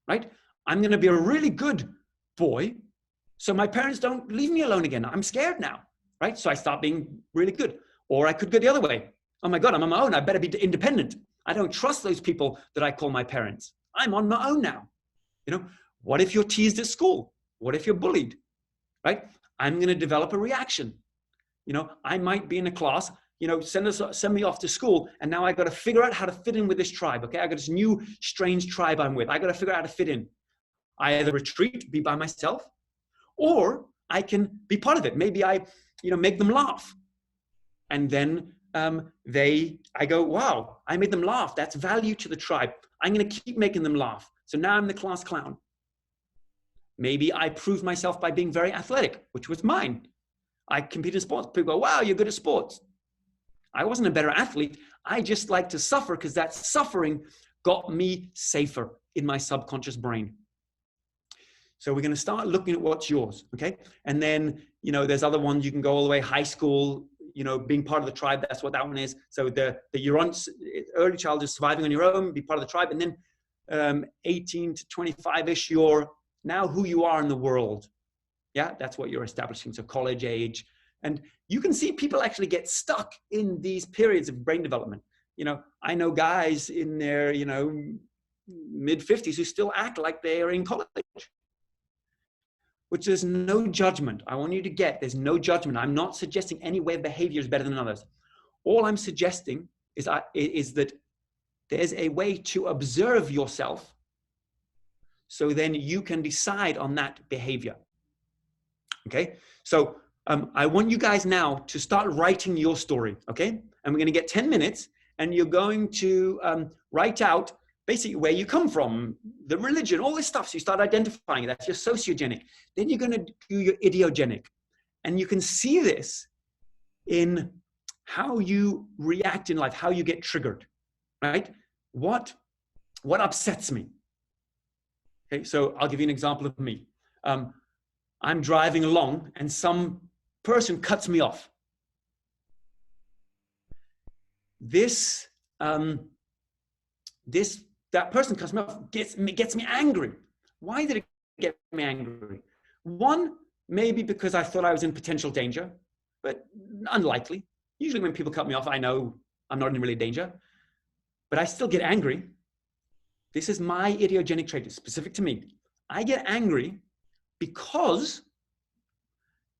right? I'm going to be a really good boy, so my parents don't leave me alone again. I'm scared now, right? So I start being really good. Or I could go the other way. Oh my God, I'm on my own. I better be independent. I don't trust those people that I call my parents. I'm on my own now. You know, what if you're teased at school? What if you're bullied, right? I'm going to develop a reaction. You know, I might be in a class, you know, send me off to school, and now I got to figure out how to fit in with this tribe. Okay, I got this new strange tribe I'm with. I got to figure out how to fit in. I either retreat, be by myself, or I can be part of it. Maybe I, you know, make them laugh, and then I go, wow, I made them laugh. That's value to the tribe. I'm going to keep making them laugh. So now I'm the class clown. Maybe I proved myself by being very athletic, which was mine. I competed in sports. People go, wow, you're good at sports. I wasn't a better athlete. I just like to suffer because that suffering got me safer in my subconscious brain. So we're going to start looking at what's yours, okay? And then, you know, there's other ones. You can go all the way high school, you know, being part of the tribe. That's what that one is. So you're on early childhood, surviving on your own, be part of the tribe. And then 18 to 25-ish, you're now who you are in the world. Yeah, that's what you're establishing. So college age. And you can see people actually get stuck in these periods of brain development. You know, I know guys in their, you know, mid-50s who still act like they are in college, which there's no judgment. I want you to get, there's no judgment. I'm not suggesting any way of behavior is better than others. All I'm suggesting is that there's a way to observe yourself so then you can decide on that behavior. Okay, so I want you guys now to start writing your story, okay? And we're going to get 10 minutes, and you're going to write out basically where you come from, the religion, all this stuff. So you start identifying it. That's your sociogenic. Then you're going to do your idiogenic. And you can see this in how you react in life, how you get triggered, right? What upsets me? Okay, so I'll give you an example of me. I'm driving along and some person cuts me off. That person cuts me off, gets me angry. Why did it get me angry? One, maybe because I thought I was in potential danger, but unlikely. Usually when people cut me off, I know I'm not in really danger, but I still get angry. This is my idiogenic trait. It's specific to me. I get angry because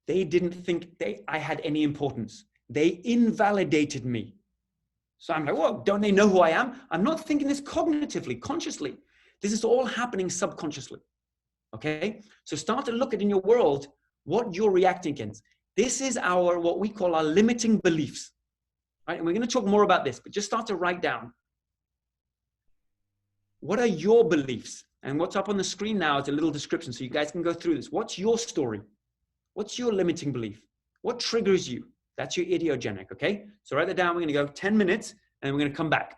they didn't think I had any importance. They invalidated me. So I'm like, whoa, don't they know who I am? I'm not thinking this cognitively, consciously. This is all happening subconsciously. Okay? So start to look at in your world what you're reacting against. This is what we call our limiting beliefs. Right? And we're going to talk more about this, but just start to write down. What are your beliefs? And what's up on the screen now is a little description so you guys can go through this. What's your story? What's your limiting belief? What triggers you? That's your idiogenic, okay? So write that down. We're going to go 10 minutes and we're going to come back.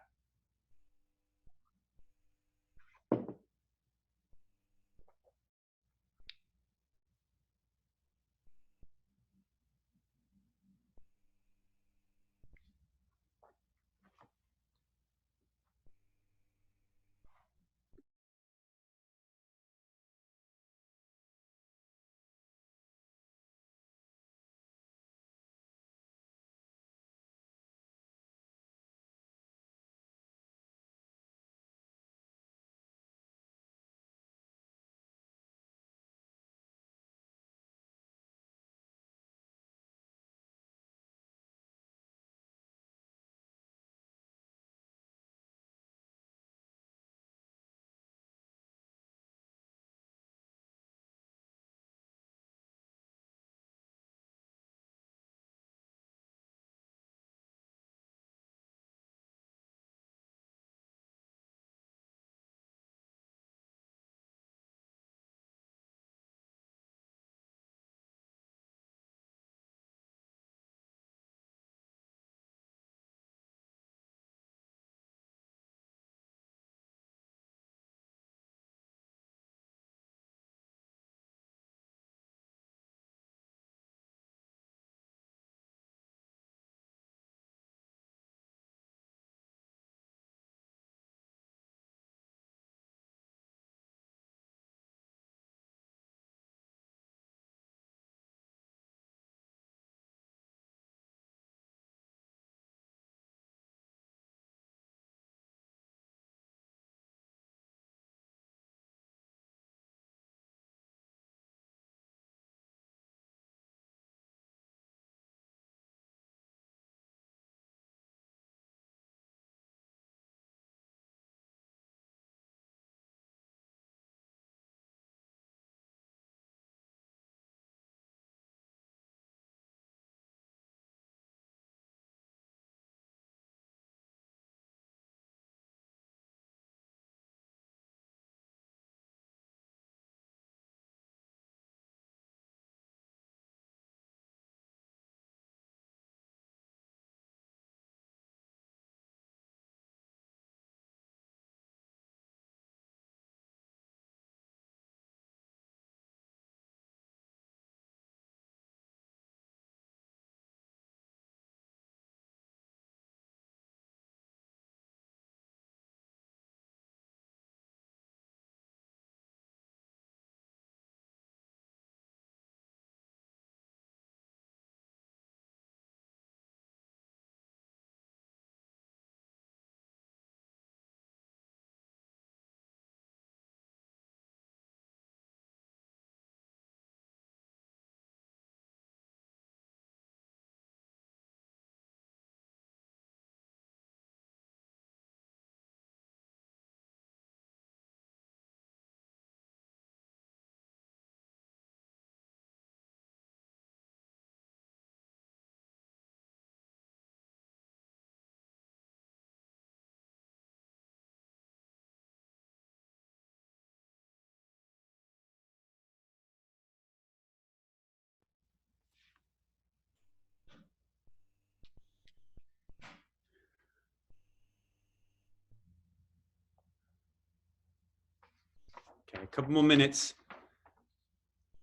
Okay, a couple more minutes.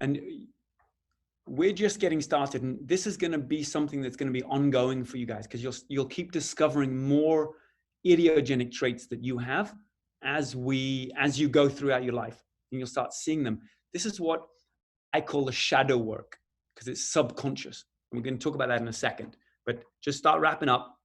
And we're just getting started. And this is going to be something that's going to be ongoing for you guys, because you'll keep discovering more idiogenic traits that you have as you go throughout your life, and you'll start seeing them. This is what I call the shadow work, because it's subconscious. And we're going to talk about that in a second, but just start wrapping up.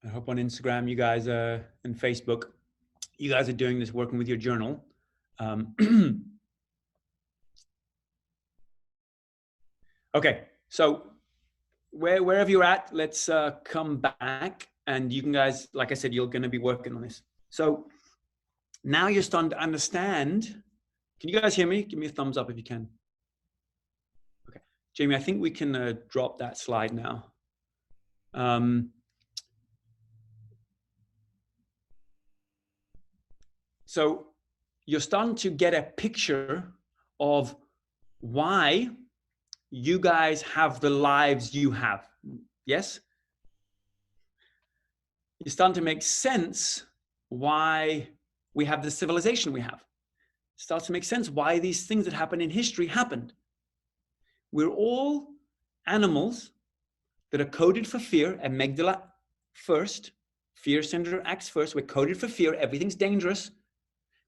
I hope on Instagram, you guys and Facebook, you guys are doing this, working with your journal. Okay, so wherever you're at, let's come back, and you can guys, like I said, you're going to be working on this. So now you're starting to understand. Can you guys hear me? Give me a thumbs up if you can. Okay, Jemie, I think we can drop that slide now. So you're starting to get a picture of why you guys have the lives you have. Yes? You're starting to make sense why we have the civilization we have. It starts to make sense why these things that happen in history happened. We're all animals that are coded for fear. Amygdala first. Fear center acts first. We're coded for fear. Everything's dangerous.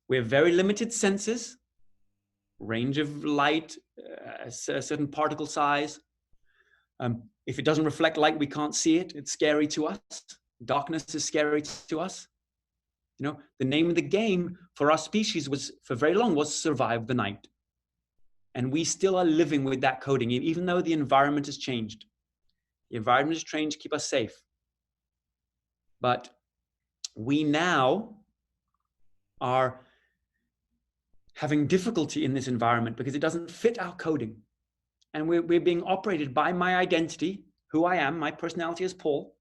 We have very limited senses, range of light, a certain particle size. If it doesn't reflect light, we can't see it. It's scary to us. Darkness is scary to us. You know, the name of the game for our species was, for very long, was survive the night. And we still are living with that coding, even though the environment has changed. The environment has changed to keep us safe. But we now are having difficulty in this environment because it doesn't fit our coding. And we're being operated by my identity, who I am, my personality as Paul,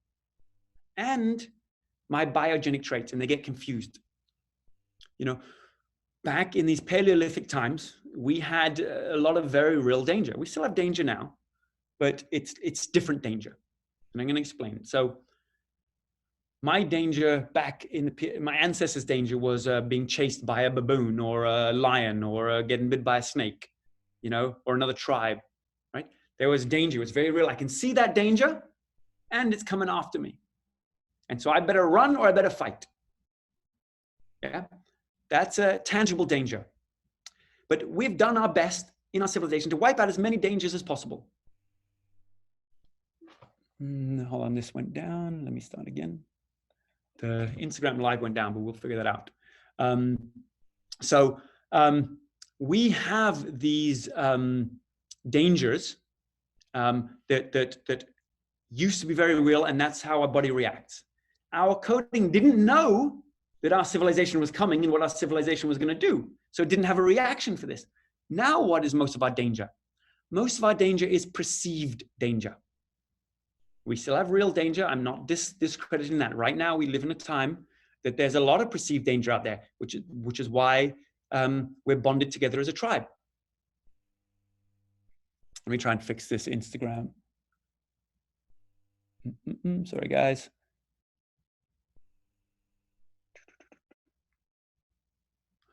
and my biogenic traits, and they get confused. You know, back in these Paleolithic times, we had a lot of very real danger. We still have danger now, but it's different danger. And I'm going to explain it. So my danger back in my ancestors' danger was being chased by a baboon or a lion or getting bit by a snake, you know, or another tribe, right? There was danger. It's very real. I can see that danger and it's coming after me. And so I better run or I better fight. Yeah, that's a tangible danger. But we've done our best in our civilization to wipe out as many dangers as possible. Hold on, this went down. Let me start again. The Instagram live went down, but we'll figure that out. We have these dangers that used to be very real, and that's how our body reacts. Our coding didn't know that our civilization was coming and what our civilization was going to do, so it didn't have a reaction for this. Now, what is most of our danger? Most of our danger is perceived danger. We still have real danger. I'm not discrediting that. Right now, we live in a time that there's a lot of perceived danger out there, which is why we're bonded together as a tribe. Let me try and fix this Instagram. Sorry, guys.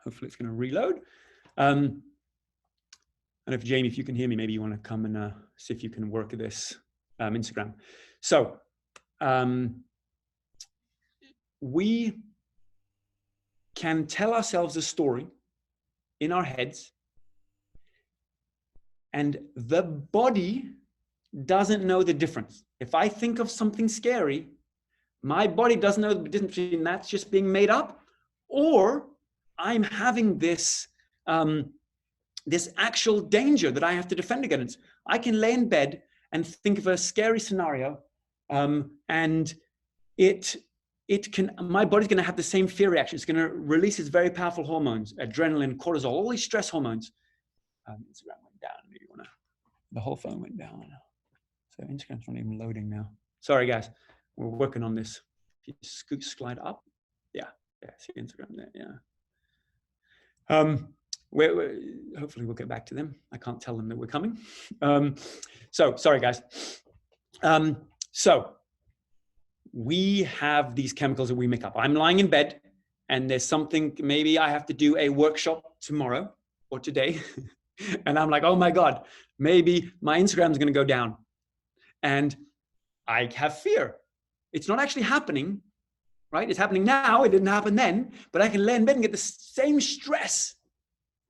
Hopefully it's going to reload. And if Jemie, if you can hear me, maybe you want to come and see if you can work this Instagram. So we can tell ourselves a story in our heads, and the body doesn't know the difference. If I think of something scary, my body doesn't know the difference between that's just being made up, or I'm having this this actual danger that I have to defend against. I can lay in bed and think of a scary scenario, and my body's going to have the same fear reaction. It's going to release its very powerful hormones, adrenaline, cortisol, all these stress hormones. Instagram went down. Maybe you want to. The whole phone went down. So Instagram's not even loading now. Sorry, guys. We're working on this. If you slide up, yeah, see Instagram there, yeah. Hopefully we'll get back to them. I can't tell them that we're coming. So sorry, guys. So we have these chemicals that we make up. I'm lying in bed, and there's something. Maybe I have to do a workshop tomorrow or today, and I'm like, oh my God, maybe my Instagram is going to go down, and I have fear. It's not actually happening, right? It's happening now. It didn't happen then, but I can lay in bed and get the same stress,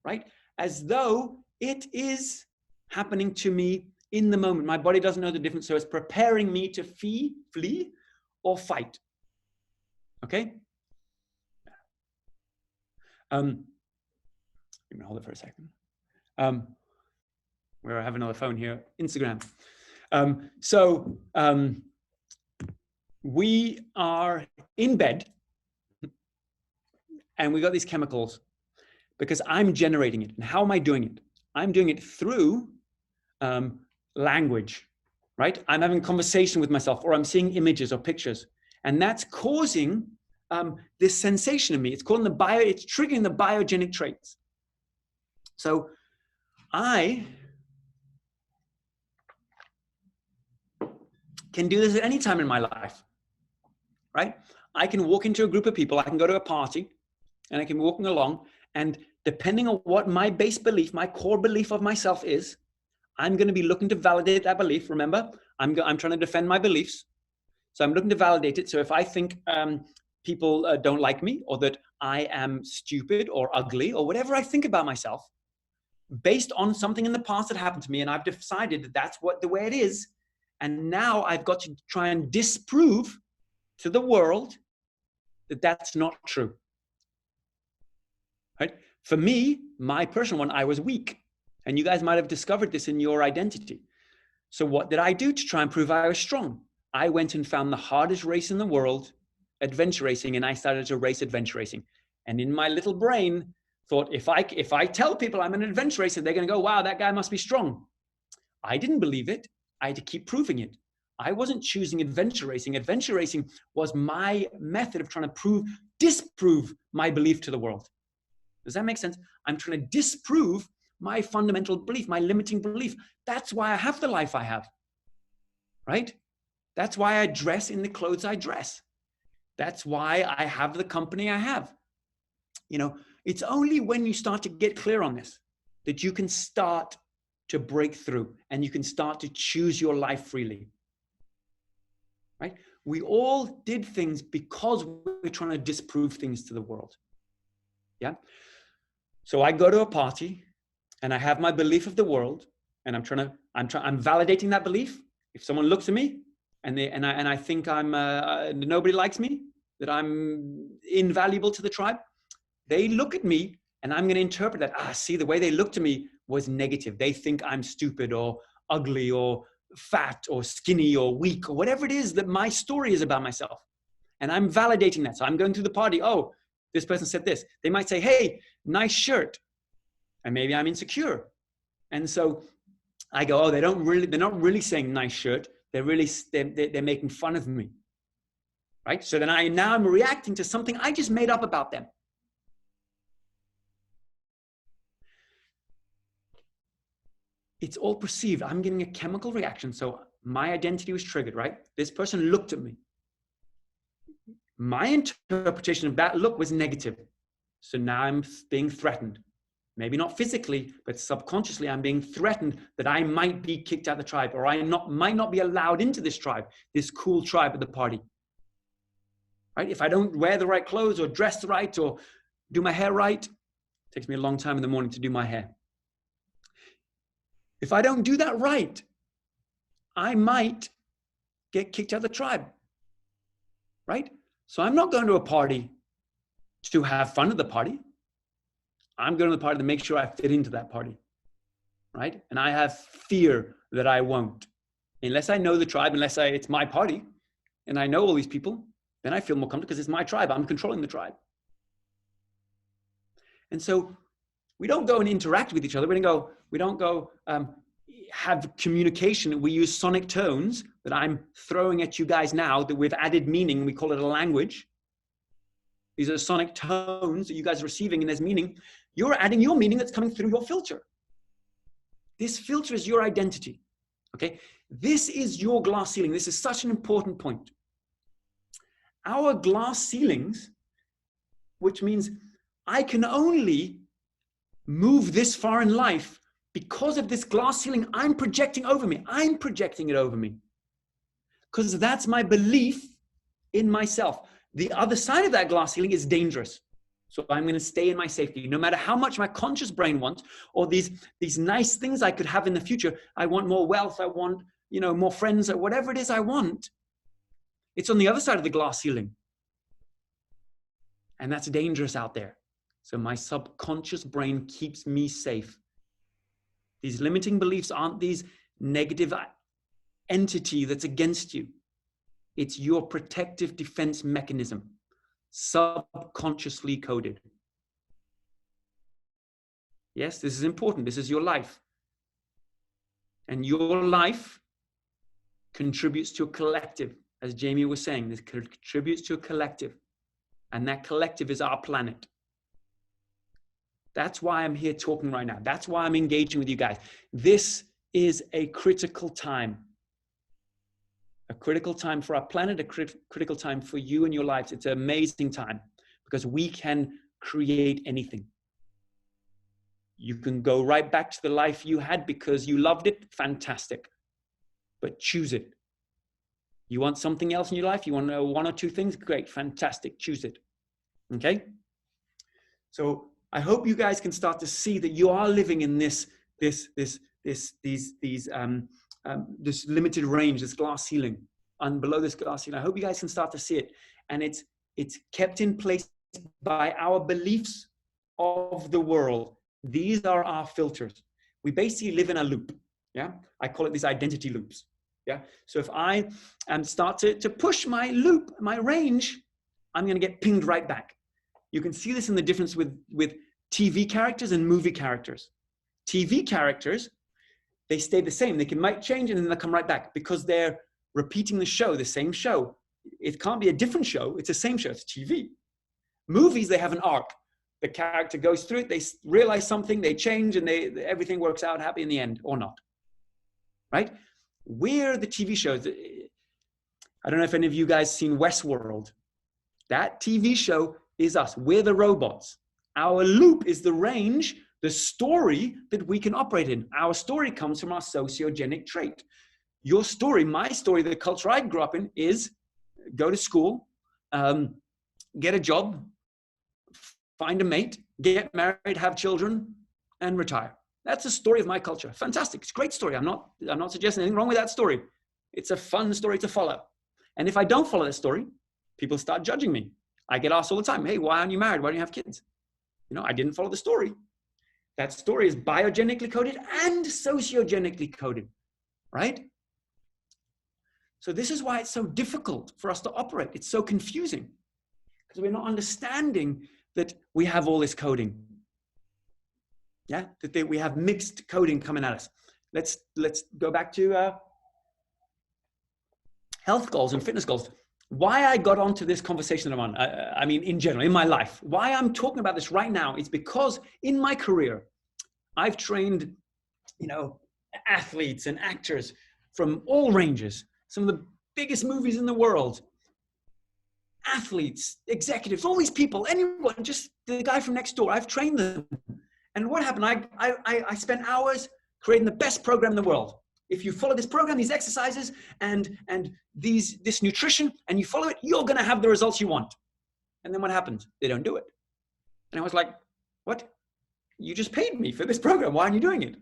right? As though it is happening to me in the moment. My body doesn't know the difference, so it's preparing me to flee or fight. Okay? Let me hold it for a second. We have another phone here, Instagram. We are in bed, and we got these chemicals because I'm generating it. And how am I doing it? I'm doing it through language, right? I'm having a conversation with myself, or I'm seeing images or pictures, and that's causing this sensation in me. It's triggering the biogenic traits. So I can do this at any time in my life, right? I can walk into a group of people, I can go to a party, and I can be walking along, and depending on what my base belief, my core belief of myself is, I'm going to be looking to validate that belief. Remember, I'm trying to defend my beliefs. So I'm looking to validate it. So if I think people don't like me, or that I am stupid or ugly, or whatever I think about myself, based on something in the past that happened to me, and I've decided that that's the way it is, and now I've got to try and disprove to the world that that's not true. Right? For me, my personal one, I was weak. And you guys might have discovered this in your identity. So what did I do to try and prove I was strong? I went and found the hardest race in the world, adventure racing, and I started to race adventure racing. And in my little brain, thought, if I tell people I'm an adventure racer, they're going to go, wow, that guy must be strong. I didn't believe it. I had to keep proving it. I wasn't choosing adventure racing. Adventure racing was my method of trying to disprove my belief to the world. Does that make sense? I'm trying to disprove my fundamental belief, my limiting belief. That's why I have the life I have, right? That's why I dress in the clothes I dress. That's why I have the company I have. You know, it's only when you start to get clear on this that you can start to break through and you can start to choose your life freely, right? We all did things because we're trying to disprove things to the world. Yeah. So I go to a party and I have my belief of the world, and I'm validating that belief. If someone looks at me and I think nobody likes me, that I'm invaluable to the tribe, they look at me and I'm going to interpret that. See, the way they looked at me was negative. They think I'm stupid or ugly or fat or skinny or weak or whatever it is that my story is about myself. And I'm validating that. So I'm going through the party. Oh, this person said this. They might say, hey, nice shirt. And maybe I'm insecure. And so I go, oh, they're not really saying nice shirt. They're making fun of me. Right? So then now I'm reacting to something I just made up about them. It's all perceived. I'm getting a chemical reaction. So my identity was triggered, right? This person looked at me. My interpretation of that look was negative. So now I'm being threatened. Maybe not physically, but subconsciously I'm being threatened that I might be kicked out of the tribe, or I might not be allowed into this tribe, this cool tribe at the party. Right? If I don't wear the right clothes or dress right or do my hair right, it takes me a long time in the morning to do my hair. If I don't do that right, I might get kicked out of the tribe. Right? So I'm not going to a party to have fun at the party. I'm going to the party to make sure I fit into that party, right? And I have fear that I won't. Unless I know the tribe, it's my party, and I know all these people, then I feel more comfortable because it's my tribe. I'm controlling the tribe. And so we don't go and interact with each other. We don't go have communication. We use sonic tones that I'm throwing at you guys now that we've added meaning. We call it a language. These are sonic tones that you guys are receiving, and there's meaning. You're adding your meaning that's coming through your filter. This filter is your identity. Okay? This is your glass ceiling. This is such an important point. Our glass ceilings, which means I can only move this far in life because of this glass ceiling I'm projecting over me. I'm projecting it over me because that's my belief in myself. The other side of that glass ceiling is dangerous. So I'm going to stay in my safety. No matter how much my conscious brain wants, or these nice things I could have in the future. I want more wealth. I want, more friends, or whatever it is I want. It's on the other side of the glass ceiling. And that's dangerous out there. So my subconscious brain keeps me safe. These limiting beliefs aren't these negative entity that's against you. It's your protective defense mechanism, subconsciously coded. Yes, this is important. This is your life. And your life contributes to a collective. As Jemie was saying, this contributes to a collective. And that collective is our planet. That's why I'm here talking right now. That's why I'm engaging with you guys. This is a critical time. A critical time for our planet, a critical time for you and your lives. It's an amazing time because we can create anything. You can go right back to the life you had because you loved it. Fantastic. But choose it. You want something else in your life? You want to know one or two things? Great. Fantastic. Choose it. Okay? So I hope you guys can start to see that you are living in this limited range, this glass ceiling, and below this glass ceiling. I hope you guys can start to see it. And it's kept in place by our beliefs of the world. These are our filters. We basically live in a loop. Yeah. I call it these identity loops. Yeah. So if I start to push my loop, my range, I'm going to get pinged right back. You can see this in the difference with TV characters and movie characters. TV characters, they stay the same. They might change and then they'll come right back because they're repeating the show, the same show. It can't be a different show. It's the same show. It's TV. Movies, they have an arc. The character goes through it. They realize something. They change and everything works out happy in the end or not. Right? We're the TV shows. I don't know if any of you guys seen Westworld. That TV show is us. We're the robots. Our loop is the range, the story that we can operate in. Our story comes from our sociogenic trait. Your story, my story, the culture I grew up in is go to school, get a job, find a mate, get married, have children, and retire. That's the story of my culture. Fantastic. It's a great story. I'm not suggesting anything wrong with that story. It's a fun story to follow. And if I don't follow that story, people start judging me. I get asked all the time, hey, why aren't you married? Why don't you have kids? I didn't follow the story. That story is biogenically coded and sociogenically coded, right? So this is why it's so difficult for us to operate. It's so confusing because we're not understanding that we have all this coding. Yeah, that we have mixed coding coming at us. Let's go back to health goals and fitness goals. Why I got onto this conversation that I'm on, I mean, in general, in my life, why I'm talking about this right now is because in my career, I've trained, athletes and actors from all ranges, some of the biggest movies in the world, athletes, executives, all these people, anyone, just the guy from next door, I've trained them. And what happened? I spent hours creating the best program in the world. If you follow this program, these exercises, and this nutrition, and you follow it, you're going to have the results you want. And then what happens? They don't do it. And I was like, what? You just paid me for this program. Why aren't you doing it?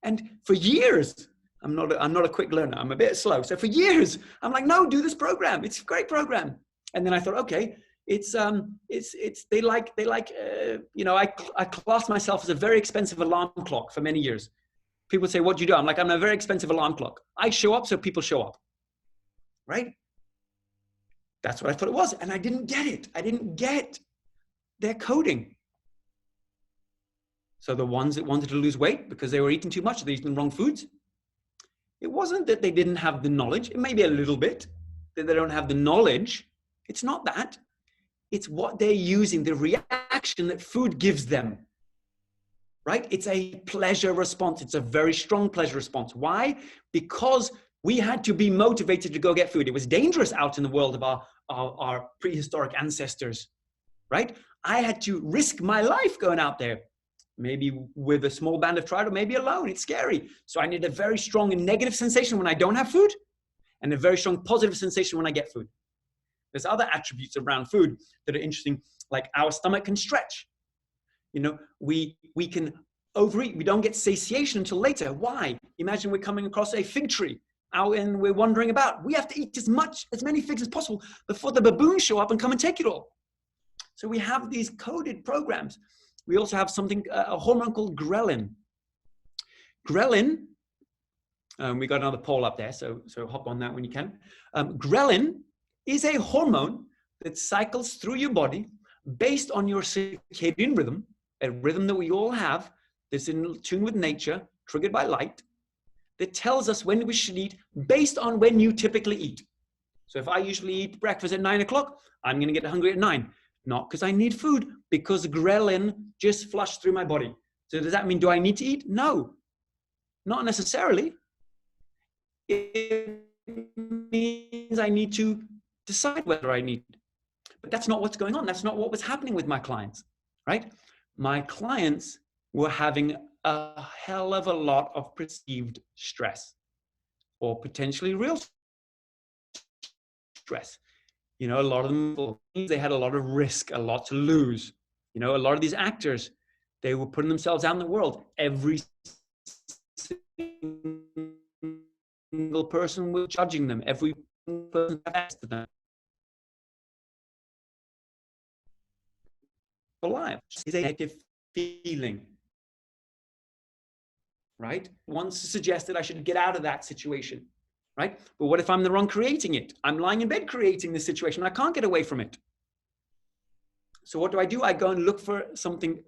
And for years, I'm not a quick learner. I'm a bit slow. So for years, I'm like, no, do this program. It's a great program. And then I thought, okay, I classed myself as a very expensive alarm clock for many years. People say, what do you do? I'm like, I'm a very expensive alarm clock. I show up so people show up, right? That's what I thought it was. And I didn't get it. I didn't get their coding. So the ones that wanted to lose weight because they were eating too much, they're eating the wrong foods. It wasn't that they didn't have the knowledge. It may be a little bit that they don't have the knowledge. It's not that. It's what they're using, the reaction that food gives them, right? It's a pleasure response. It's a very strong pleasure response. Why? Because we had to be motivated to go get food. It was dangerous out in the world of our prehistoric ancestors, right? I had to risk my life going out there, maybe with a small band of tribe or maybe alone. It's scary. So I need a very strong negative sensation when I don't have food and a very strong positive sensation when I get food. There's other attributes around food that are interesting, like our stomach can stretch. You know, we can overeat. We don't get satiation until later. Why? Imagine we're coming across a fig tree out and we're wandering about. We have to eat as many figs as possible before the baboons show up and come and take it all. So we have these coded programs. We also have something, a hormone called ghrelin. Ghrelin, we got another poll up there, so hop on that when you can. Ghrelin is a hormone that cycles through your body based on your circadian rhythm, a rhythm that we all have that's in tune with nature, triggered by light, that tells us when we should eat based on when you typically eat. So if I usually eat breakfast at 9 o'clock, I'm going to get hungry at 9. Not because I need food, because ghrelin just flushed through my body. So does that mean, do I need to eat? No, not necessarily. It means I need to decide whether I need it. But that's not what's going on. That's not what was happening with my clients, right? My clients were having a hell of a lot of perceived stress or potentially real stress. You know, a lot of them, they had a lot of risk, a lot to lose. You know, a lot of these actors, they were putting themselves out in the world. Every single person was judging them. Every person asked them. Alive is a negative feeling, right? Wants to suggest that I should get out of that situation, right? But what if I'm the one creating it? I'm lying in bed creating this situation. I can't get away from it. So what do? I go and look for something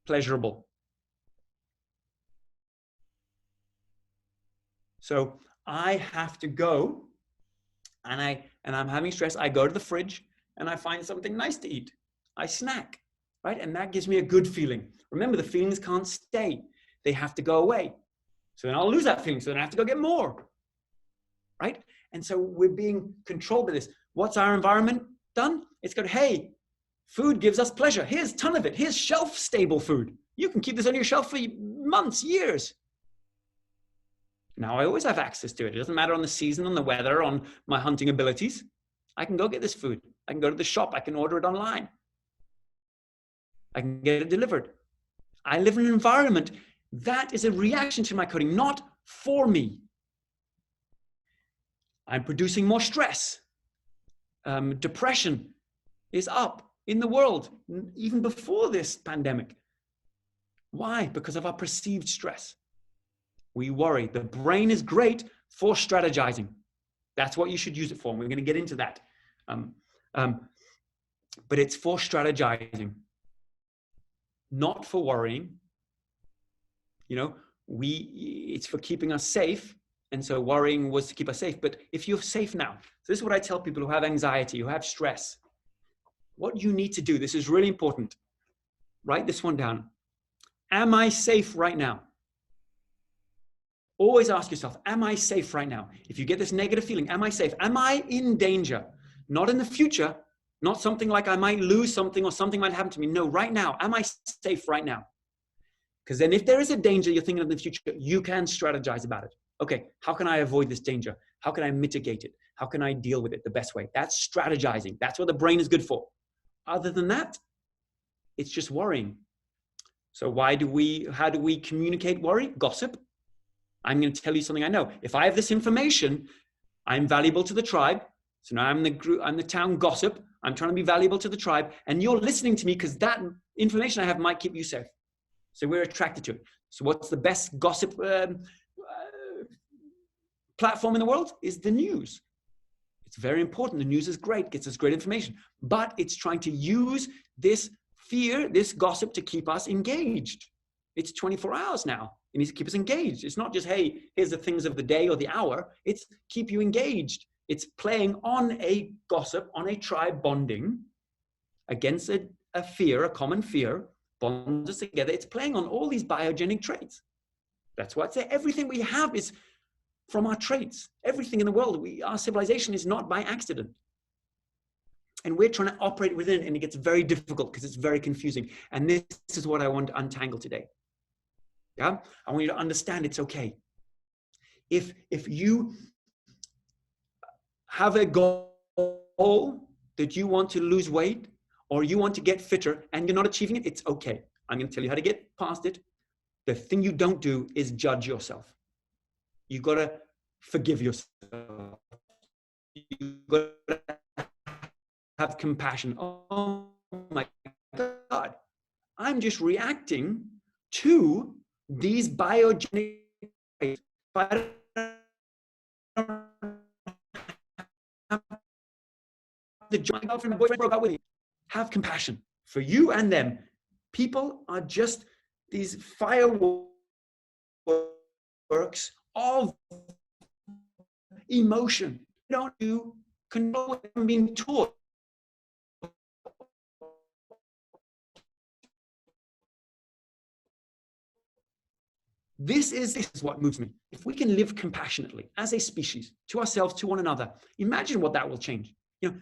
pleasurable. So I have to go and I'm having stress. I go to the fridge and I find something nice to eat. I snack, right? And that gives me a good feeling. Remember, the feelings can't stay. They have to go away. So then I'll lose that feeling. So then I have to go get more, right? And so we're being controlled by this. What's our environment done? It's got, hey, food gives us pleasure. Here's a ton of it. Here's shelf-stable food. You can keep this on your shelf for months, years. Now I always have access to it. It doesn't matter on the season, on the weather, on my hunting abilities. I can go get this food. I can go to the shop. I can order it online. I can get it delivered. I live in an environment that is a reaction to my coding, not for me. I'm producing more stress. Depression is up in the world, even before this pandemic. Why? Because of our perceived stress. We worry. The brain is great for strategizing. That's what you should use it for. And we're going to get into that. But it's for strategizing, not for worrying. You know, it's for keeping us safe. And so worrying was to keep us safe. But if you're safe now, so this is what I tell people who have anxiety, who have stress. What you need to do, this is really important. Write this one down. Am I safe right now? Always ask yourself, am I safe right now? If you get this negative feeling, am I safe? Am I in danger? Not in the future, not something like I might lose something or something might happen to me. No, right now, am I safe right now? Because then if there is a danger you're thinking of in the future, you can strategize about it. Okay, how can I avoid this danger? How can I mitigate it? How can I deal with it the best way? That's strategizing. That's what the brain is good for. Other than that, it's just worrying. So how do we communicate worry? Gossip. I'm going to tell you something I know. If I have this information, I'm valuable to the tribe. So now I'm the town gossip. I'm trying to be valuable to the tribe. And you're listening to me because that information I have might keep you safe. So we're attracted to it. So what's the best gossip platform in the world? Is the news. It's very important. The news is great, gets us great information, but it's trying to use this fear, this gossip to keep us engaged. It's 24 hours now. It needs to keep us engaged. It's not just, hey, here's the things of the day or the hour. It's keep you engaged. It's playing on a gossip, on a tribe bonding against a fear, a common fear, bonds us together. It's playing on all these biogenic traits. That's why I say everything we have is from our traits. Everything in the world, our civilization is not by accident. And we're trying to operate within it, and it gets very difficult because it's very confusing. And this is what I want to untangle today. Yeah, I want you to understand it's okay. If you have a goal that you want to lose weight or you want to get fitter and you're not achieving it, it's okay. I'm going to tell you how to get past it. The thing you don't do is judge yourself. You got to forgive yourself. You got to have compassion. Oh my God, I'm just reacting to these biogenic traits. My girlfriend, my boyfriend broke up with me. Have compassion for you and them. People are just these fireworks of emotion. Don't you control what I'm being taught? This is what moves me. If we can live compassionately as a species to ourselves, to one another, imagine what that will change. You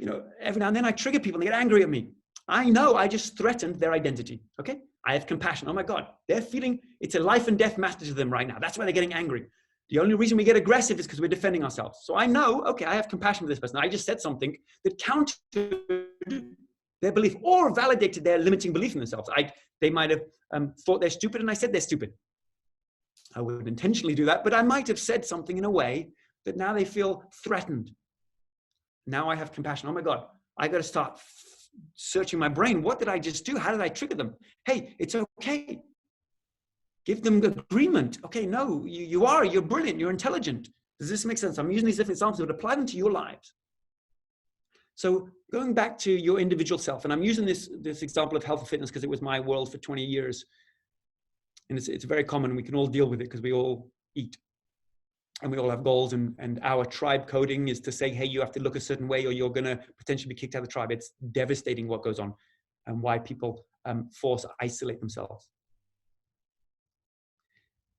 know, every now and then I trigger people and they get angry at me. I know I just threatened their identity. Okay. I have compassion. Oh my God. They're feeling it's a life and death matter to them right now. That's why they're getting angry. The only reason we get aggressive is because we're defending ourselves. So I know, okay, I have compassion for this person. I just said something that countered their belief or validated their limiting belief in themselves. They might have thought they're stupid and I said they're stupid. I wouldn't intentionally do that, but I might have said something in a way that now they feel threatened. Now I have compassion. Oh my God, I got to start searching my brain. What did I just do? How did I trigger them? Hey, it's okay. Give them agreement. Okay, no, you're brilliant. You're intelligent. Does this make sense? I'm using these different examples, but apply them to your lives. So going back to your individual self, and I'm using this example of health and fitness because it was my world for 20 years. And it's very common. We can all deal with it because we all eat. And we all have goals, and our tribe coding is to say, hey, you have to look a certain way or you're going to potentially be kicked out of the tribe. It's devastating what goes on and why people isolate themselves.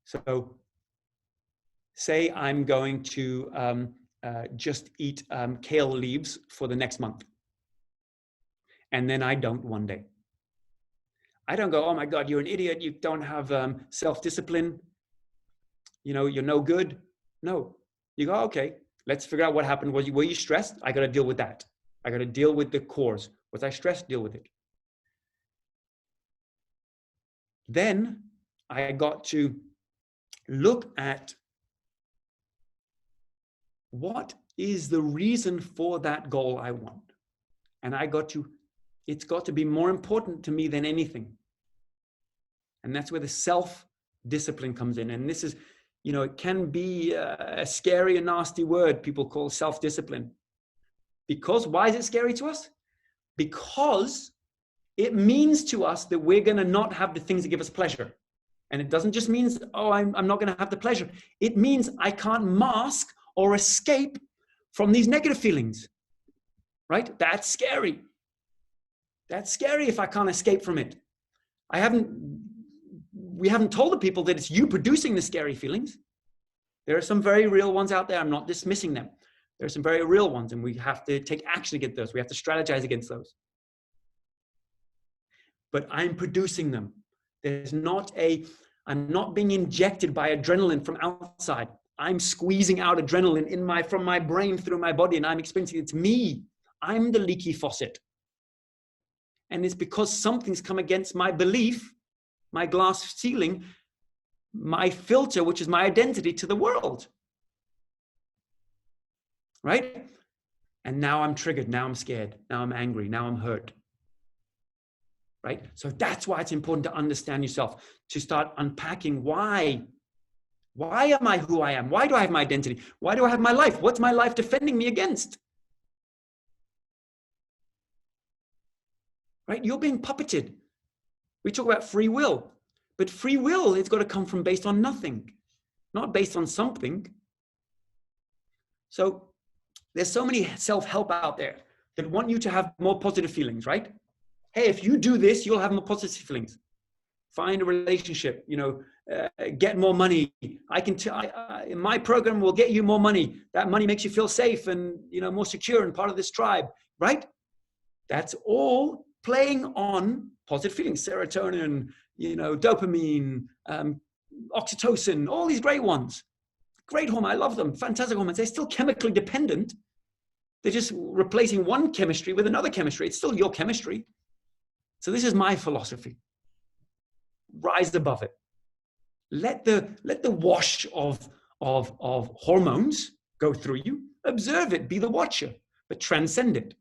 So say I'm going to just eat kale leaves for the next month. And then I don't one day. I don't go, oh my God, you're an idiot. You don't have self-discipline. You know, you're no good. No, you go, okay, let's figure out what happened. Were you stressed? I got to deal with that. I got to deal with the cause. Was I stressed? Deal with it. Then I got to look at what is the reason for that goal I want. And it's got to be more important to me than anything. And that's where the self-discipline comes in. And this is, you know, it can be a scary and nasty word people call self-discipline. Because why is it scary to us? Because it means to us that we're going to not have the things that give us pleasure. And it doesn't just mean, oh, I'm not going to have the pleasure. It means I can't mask or escape from these negative feelings, right? That's scary. That's scary if I can't escape from it. We haven't told the people that it's you producing the scary feelings. There are some very real ones out there. I'm not dismissing them. There are some very real ones, and we have to take action against those. We have to strategize against those. But I'm producing them. I'm not being injected by adrenaline from outside. I'm squeezing out adrenaline from my brain through my body, and I'm experiencing it's me. I'm the leaky faucet. And it's because something's come against my belief, my glass ceiling, my filter, which is my identity to the world. Right? And now I'm triggered. Now I'm scared. Now I'm angry. Now I'm hurt. right? So that's why it's important to understand yourself, to start unpacking why am I who I am? Why do I have my identity? Why do I have my life? What's my life defending me against? Right? You're being puppeted. We talk about free will, but free will has got to come from based on nothing, not based on something. So there's so many self-help out there that want you to have more positive feelings, right? Hey, if you do this, you'll have more positive feelings. Find a relationship, get more money. My program will get you more money. That money makes you feel safe and, more secure and part of this tribe, right? That's all playing on positive feelings, serotonin, dopamine, oxytocin, all these great ones. Great hormone, I love them, fantastic hormones. They're still chemically dependent. They're just replacing one chemistry with another chemistry. It's still your chemistry. So this is my philosophy. Rise above it. Let the wash of hormones go through you. Observe it, be the watcher, but transcend it.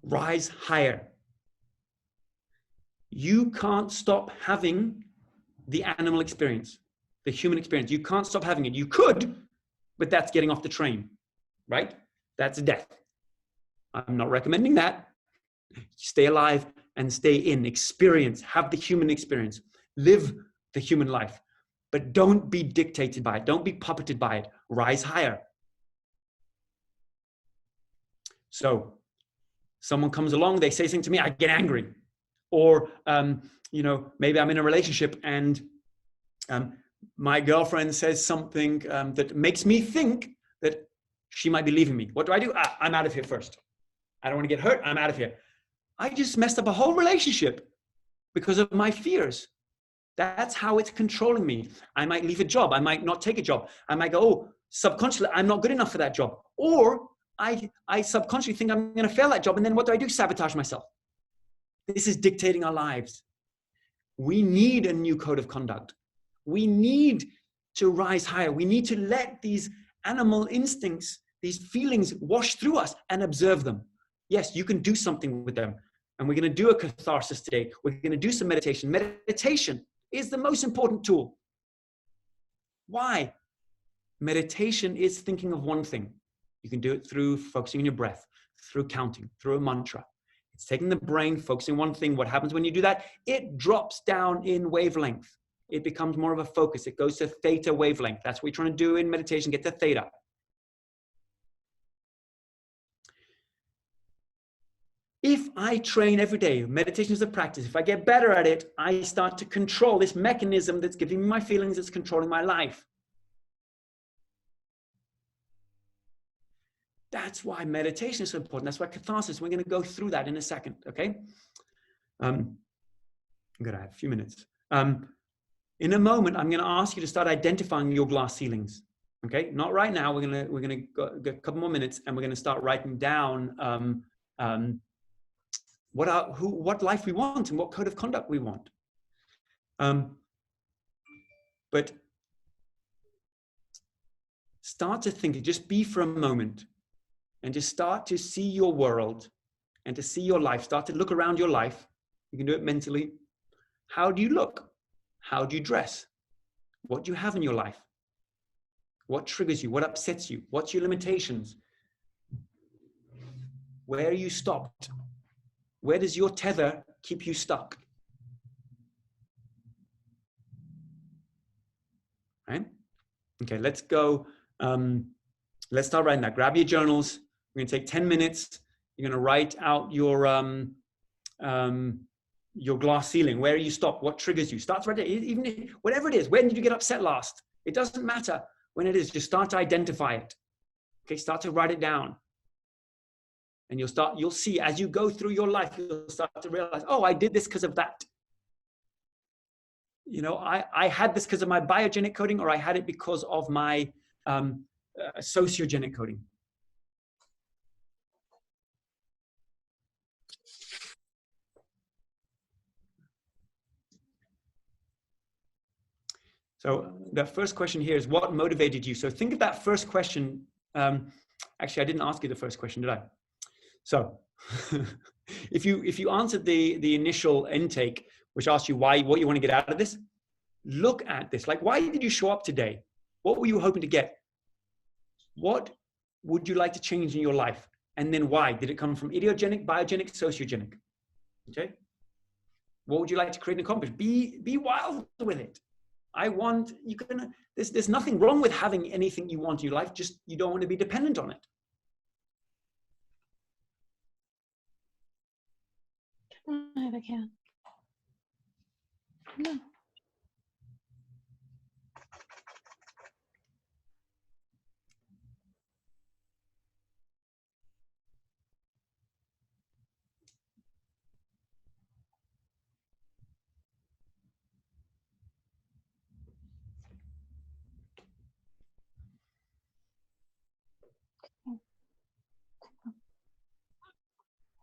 Rise higher. You can't stop having the animal experience, the human experience. You can't stop having it. You could, but that's getting off the train, right? That's death. I'm not recommending that. Stay alive and stay in, experience, have the human experience, live the human life, but don't be dictated by it. Don't be puppeted by it. Rise higher. So someone comes along, they say something to me, I get angry. Or, maybe I'm in a relationship and my girlfriend says something that makes me think that she might be leaving me. What do? I'm out of here first. I don't want to get hurt. I'm out of here. I just messed up a whole relationship because of my fears. That's how it's controlling me. I might leave a job. I might not take a job. I might go, oh, subconsciously, I'm not good enough for that job. Or I subconsciously think I'm going to fail that job. And then what do? Sabotage myself. This is dictating our lives. We need a new code of conduct. We need to rise higher. We need to let these animal instincts, these feelings wash through us and observe them. Yes, you can do something with them. And we're going to do a catharsis today. We're going to do some meditation. Meditation is the most important tool. Why? Meditation is thinking of one thing. You can do it through focusing on your breath, through counting, through a mantra. It's taking the brain, focusing on one thing. What happens when you do that? It drops down in wavelength. It becomes more of a focus. It goes to theta wavelength. That's what we're trying to do in meditation, get to theta. If I train every day, meditation is a practice. If I get better at it, I start to control this mechanism that's giving me my feelings, that's controlling my life. That's why meditation is so important. That's why catharsis, we're going to go through that in a second, okay? I'm going to have a few minutes. In a moment, I'm going to ask you to start identifying your glass ceilings, okay? Not right now. We're going to go a couple more minutes, and we're going to start writing down what life we want and what code of conduct we want. But start to think, just be for a moment, and just start to see your world and to see your life. Start to look around your life. You can do it mentally. How do you look? How do you dress? What do you have in your life? What triggers you? What upsets you? What's your limitations? Where are you stopped? Where does your tether keep you stuck? Right? Okay, let's go. Let's start writing that. Grab your journals. We're going to take 10 minutes. You're going to write out your glass ceiling. Where are you stopped? What triggers you? Start to write it. Even whatever it is. When did you get upset last? It doesn't matter when it is. Just start to identify it. Okay, start to write it down. And you'll see as you go through your life, you'll start to realize, oh, I did this because of that. I had this because of my biogenic coding, or I had it because of my sociogenic coding. So the first question here is, what motivated you? So think of that first question Actually, I didn't ask you the first question, did I? So if you answered the initial intake, which asked you what you want to get out of this, look at this. Like, why did you show up today? What were you hoping to get? What would you like to change in your life? And then why? Did it come from idiogenic, biogenic, sociogenic? Okay. What would you like to create and accomplish? Be wild with it. There's nothing wrong with having anything you want in your life, just you don't want to be dependent on it. I have a can. No.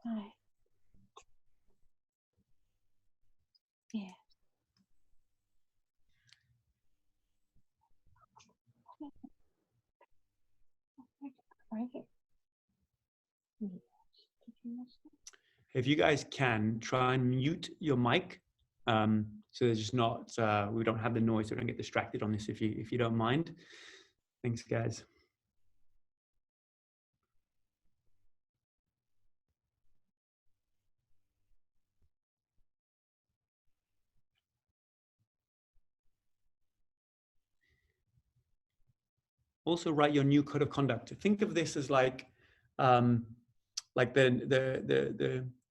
Hi. Yeah. Right here. Yes. Did you miss that? If you guys can, try and mute your mic, so there's just not we don't have the noise, so we don't get distracted on this. If you don't mind, thanks, guys. Also, write your new code of conduct. Think of this as like the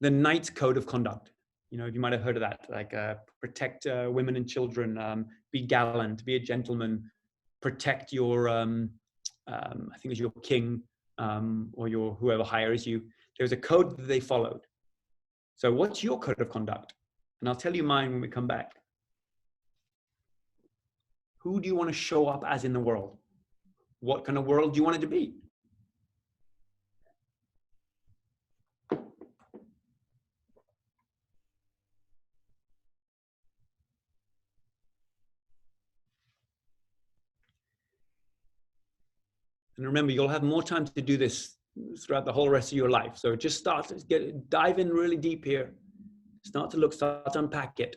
knight's code of conduct. You know, you might have heard of that, like protect women and children, be gallant, be a gentleman, protect your, I think it's your king or your whoever hires you. There's a code that they followed. So what's your code of conduct? And I'll tell you mine when we come back. Who do you want to show up as in the world? What kind of world do you want it to be? And remember, you'll have more time to do this throughout the whole rest of your life. So just dive in really deep here. Start to unpack it.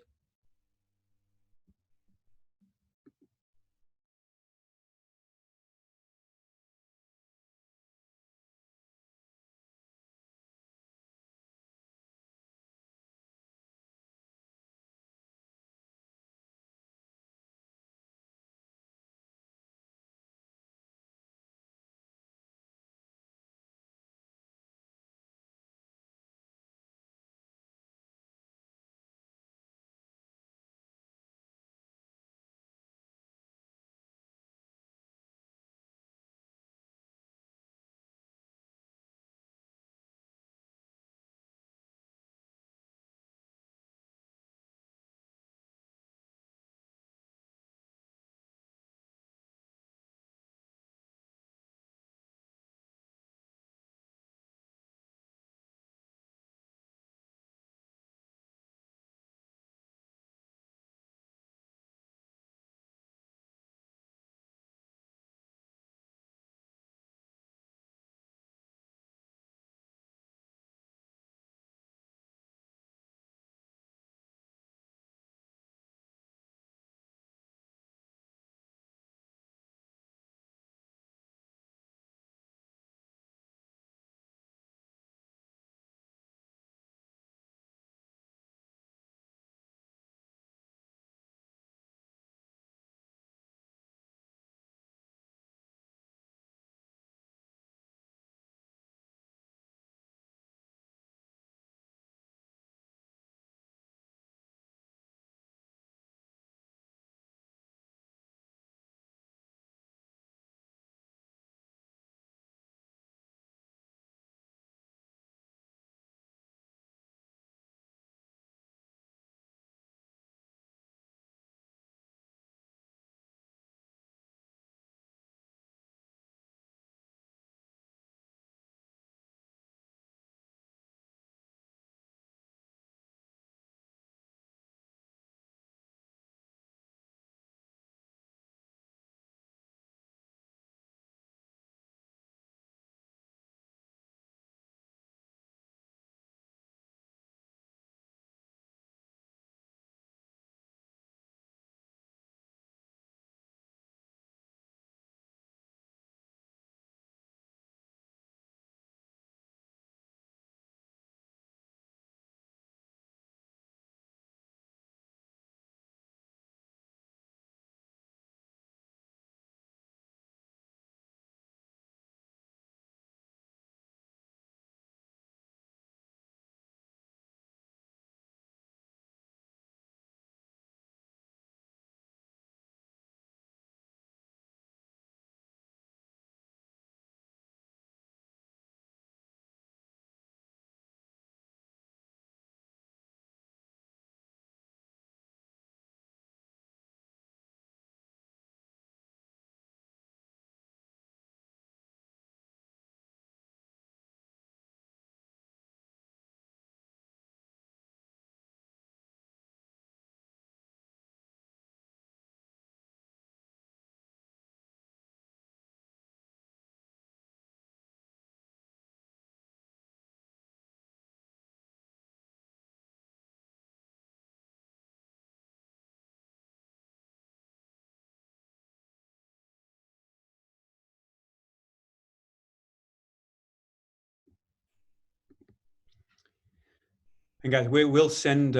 And guys, we'll send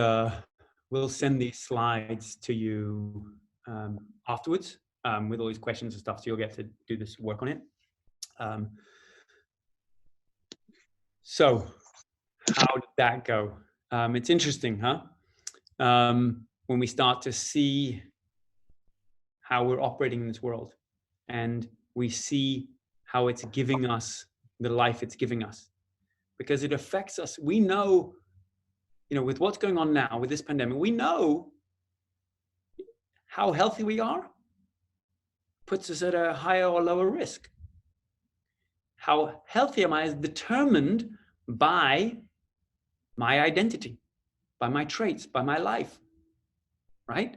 these slides to you afterwards with all these questions and stuff, so you'll get to do this work on it. So how did that go? It's interesting, huh? When we start to see how we're operating in this world, and we see how it's giving us the life it's giving us, because it affects us. We know, with what's going on now with this pandemic, we know how healthy we are puts us at a higher or lower risk. How healthy am I is determined by my identity, by my traits, by my life, right?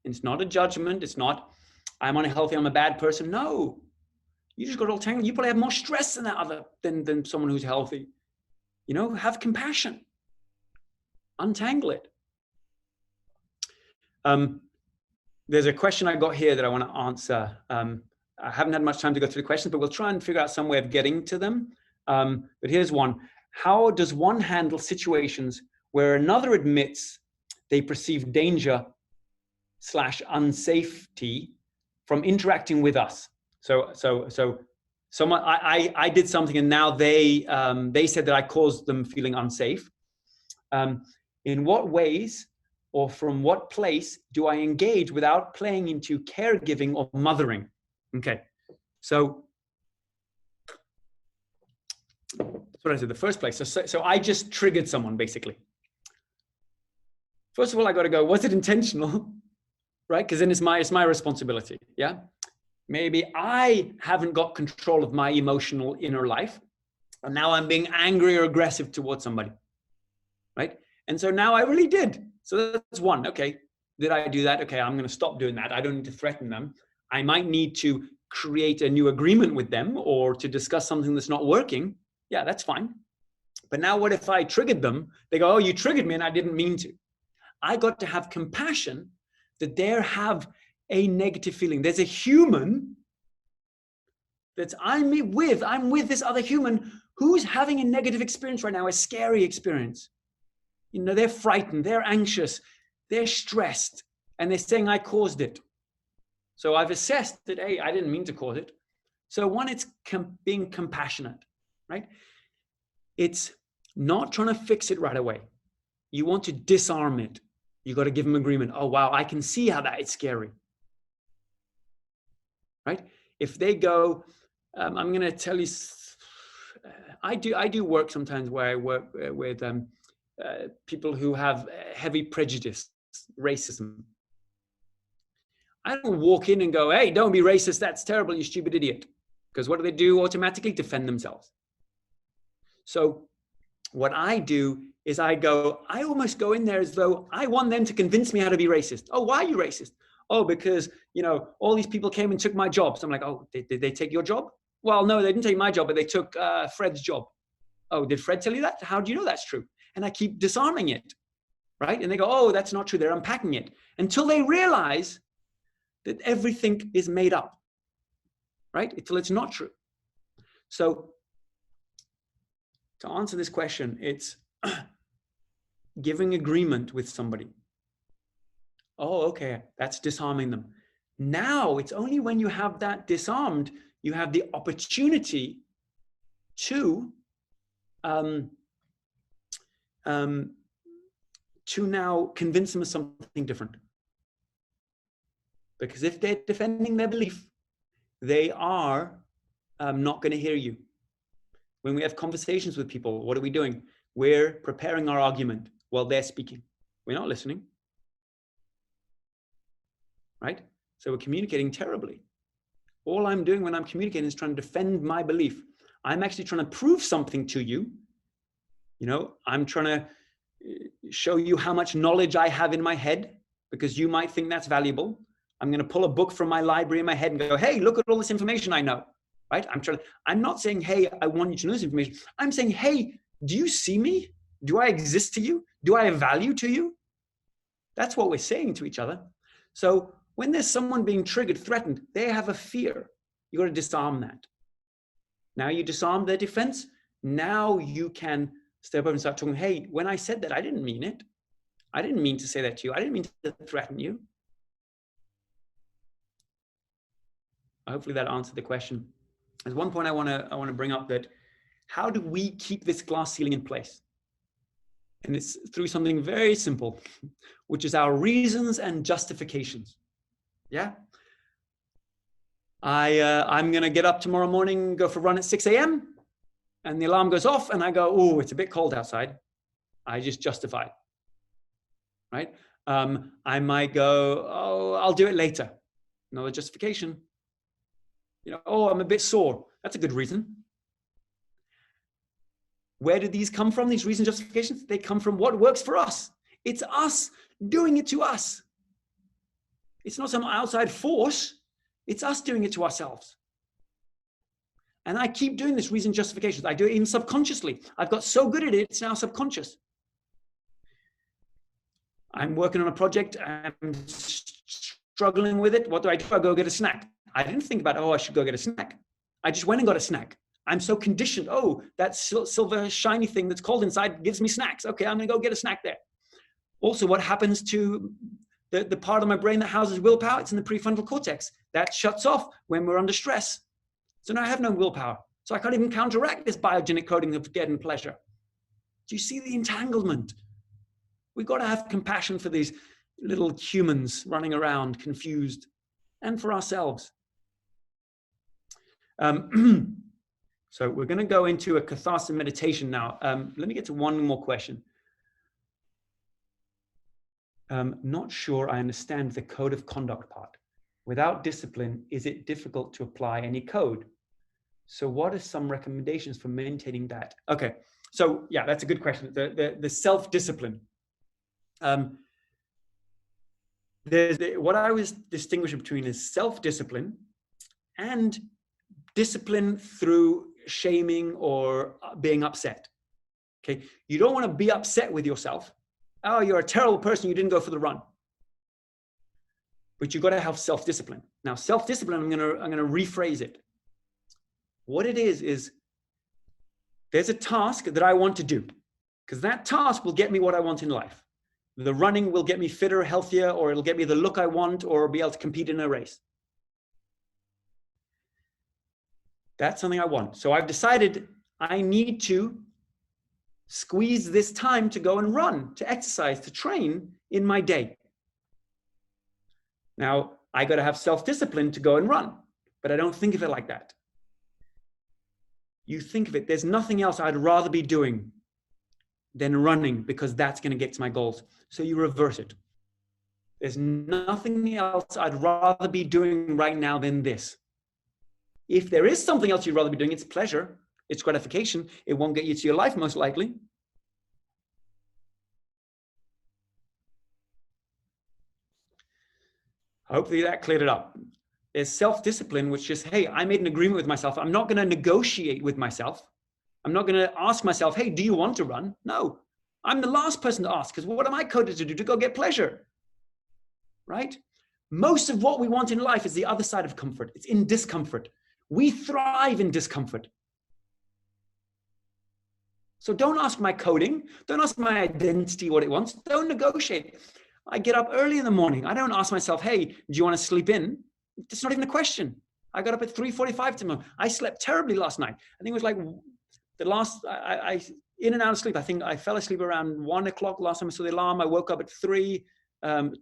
It's not a judgment. It's not, I'm unhealthy, I'm a bad person. No, you just got all tangled. You probably have more stress than someone who's healthy. Have compassion. Untangle it. There's a question I got here that I want to answer. I haven't had much time to go through the questions, but we'll try and figure out some way of getting to them. But here's one. How does one handle situations where another admits they perceive danger / unsafety from interacting with us? So someone, I did something and now they said that I caused them feeling unsafe. In what ways or from what place do I engage without playing into caregiving or mothering? Okay, so that's what I said in the first place. So I just triggered someone, basically. First of all, I got to go, was it intentional? Right? Because then it's my responsibility. Yeah. Maybe I haven't got control of my emotional inner life, and now I'm being angry or aggressive towards somebody. Right? And so now I really did. So that's one. Okay. Did I do that? Okay. I'm going to stop doing that. I don't need to threaten them. I might need to create a new agreement with them or to discuss something that's not working. Yeah, that's fine. But now what if I triggered them? They go, oh, you triggered me and I didn't mean to. I got to have compassion that they have a negative feeling. There's a human that I'm with this other human who's having a negative experience right now, a scary experience. They're frightened, they're anxious, they're stressed, and they're saying I caused it. So I've assessed that, hey, I didn't mean to cause it. So one, it's being compassionate, right? It's not trying to fix it right away. You want to disarm it. You got to give them agreement. Oh, wow, I can see how that is scary, right? If they go, I'm going to tell you, I do work sometimes where I work with people who have heavy prejudice, racism. I don't walk in and go, hey, don't be racist. That's terrible, you stupid idiot. Because what do they do automatically? Defend themselves. So what I do is I almost go in there as though I want them to convince me how to be racist. Oh, why are you racist? Oh, because, all these people came and took my job. So I'm like, oh, did they take your job? Well, no, they didn't take my job, but they took Fred's job. Oh, did Fred tell you that? How do you know that's true? And I keep disarming it, right? And they go, oh, that's not true. They're unpacking it until they realize that everything is made up, right? Until it's not true. So to answer this question, it's giving agreement with somebody. Oh, okay, that's disarming them. Now it's only when you have that disarmed, you have the opportunity to now convince them of something different. Because if they're defending their belief, they are not going to hear you. When we have conversations with people, what are we doing? We're preparing our argument while they're speaking. We're not listening. Right? So we're communicating terribly. All I'm doing when I'm communicating is trying to defend my belief. I'm actually trying to prove something to you. I'm trying to show you how much knowledge I have in my head because you might think that's valuable. I'm going to pull a book from my library in my head and go, hey, look at all this information I know, right? I'm not saying, hey, I want you to know this information. I'm saying, hey, do you see me? Do I exist to you? Do I have value to you? That's what we're saying to each other. So when there's someone being triggered, threatened, they have a fear. You got to disarm that. Now you disarm their defense. Now you can Step up and start talking. Hey, when I said that, I didn't mean it. I didn't mean to say that to you. I didn't mean to threaten you. Hopefully that answered the question. There's one point I want to bring up, that how do we keep this glass ceiling in place? And it's through something very simple, which is our reasons and justifications. Yeah. I'm going to get up tomorrow morning, go for a run at 6 a.m. and the alarm goes off and I go, oh, it's a bit cold outside. I just justify it. Right? I might go, oh, I'll do it later. Another justification. Oh, I'm a bit sore. That's a good reason. Where do these come from, these reasons, justifications? They come from what works for us. It's us doing it to us. It's not some outside force. It's us doing it to ourselves. And I keep doing this reason justifications. I do it even subconsciously. I've got so good at it, it's now subconscious. I'm working on a project. I'm struggling with it. What do? I go get a snack. I didn't think about, oh, I should go get a snack. I just went and got a snack. I'm so conditioned. Oh, that silver shiny thing that's cold inside gives me snacks. Okay, I'm going to go get a snack there. Also, what happens to the part of my brain that houses willpower? It's in the prefrontal cortex. That shuts off when we're under stress. So now I have no willpower. So I can't even counteract this biogenic coding of getting pleasure. Do you see the entanglement? We've got to have compassion for these little humans running around confused, and for ourselves. So we're going to go into a catharsis meditation now. Let me get to one more question. Not sure I understand the code of conduct part. Without discipline, is it difficult to apply any code? So what are some recommendations for maintaining that? Okay, so yeah, that's a good question. The self-discipline. What I was distinguishing between is self-discipline and discipline through shaming or being upset. Okay, you don't want to be upset with yourself. Oh, you're a terrible person, you didn't go for the run. But you've got to have self-discipline. Now, self-discipline, I'm gonna rephrase it. What it is there's a task that I want to do, because that task will get me what I want in life. The running will get me fitter, healthier, or it'll get me the look I want, or be able to compete in a race. That's something I want. So I've decided I need to squeeze this time to go and run, to exercise, to train in my day. Now, I got to have self-discipline to go and run, but I don't think of it like that. You think of it, there's nothing else I'd rather be doing than running, because that's going to get to my goals. So you reverse it. There's nothing else I'd rather be doing right now than this. If there is something else you'd rather be doing, it's pleasure, it's gratification. It won't get you to your life, most likely. Hopefully that cleared it up. There's self-discipline, which is, hey, I made an agreement with myself. I'm not going to negotiate with myself. I'm not going to ask myself, hey, do you want to run? No, I'm the last person to ask, because what am I coded to do? To go get pleasure, right? Most of what we want in life is the other side of comfort. It's in discomfort. We thrive in discomfort. So don't ask my coding. Don't ask my identity what it wants. Don't negotiate. I get up early in the morning. I don't ask myself, hey, do you want to sleep in? It's not even a question. I got up at 3:45 tomorrow. I slept terribly last night. I think it was like the last, I in and out of sleep. I think I fell asleep around 1 o'clock last time I saw the alarm. I woke up at 3,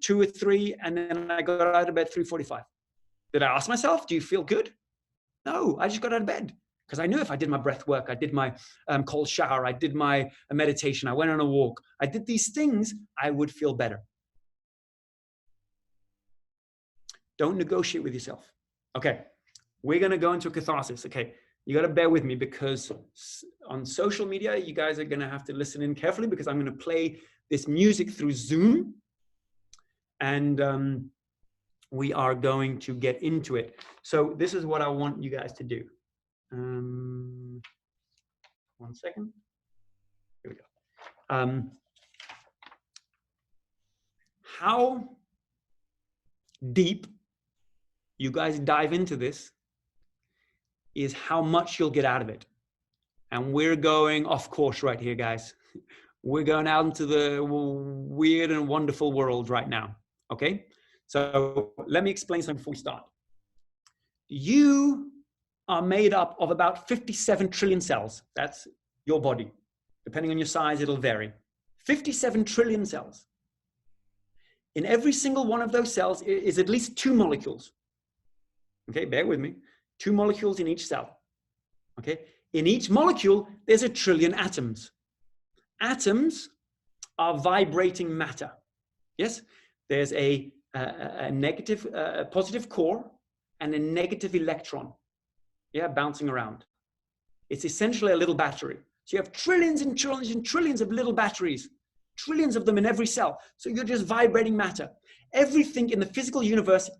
2 or 3, and then I got out of bed 3:45. Did I ask myself, do you feel good? No, I just got out of bed, because I knew if I did my breath work, I did my cold shower, I did my meditation, I went on a walk, I did these things, I would feel better. Don't negotiate with yourself. Okay, we're going to go into a catharsis. Okay, you got to bear with me, because on social media, you guys are going to have to listen in carefully, because I'm going to play this music through Zoom, and we are going to get into it. So this is what I want you guys to do. 1 second. Here we go. How deep you guys dive into this is how much you'll get out of it. And we're going off course right here, guys. We're going out into the weird and wonderful world right now. Okay? So let me explain something before we start. You are made up of about 57 trillion cells. That's your body. Depending on your size, it'll vary. 57 trillion cells. In every single one of those cells is at least 2 molecules. Okay, bear with me. 2 molecules in each cell. Okay, in each molecule, there's 1 trillion atoms. Atoms are vibrating matter. Yes, there's a negative, positive core and a negative electron. Yeah, bouncing around. It's essentially a little battery. So you have trillions and trillions and trillions of little batteries, trillions of them in every cell. So you're just vibrating matter. Everything in the physical universe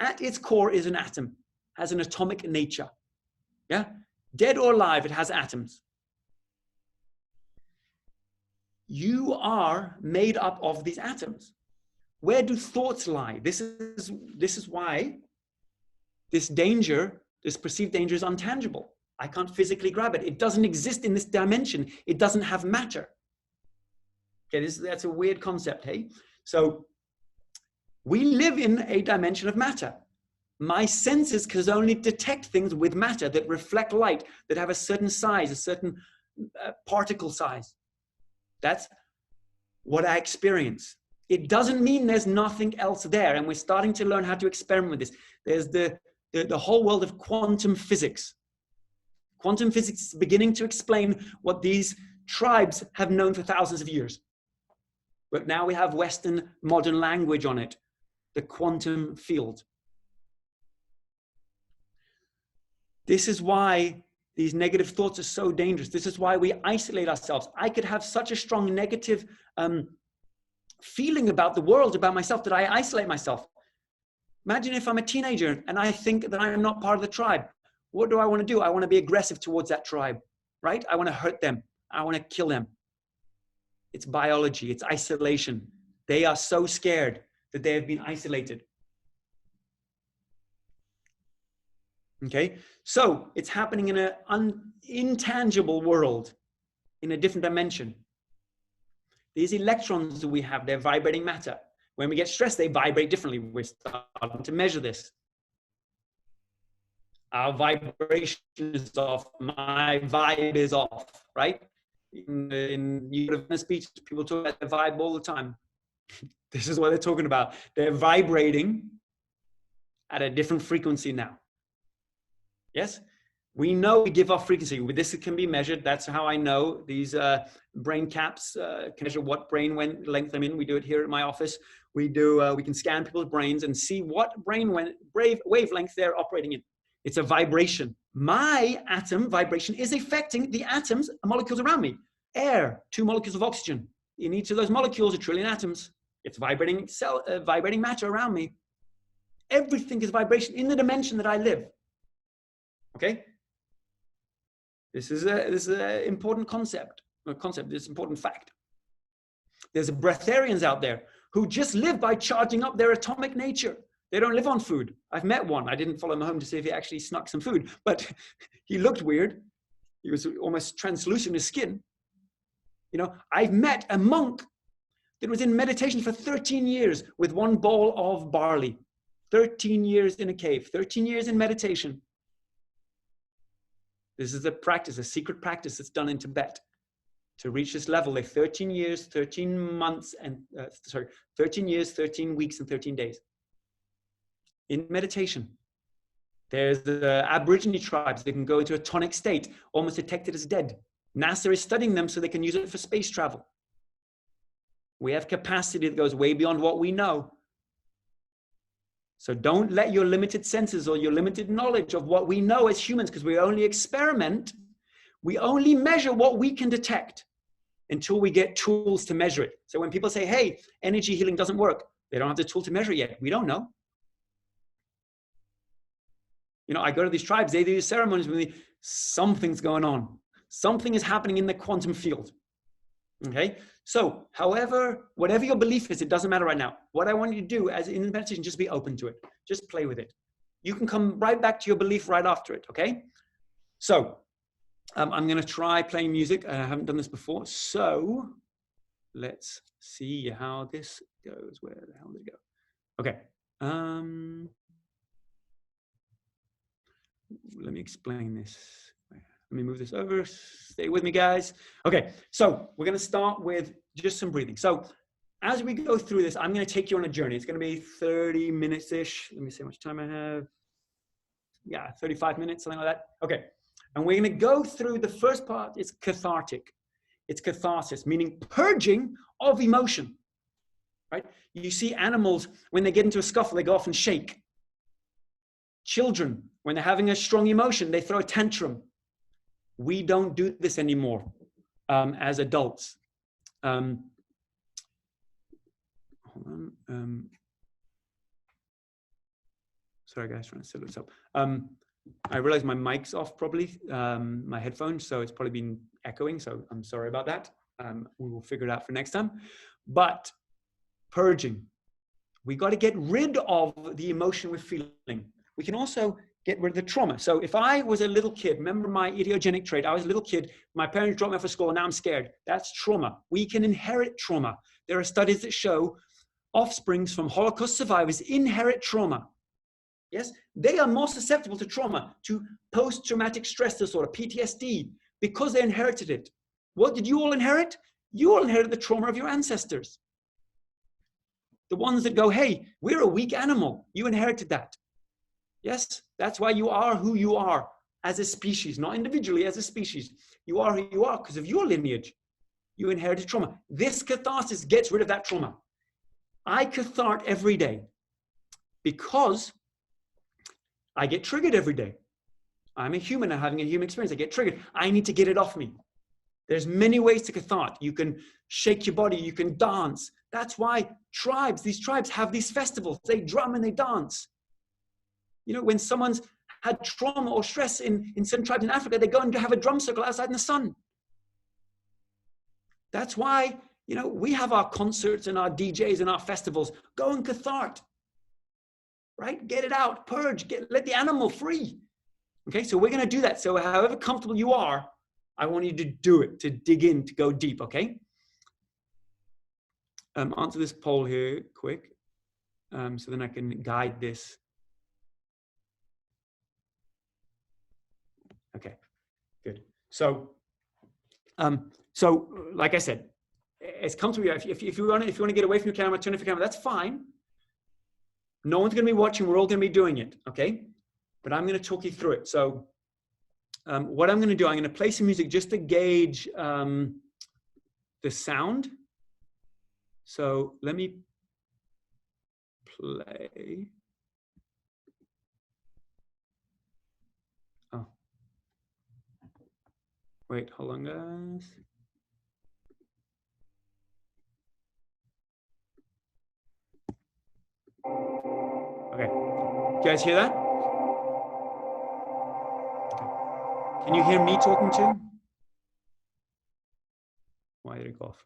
at its core is an atom, has an atomic nature. Yeah, dead or alive, it has atoms. You are made up of these atoms. Where do thoughts lie? This is why this danger, this perceived danger, is untangible. I can't physically grab it. It doesn't exist in this dimension. It doesn't have matter. Okay, that's a weird concept, hey? So we live in a dimension of matter. My senses can only detect things with matter that reflect light, that have a certain size, a certain particle size. That's what I experience. It doesn't mean there's nothing else there, and we're starting to learn how to experiment with this. There's the whole world of quantum physics. Quantum physics is beginning to explain what these tribes have known for thousands of years. But now we have Western modern language on it, the quantum field. This is why these negative thoughts are so dangerous. This is why we isolate ourselves. I could have such a strong negative feeling about the world, about myself, that I isolate myself. Imagine if I'm a teenager and I think that I'm not part of the tribe. What do I want to do? I want to be aggressive towards that tribe, right? I want to hurt them. I want to kill them. It's biology. It's isolation. They are so scared that they have been isolated. Okay, so it's happening in an intangible world, in a different dimension. These electrons that we have, they're vibrating matter. When we get stressed, they vibrate differently. We're starting to measure this. Our vibration is off. My vibe is off, right? In a speech, people talk about their vibe all the time. This is what they're talking about. They're vibrating at a different frequency now. Yes, we know we give off frequency. This can be measured. That's how I know. These brain caps can measure what brain length I'm in. We do it here at my office. We can scan people's brains and see what wavelength they're operating in. It's a vibration. My atom vibration is affecting the atoms, molecules around me. Air, 2 molecules of oxygen. In each of those molecules, 1 trillion atoms. It's vibrating vibrating matter around me. Everything is vibration in the dimension that I live. Okay, this is an important concept. This is an important fact. There's breatharians out there who just live by charging up their atomic nature. They don't live on food. I've met one. I didn't follow him home to see if he actually snuck some food, but he looked weird. He was almost translucent in his skin. You know, I've met a monk that was in meditation for 13 years with 1 bowl of barley. 13 years in a cave, 13 years in meditation. This is a practice, a secret practice that's done in Tibet. To reach this level, like 13 years, 13 months, and 13 years, 13 weeks, and 13 days. In meditation. There's the Aborigine tribes that can go into a tonic state, almost detected as dead. NASA is studying them so they can use it for space travel. We have capacity that goes way beyond what we know. So don't let your limited senses or your limited knowledge of what we know as humans, because we only experiment, we only measure what we can detect until we get tools to measure it. So when people say, hey, energy healing doesn't work, they don't have the tool to measure it yet. We don't know. You know, I go to these tribes, they do these ceremonies with me, something's going on. Something is happening in the quantum field. Okay, so whatever your belief is, it doesn't matter right now. What I want you to do as in meditation, just be open to it. Just play with it. You can come right back to your belief right after it, okay? So I'm going to try playing music. I haven't done this before. So let's see how this goes. Where the hell did it go? Okay. Let me explain this. Let me move this over. Stay with me, guys. Okay, so we're going to start with just some breathing. So as we go through this, I'm going to take you on a journey. It's going to be 30 minutes-ish. Let me see how much time I have. Yeah, 35 minutes, something like that. Okay, and we're going to go through the first part. It's cathartic. It's catharsis, meaning purging of emotion, right? You see animals, when they get into a scuffle, they go off and shake. Children, when they're having a strong emotion, they throw a tantrum. We don't do this anymore as adults. Hold on. Sorry, guys, trying to set this up. I realize my mic's off probably, my headphones, so it's probably been echoing, so I'm sorry about that. We will figure it out for next time. But purging. We got to get rid of the emotion we're feeling. We can also get rid of the trauma. So if I was a little kid, remember my idiogenic trait, I was a little kid, my parents dropped me off at school, and now I'm scared. That's trauma. We can inherit trauma. There are studies that show offsprings from Holocaust survivors inherit trauma. Yes, they are more susceptible to trauma, to post-traumatic stress disorder, PTSD, because they inherited it. What did you all inherit? You all inherited the trauma of your ancestors. The ones that go, hey, we're a weak animal. You inherited that. Yes, that's why you are who you are as a species, not individually, as a species. You are who you are because of your lineage. You inherited trauma. This catharsis gets rid of that trauma. I cathart every day because I get triggered every day. I'm a human. I'm having a human experience. I get triggered. I need to get it off me. There's many ways to cathart. You can shake your body. You can dance. That's why these tribes have these festivals. They drum and they dance. You know, when someone's had trauma or stress in certain tribes in Africa, they go and have a drum circle outside in the sun. That's why, you know, we have our concerts and our DJs and our festivals. Go and cathart, right? Get it out, purge, let the animal free. Okay, so we're going to do that. So however comfortable you are, I want you to do it, to dig in, to go deep, okay? Answer this poll here quick, so then I can guide this. Okay, good. So like I said, it's comfortable. If you want to get away from your camera, turn off your camera, that's fine. No one's going to be watching. We're all going to be doing it, okay? But I'm going to talk you through it. So what I'm going to do, I'm going to play some music just to gauge the sound. So let me play. Oh. Wait, hold on, guys. Okay. You guys hear that? Okay. Can you hear me talking too? Why did it go off?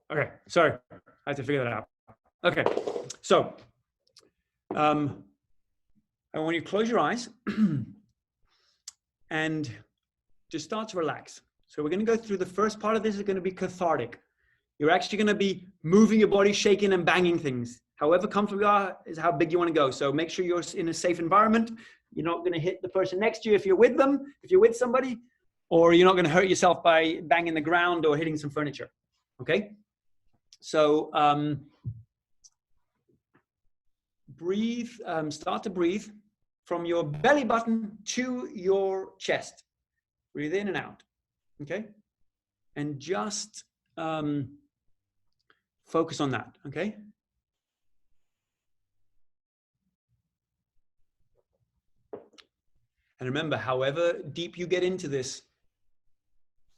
Okay, sorry, I had to figure that out. Okay, so I want you to close your eyes and just start to relax. So we're going to go through the first part of this is going to be cathartic. You're actually going to be moving your body, shaking and banging things. However comfortable you are is how big you want to go. So make sure you're in a safe environment. You're not going to hit the person next to you if you're with them, if you're with somebody, or you're not going to hurt yourself by banging the ground or hitting some furniture. Okay? So breathe, start to breathe from your belly button to your chest. Breathe in and out. Okay? And just focus on that. Okay? And remember, however deep you get into this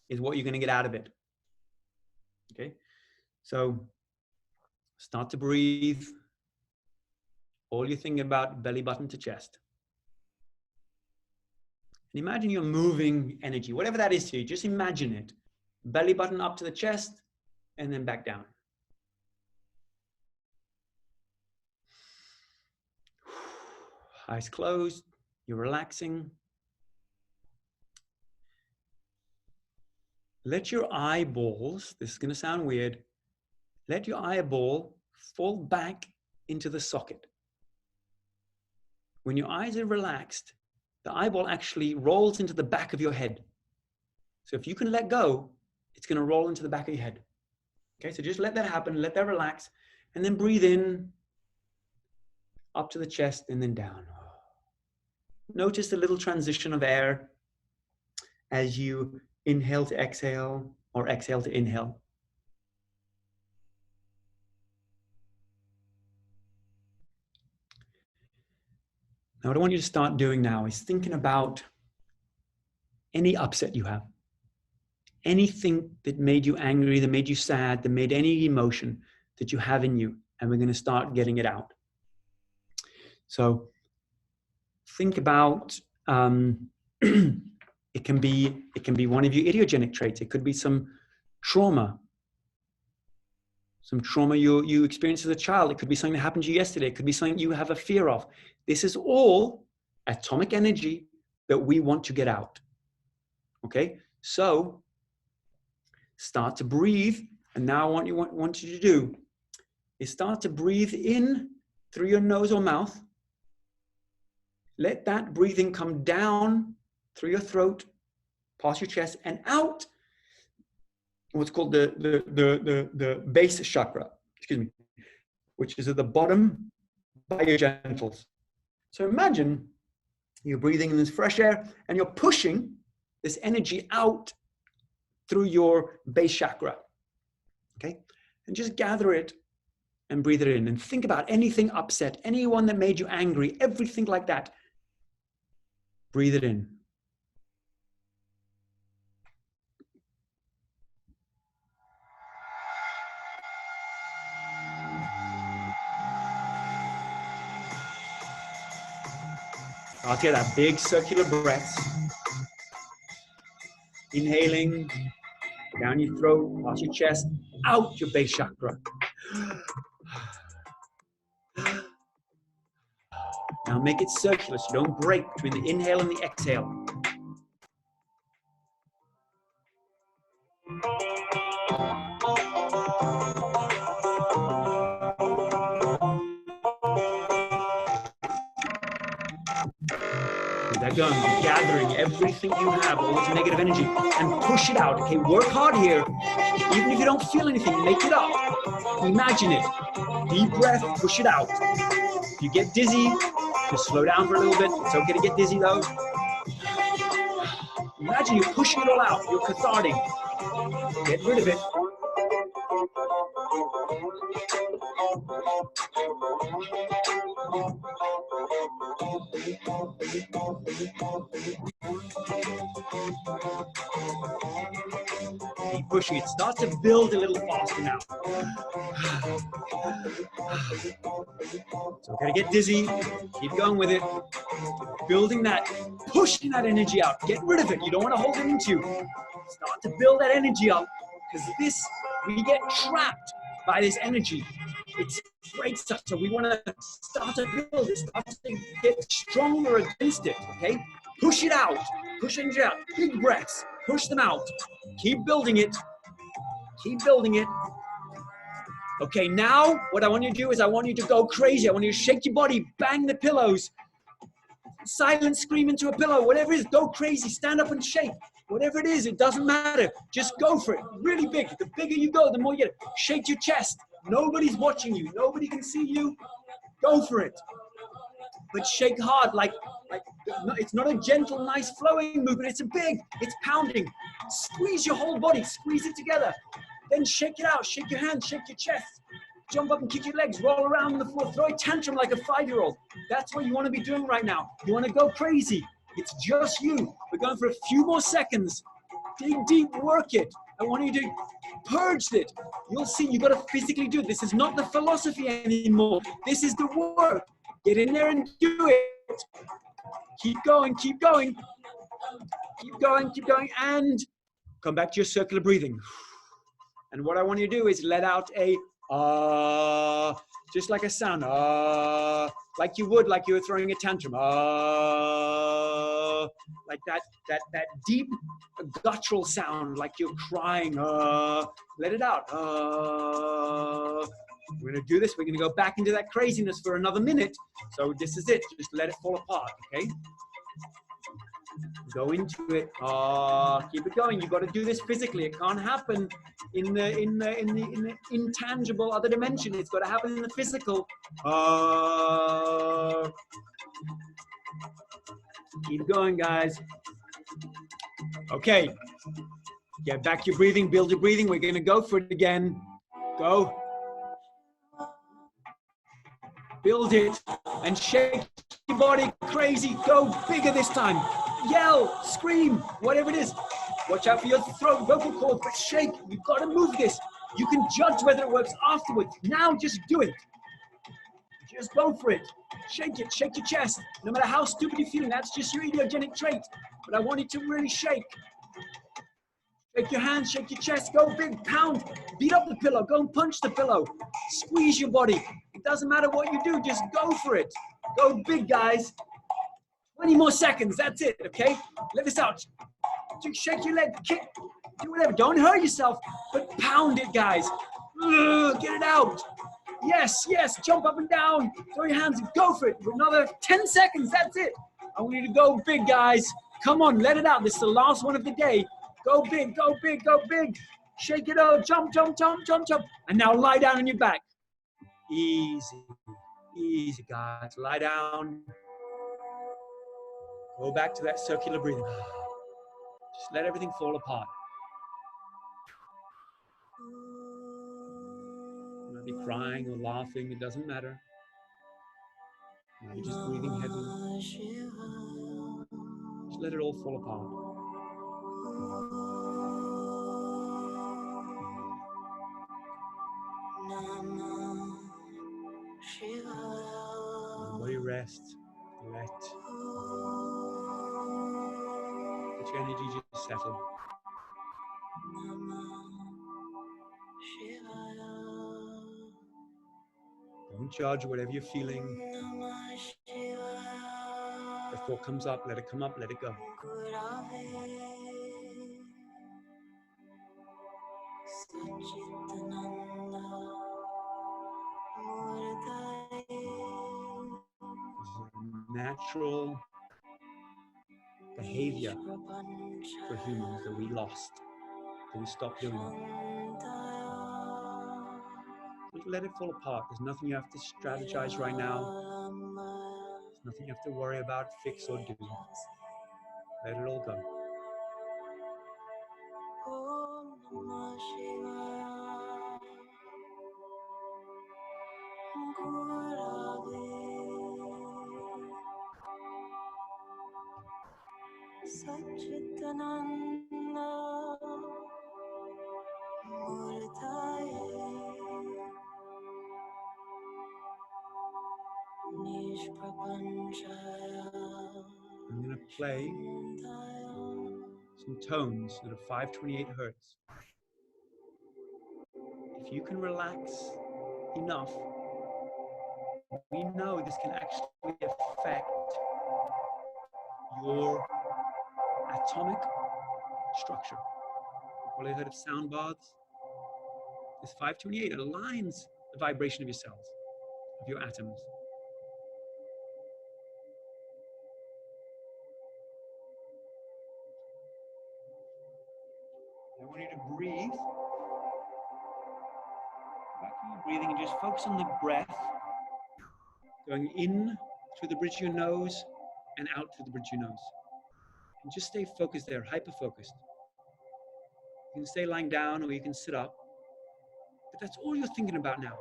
is what you're going to get out of it. Okay? So start to breathe. All you're thinking about, belly button to chest. And imagine you're moving energy, whatever that is to you, just imagine it. Belly button up to the chest and then back down. Eyes closed, you're relaxing. Let your eyeballs, this is going to sound weird, let your eyeball fall back into the socket. When your eyes are relaxed, the eyeball actually rolls into the back of your head. So if you can let go, it's going to roll into the back of your head. Okay, so just let that happen, let that relax, and then breathe in, up to the chest, and then down. Notice the little transition of air as you inhale to exhale, or exhale to inhale. Now, what I want you to start doing now is thinking about any upset you have. Anything that made you angry, that made you sad, that made any emotion that you have in you, and we're going to start getting it out. So think about, it can be one of your idiogenic traits. It could be some trauma you experienced as a child. It could be something that happened to you yesterday. It could be something you have a fear of. This is all atomic energy that we want to get out. Okay, so start to breathe. And now what I want you to do is start to breathe in through your nose or mouth. Let that breathing come down through your throat, past your chest, and out what's called the base chakra, which is at the bottom by your genitals. So imagine you're breathing in this fresh air and you're pushing this energy out through your base chakra. Okay? And just gather it and breathe it in. And think about anything upset, anyone that made you angry, everything like that. Breathe it in. I'll get that big circular breaths. Inhaling down your throat, past your chest, out your base chakra. Now make it circular so you don't break between the inhale and the exhale. Keep that going. You're gathering everything you have, all this negative energy, and push it out. Okay, work hard here. Even if you don't feel anything, make it up. Imagine it. Deep breath, push it out. If you get dizzy, just slow down for a little bit. It's okay to get dizzy though. Imagine you're pushing it all out. You're cathartic. Get rid of it. Keep pushing it. Start to build a little faster now. It's okay to get dizzy. Keep going with it. Building that, pushing that energy out. Get rid of it. You don't want to hold it into. Start to build that energy up, because we get trapped by this energy. It breaks us, so we want to start to build it, start to get stronger against it, okay? Push it out, push energy out, big breaths, push them out. Keep building it, keep building it. Okay, now what I want you to do is I want you to go crazy. I want you to shake your body, bang the pillows, silent scream into a pillow, whatever it is, go crazy, stand up and shake. Whatever it is, it doesn't matter. Just go for it. Really big. The bigger you go, the more you get. Shake your chest. Nobody's watching you. Nobody can see you. Go for it. But shake hard, like it's not a gentle, nice flowing movement. It's pounding. Squeeze your whole body. Squeeze it together. Then shake it out. Shake your hands. Shake your chest. Jump up and kick your legs. Roll around on the floor. Throw a tantrum like a 5-year-old. That's what you want to be doing right now. You want to go crazy. It's just you. We're going for a few more seconds. Dig deep, work it. I want you to purge it. You'll see, you got to physically do it. This is not the philosophy anymore. This is the work. Get in there and do it. Keep going, keep going. Keep going, keep going, and come back to your circular breathing. And what I want you to do is let out a just like a sound, like you would, like you were throwing a tantrum, like that deep guttural sound, like you're crying, let it out. We're gonna do this, we're gonna go back into that craziness for another minute. So this is it, just let it fall apart, okay? Go into it. Keep it going. You've got to do this physically. It can't happen in the intangible other dimension. It's got to happen in the physical. Keep going, guys. Okay. Get back your breathing. Build your breathing. We're going to go for it again. Go. Build it and shake your body crazy. Go bigger this time. Yell, scream, whatever it is. Watch out for your throat, vocal cords, but shake. You've got to move this. You can judge whether it works afterwards. Now just do it. Just go for it. Shake it, shake your chest. No matter how stupid you're feeling, that's just your idiogenic trait. But I want you to really shake. Shake your hands, shake your chest, go big, pound. Beat up the pillow, go and punch the pillow. Squeeze your body. It doesn't matter what you do, just go for it. Go big, guys. 20 more seconds, that's it, okay? Let this out. Shake your leg, kick, do whatever. Don't hurt yourself, but pound it, guys. Get it out. Yes, yes, jump up and down. Throw your hands and go for it. For another 10 seconds, that's it. I want you to go big, guys. Come on, let it out. This is the last one of the day. Go big, go big, go big. Shake it out, jump, jump, jump, jump, jump. And now lie down on your back. Easy, easy, guys. Lie down. Go back to that circular breathing. Just let everything fall apart. You might be crying or laughing, it doesn't matter. You might be just breathing heavily. Just let it all fall apart. Body rest, let your energy just settle. Don't judge whatever you're feeling. If the thought comes up, let it come up, let it go. Natural behavior for humans that we lost, that we stopped doing. Just let it fall apart. There's nothing you have to strategize right now. There's nothing you have to worry about, fix, or do. Let it all go. I'm going to play some tones that are 528 hertz. If you can relax enough, we know this can actually affect your atomic structure. You've probably heard of sound baths. This 528 aligns the vibration of your cells, of your atoms. I want you to breathe. Back to your breathing and just focus on the breath. Going in through the bridge of your nose and out through the bridge of your nose. And just stay focused there, hyper-focused. You can stay lying down or you can sit up. But that's all you're thinking about now,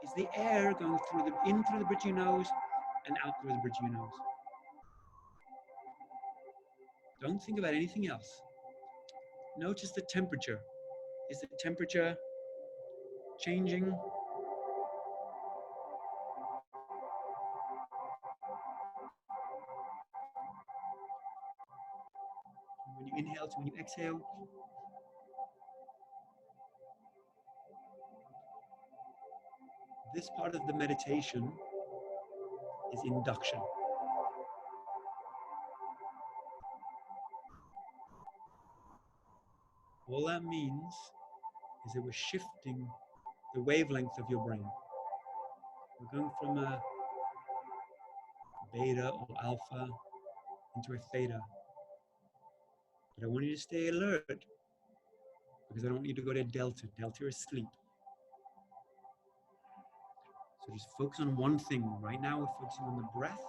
is the air going in through the bridge of your nose and out through the bridge of your nose. Don't think about anything else. Notice the temperature. Is the temperature changing? When you inhale to when you exhale. This part of the meditation is induction. All that means is that we're shifting the wavelength of your brain. We're going from a beta or alpha into a theta. But I want you to stay alert because I don't want you to go to delta. Delta is sleep. So just focus on one thing. Right now we're focusing on the breath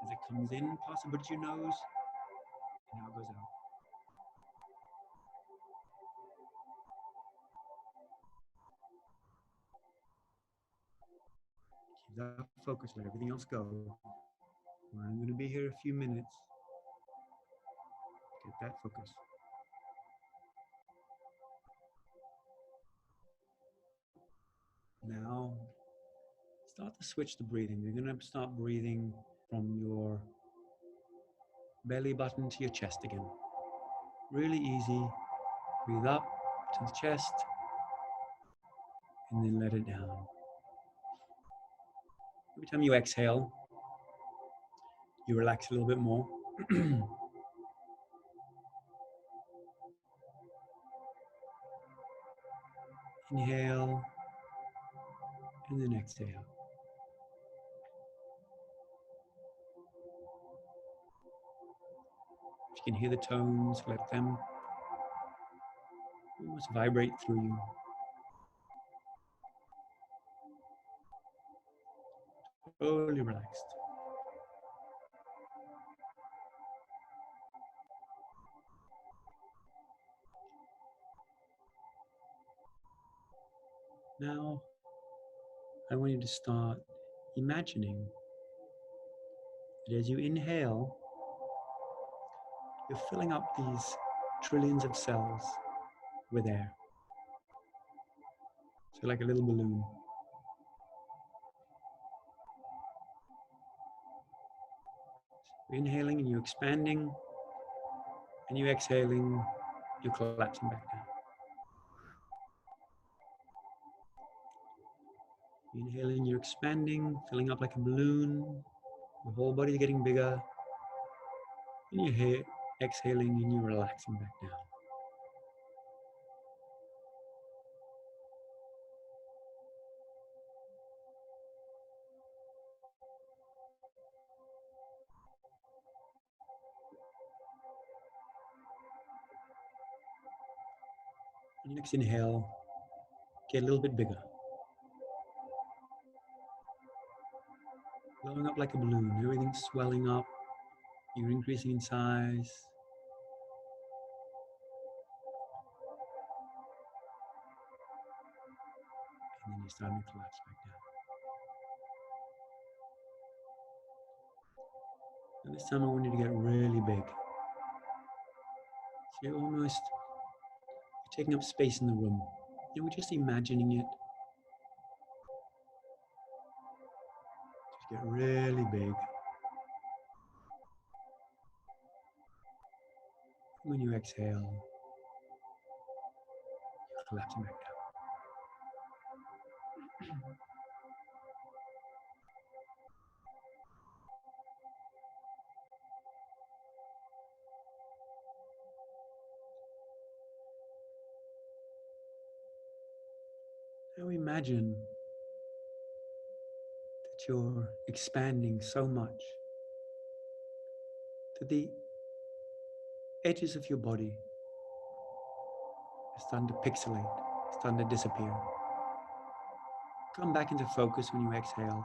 as it comes in, possible to your nose, and how it goes out. Keep that focus, let everything else go. I'm going to be here a few minutes. Get that focus. Now, start to switch the breathing. You're going to start breathing from your belly button to your chest again. Really easy. Breathe up to the chest and then let it down. Every time you exhale, you relax a little bit more. Inhale and then exhale. If you can hear the tones, let them almost vibrate through you. Totally relaxed. Now, I want you to start imagining that as you inhale, you're filling up these trillions of cells with air. So like a little balloon. You're inhaling and you're expanding, and you're exhaling, you're collapsing back down. You're inhaling, you're expanding, filling up like a balloon. Your whole body is getting bigger. And you're exhaling and you're relaxing back down. On your next inhale, get a little bit bigger. Blowing up like a balloon, everything's swelling up. You're increasing in size. And then you're starting to collapse back down. And this time I want you to get really big. So you're taking up space in the room. And we're just imagining it. Just get really big. When you exhale, you're collapsing back down. Now imagine that you're expanding so much that the edges of your body are starting to pixelate, starting to disappear. Come back into focus when you exhale.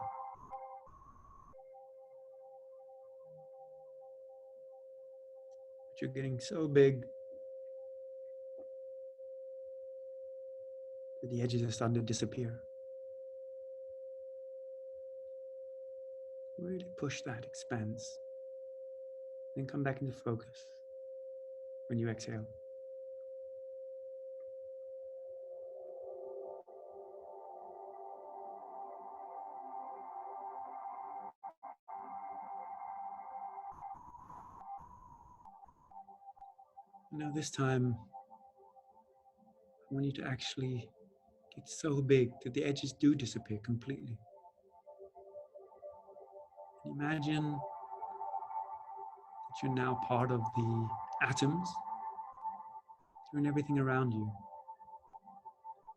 But you're getting so big that the edges are starting to disappear. Really push that expanse. Then come back into focus when you exhale. Now this time, I want you to actually get so big that the edges do disappear completely. Imagine that you're now part of the atoms. You're in everything around you.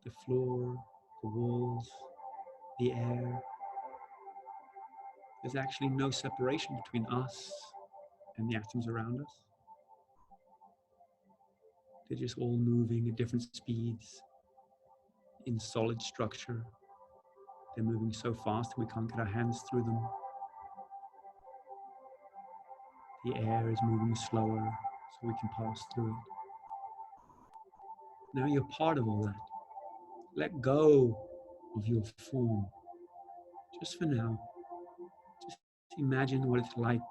The floor, the walls, the air. There's actually no separation between us and the atoms around us. They're just all moving at different speeds in solid structure. They're moving so fast we can't get our hands through them. The air is moving slower so we can pass through it. Now you're part of all that. Let go of your form. Just for now. Just imagine what it's like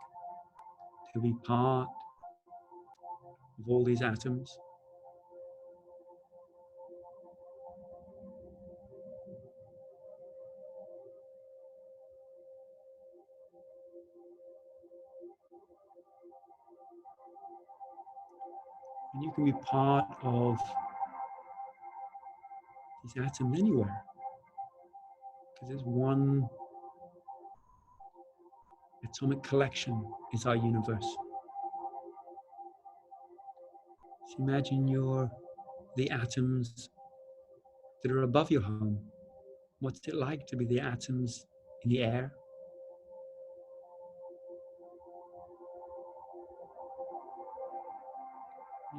to be part of all these atoms. And you can be part of these atoms anywhere. Because there's one atomic collection is our universe. So imagine you're the atoms that are above your home. What's it like to be the atoms in the air?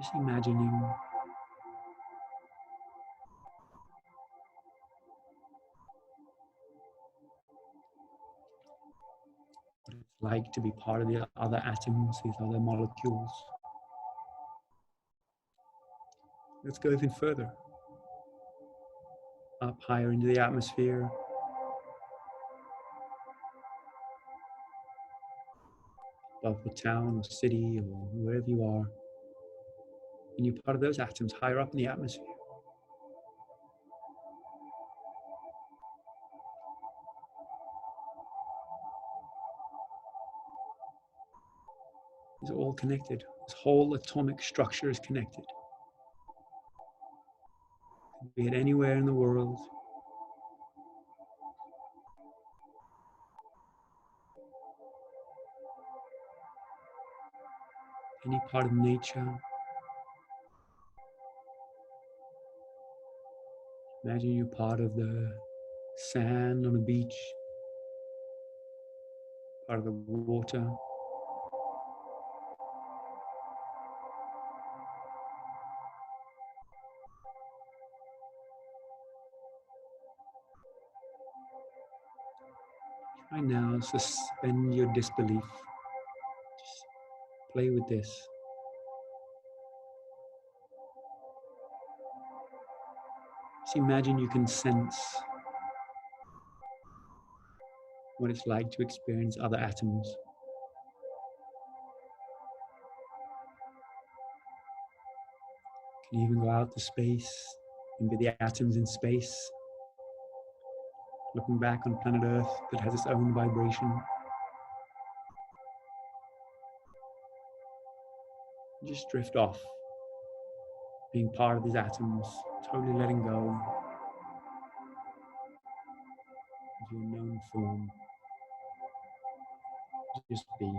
Just imagining what it's like to be part of the other atoms, these other molecules. Let's go even further. Up higher into the atmosphere. Above the town or city or wherever you are. And you're part of those atoms higher up in the atmosphere. It's all connected. This whole atomic structure is connected. Be it anywhere in the world. Any part of nature. Imagine you're part of the sand on a beach, part of the water. Right now, suspend your disbelief. Just play with this. Just imagine you can sense what it's like to experience other atoms. You can even go out to space and be the atoms in space, looking back on planet Earth that has its own vibration. Just drift off, being part of these atoms, totally letting go of your known form. Just be.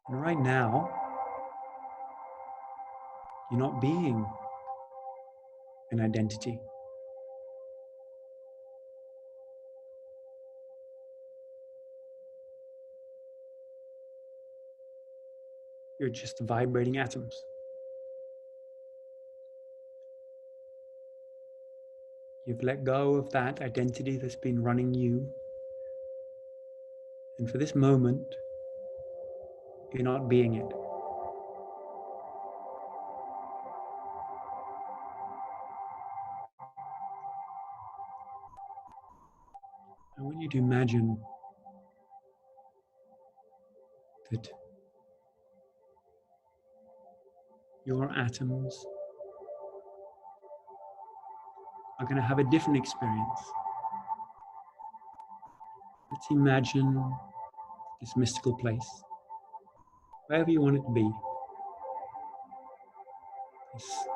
And right now, you're not being an identity. You're just vibrating atoms. You've let go of that identity that's been running you. And for this moment, you're not being it. I want you to imagine that your atoms are going to have a different experience. Let's imagine this mystical place, wherever you want it to be. This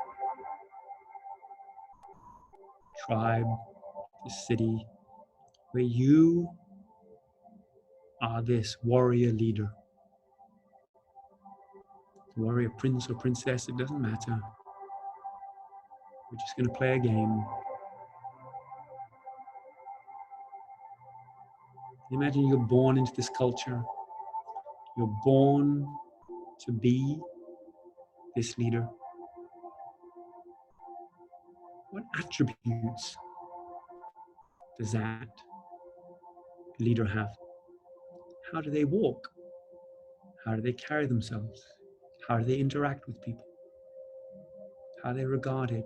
tribe, this city, where you are this warrior leader. Warrior prince or princess, it doesn't matter. We're just going to play a game. Imagine you're born into this culture. You're born to be this leader. What attributes does that leader have? How do they walk? How do they carry themselves? How do they interact with people? How are they regarded?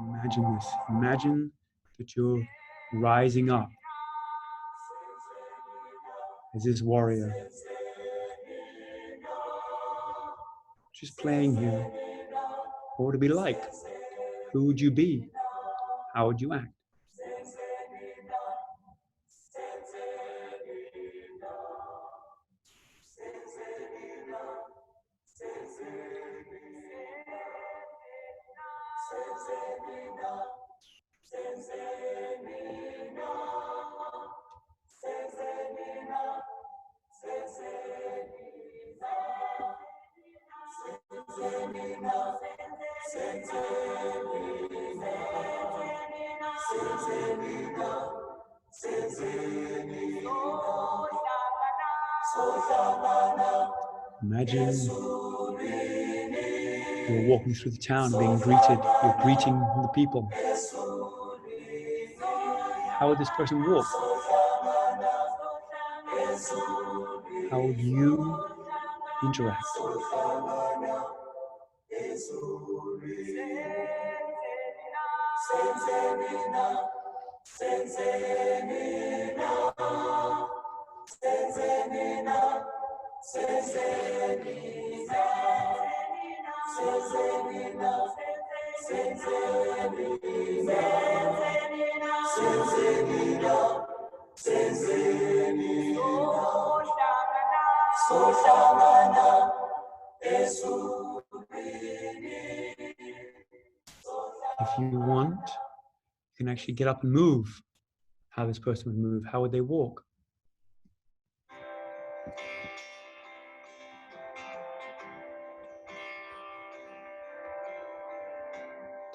Imagine this. Imagine that you're rising up as this warrior. Just playing here. What would it be like? Who would you be? How would you act? Imagine you're walking through the town being greeted. You're greeting the people. How would this person walk? How would you interact? If you want, you can actually get up and move how this person would move. How would they walk?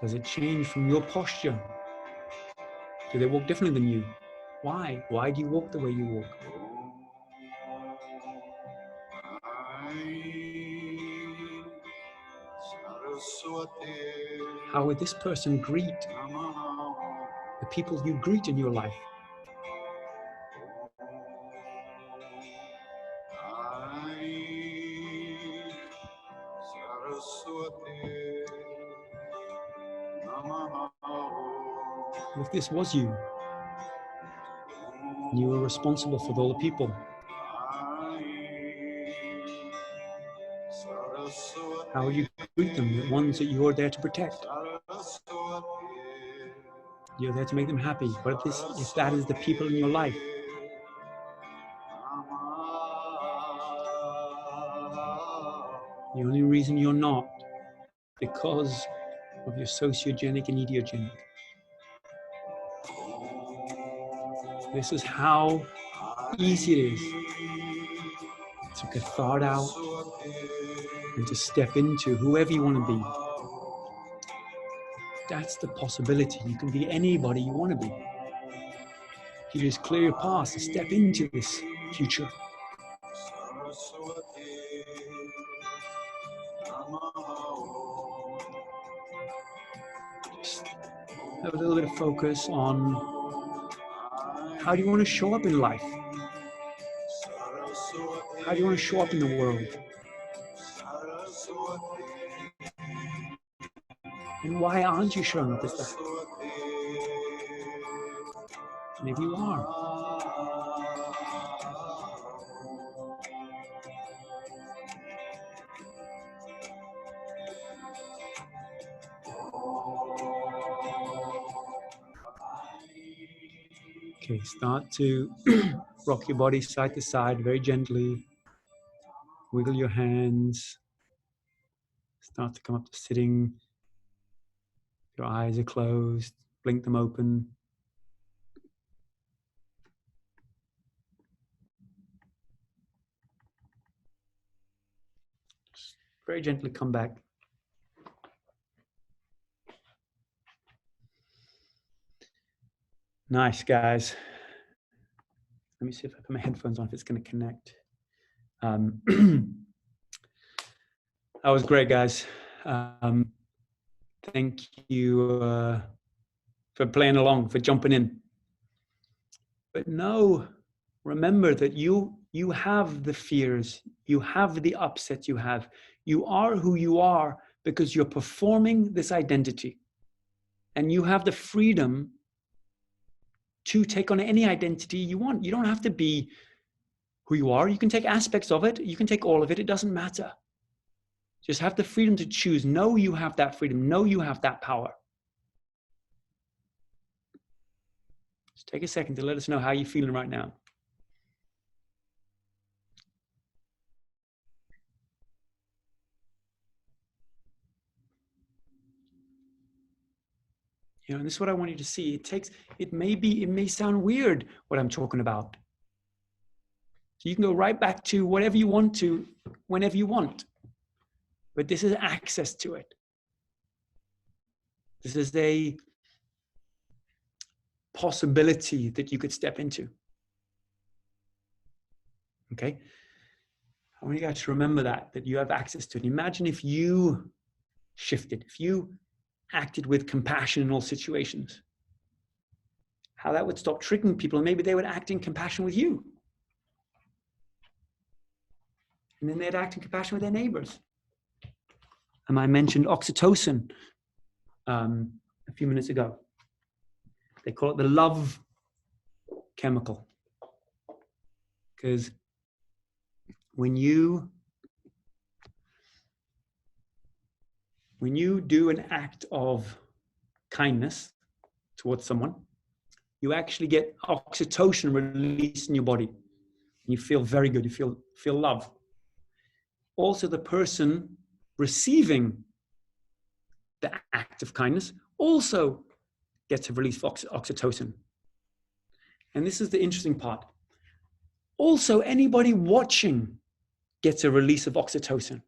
Does it change from your posture? Do they walk differently than you? Why? Why do you walk the way you walk? How would this person greet the people you greet in your life? If this was you, and you were responsible for all the people, how would you greet them, the ones that you're there to protect? You're there to make them happy. But if that is the people in your life, the only reason you're not, because of your sociogenic and idiogenic. This is how easy it is to get thought out and to step into whoever you want to be. That's the possibility. You can be anybody you want to be. You just clear your path to step into this future. have a little bit of focus on how do you want to show up in life? How do you want to show up in the world? And why aren't you showing up as that? Maybe you are. Okay, start to rock your body side to side very gently. Wiggle your hands. Start to come up to sitting. Your eyes are closed. Blink them open. Just very gently come back. Nice, guys. Let me see if I put my headphones on, if it's going to connect. That was great, guys. Thank you for playing along, for jumping in. But no, remember that you have the fears, you have the upsets you have. You are who you are because you're performing this identity. And you have the freedom to take on any identity you want. You don't have to be who you are. You can take aspects of it. You can take all of it. It doesn't matter. Just have the freedom to choose. Know you have that freedom. Know you have that power. Just take a second to let us know how you're feeling right now. You know, and this is what I want you to see. It may sound weird what I'm talking about. So you can go right back to whatever you want to, whenever you want. But this is access to it. This is a possibility that you could step into. Okay? I want you guys to remember that you have access to it. Imagine if you shifted, if you acted with compassion in all situations, how that would stop tricking people, and maybe they would act in compassion with you. And then they'd act in compassion with their neighbors. And I mentioned oxytocin a few minutes ago. They call it the love chemical. Because when you do an act of kindness towards someone, you actually get oxytocin released in your body. You feel very good. You feel love. Also, the person receiving the act of kindness also gets a release of oxytocin. And this is the interesting part. Also, anybody watching gets a release of oxytocin.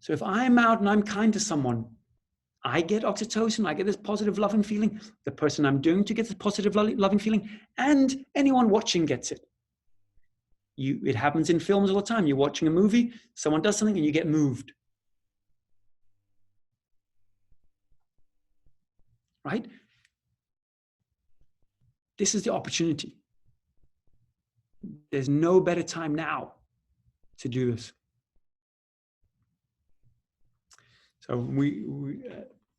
So if I'm out and I'm kind to someone, I get oxytocin, I get this positive loving feeling. The person I'm doing to gets this positive loving feeling, and anyone watching gets it. It happens in films all the time. You're watching a movie, someone does something and you get moved. Right? This is the opportunity. There's no better time now to do this. So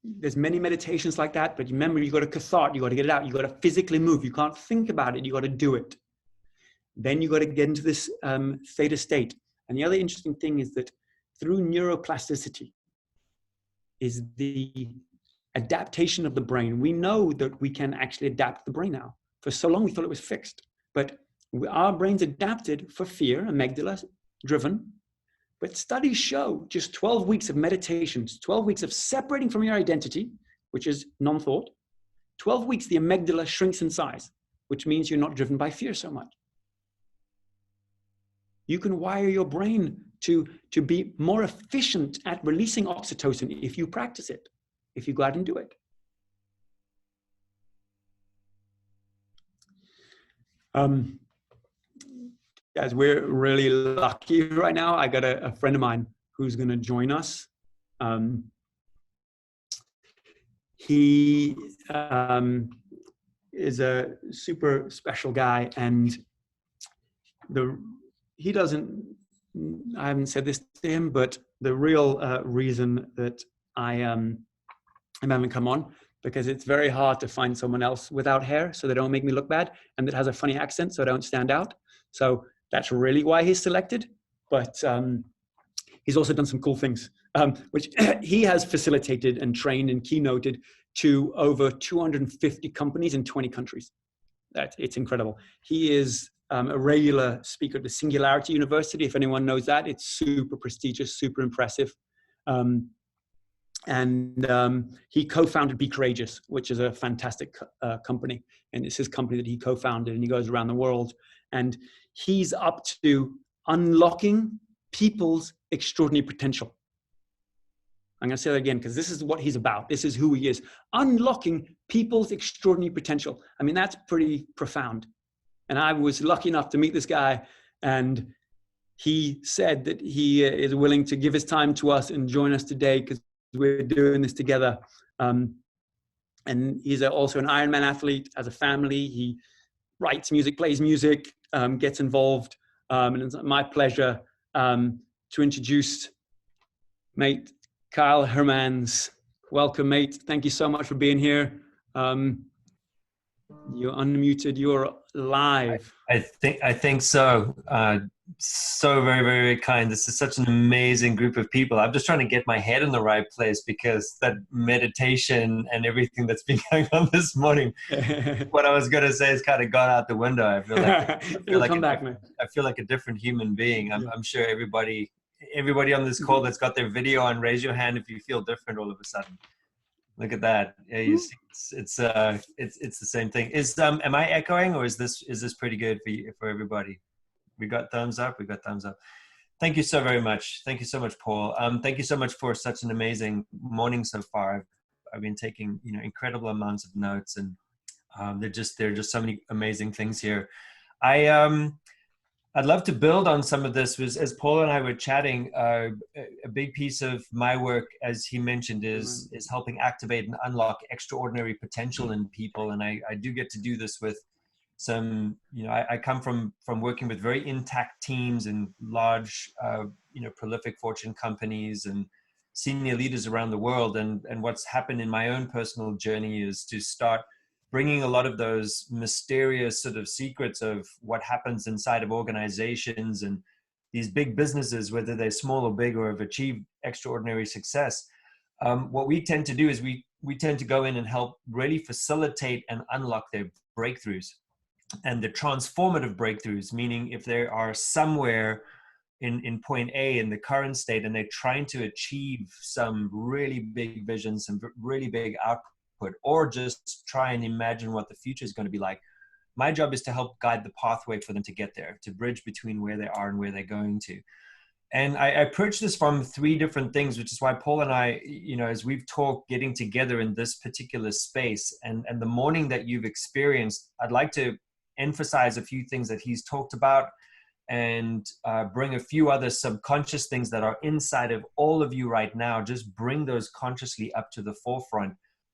there's many meditations like that, but remember, you got to cathartic, you got to get it out, you got to physically move. You can't think about it, you got to do it. Then you got to get into this theta state. And the other interesting thing is that through neuroplasticity is the adaptation of the brain. We know that we can actually adapt the brain now. For so long we thought it was fixed, but our brain's adapted for fear, amygdala driven. But studies show just 12 weeks of meditations, 12 weeks of separating from your identity, which is non-thought, 12 weeks the amygdala shrinks in size, which means you're not driven by fear so much. You can wire your brain to be more efficient at releasing oxytocin if you practice it, if you go out and do it. Guys, we're really lucky right now. I got a friend of mine who's going to join us. he is a super special guy, and he doesn't. I haven't said this to him, but the real reason that I haven't come on, because it's very hard to find someone else without hair, so they don't make me look bad, and that has a funny accent, so I don't stand out. So that's really why he's selected. But he's also done some cool things, which he has facilitated and trained and keynoted to over 250 companies in 20 countries. It's incredible. He is a regular speaker at the Singularity University. If anyone knows that, it's super prestigious, super impressive. He co-founded Be Courageous, which is a fantastic company. And it's his company that he co-founded, and he goes around the world. And he's up to unlocking people's extraordinary potential. I'm going to say that again, because this is what he's about. This is who he is. Unlocking people's extraordinary potential. I mean, that's pretty profound. And I was lucky enough to meet this guy, and he said that he is willing to give his time to us and join us today because we're doing this together. And he's also an Ironman athlete, as a family. He writes music, plays music, gets involved. And it's my pleasure to introduce mate Kyle Hermans. Welcome, mate. Thank you so much for being here. You're unmuted. You're live. I think so. So very, very, very kind. This is such an amazing group of people. I'm just trying to get my head in the right place, because that meditation and everything that's been going on this morning, what I was going to say has kind of gone out the window. I feel like a different human being. I'm sure everybody on this call that's got their video on, raise your hand if you feel different all of a sudden. Look at that. Yeah, you see, it's the same thing. Am I echoing, or is this pretty good for everybody? We got thumbs up. Thank you so very much. Thank you so much, Paul. Thank you so much for such an amazing morning so far. I've been taking incredible amounts of notes, and there are just so many amazing things here. I'd love to build on some of this. As Paul and I were chatting, a big piece of my work, as he mentioned, is helping activate and unlock extraordinary potential in people. And I do get to do this with some, I come from working with very intact teams and large, prolific Fortune companies and senior leaders around the world. And what's happened in my own personal journey is to start bringing a lot of those mysterious sort of secrets of what happens inside of organizations and these big businesses, whether they're small or big or have achieved extraordinary success. What we tend to do is we tend to go in and help really facilitate and unlock their breakthroughs and the transformative breakthroughs, meaning if they are somewhere in point A in the current state and they're trying to achieve some really big vision, some really big output, or just try and imagine what the future is going to be like. My job is to help guide the pathway for them to get there, to bridge between where they are and where they're going to. And I approach this from three different things, which is why Paul and I, as we've talked, getting together in this particular space and the morning that you've experienced, I'd like to emphasize a few things that he's talked about and bring a few other subconscious things that are inside of all of you right now. Just bring those consciously up to the forefront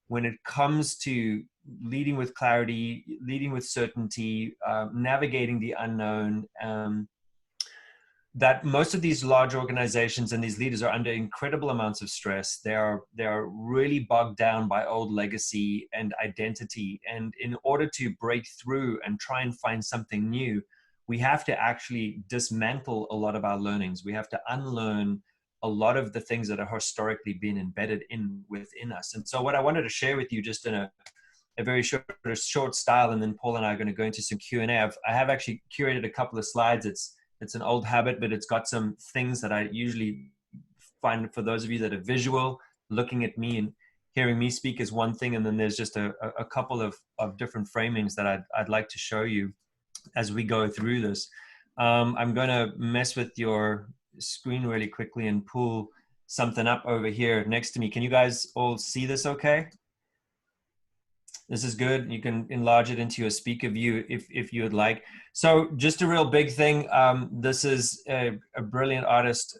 when it comes to leading with clarity, leading with certainty, navigating the unknown. That most of these large organizations and these leaders are under incredible amounts of stress. They are really bogged down by old legacy and identity. And in order to break through and try and find something new, we have to actually dismantle a lot of our learnings. We have to unlearn a lot of the things that have historically been embedded within us. And so what I wanted to share with you, just in a very short style, and then Paul and I are going to go into some Q&A. I have actually curated a couple of slides. It's an old habit, but it's got some things that I usually find, for those of you that are visual, looking at me and hearing me speak is one thing. And then there's just a couple of different framings that I'd like to show you as we go through this. I'm going to mess with your screen really quickly and pull something up over here next to me. Can you guys all see this okay? This is good. You can enlarge it into your speaker view if you would like. So just a real big thing. This is a brilliant artist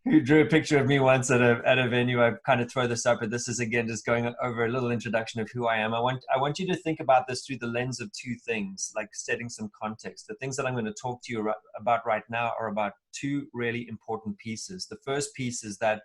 who drew a picture of me once at a venue. I kind of throw this up, but this is, again, just going over a little introduction of who I am. I want you to think about this through the lens of two things, like setting some context. The things that I'm going to talk to you about right now are about two really important pieces. The first piece is that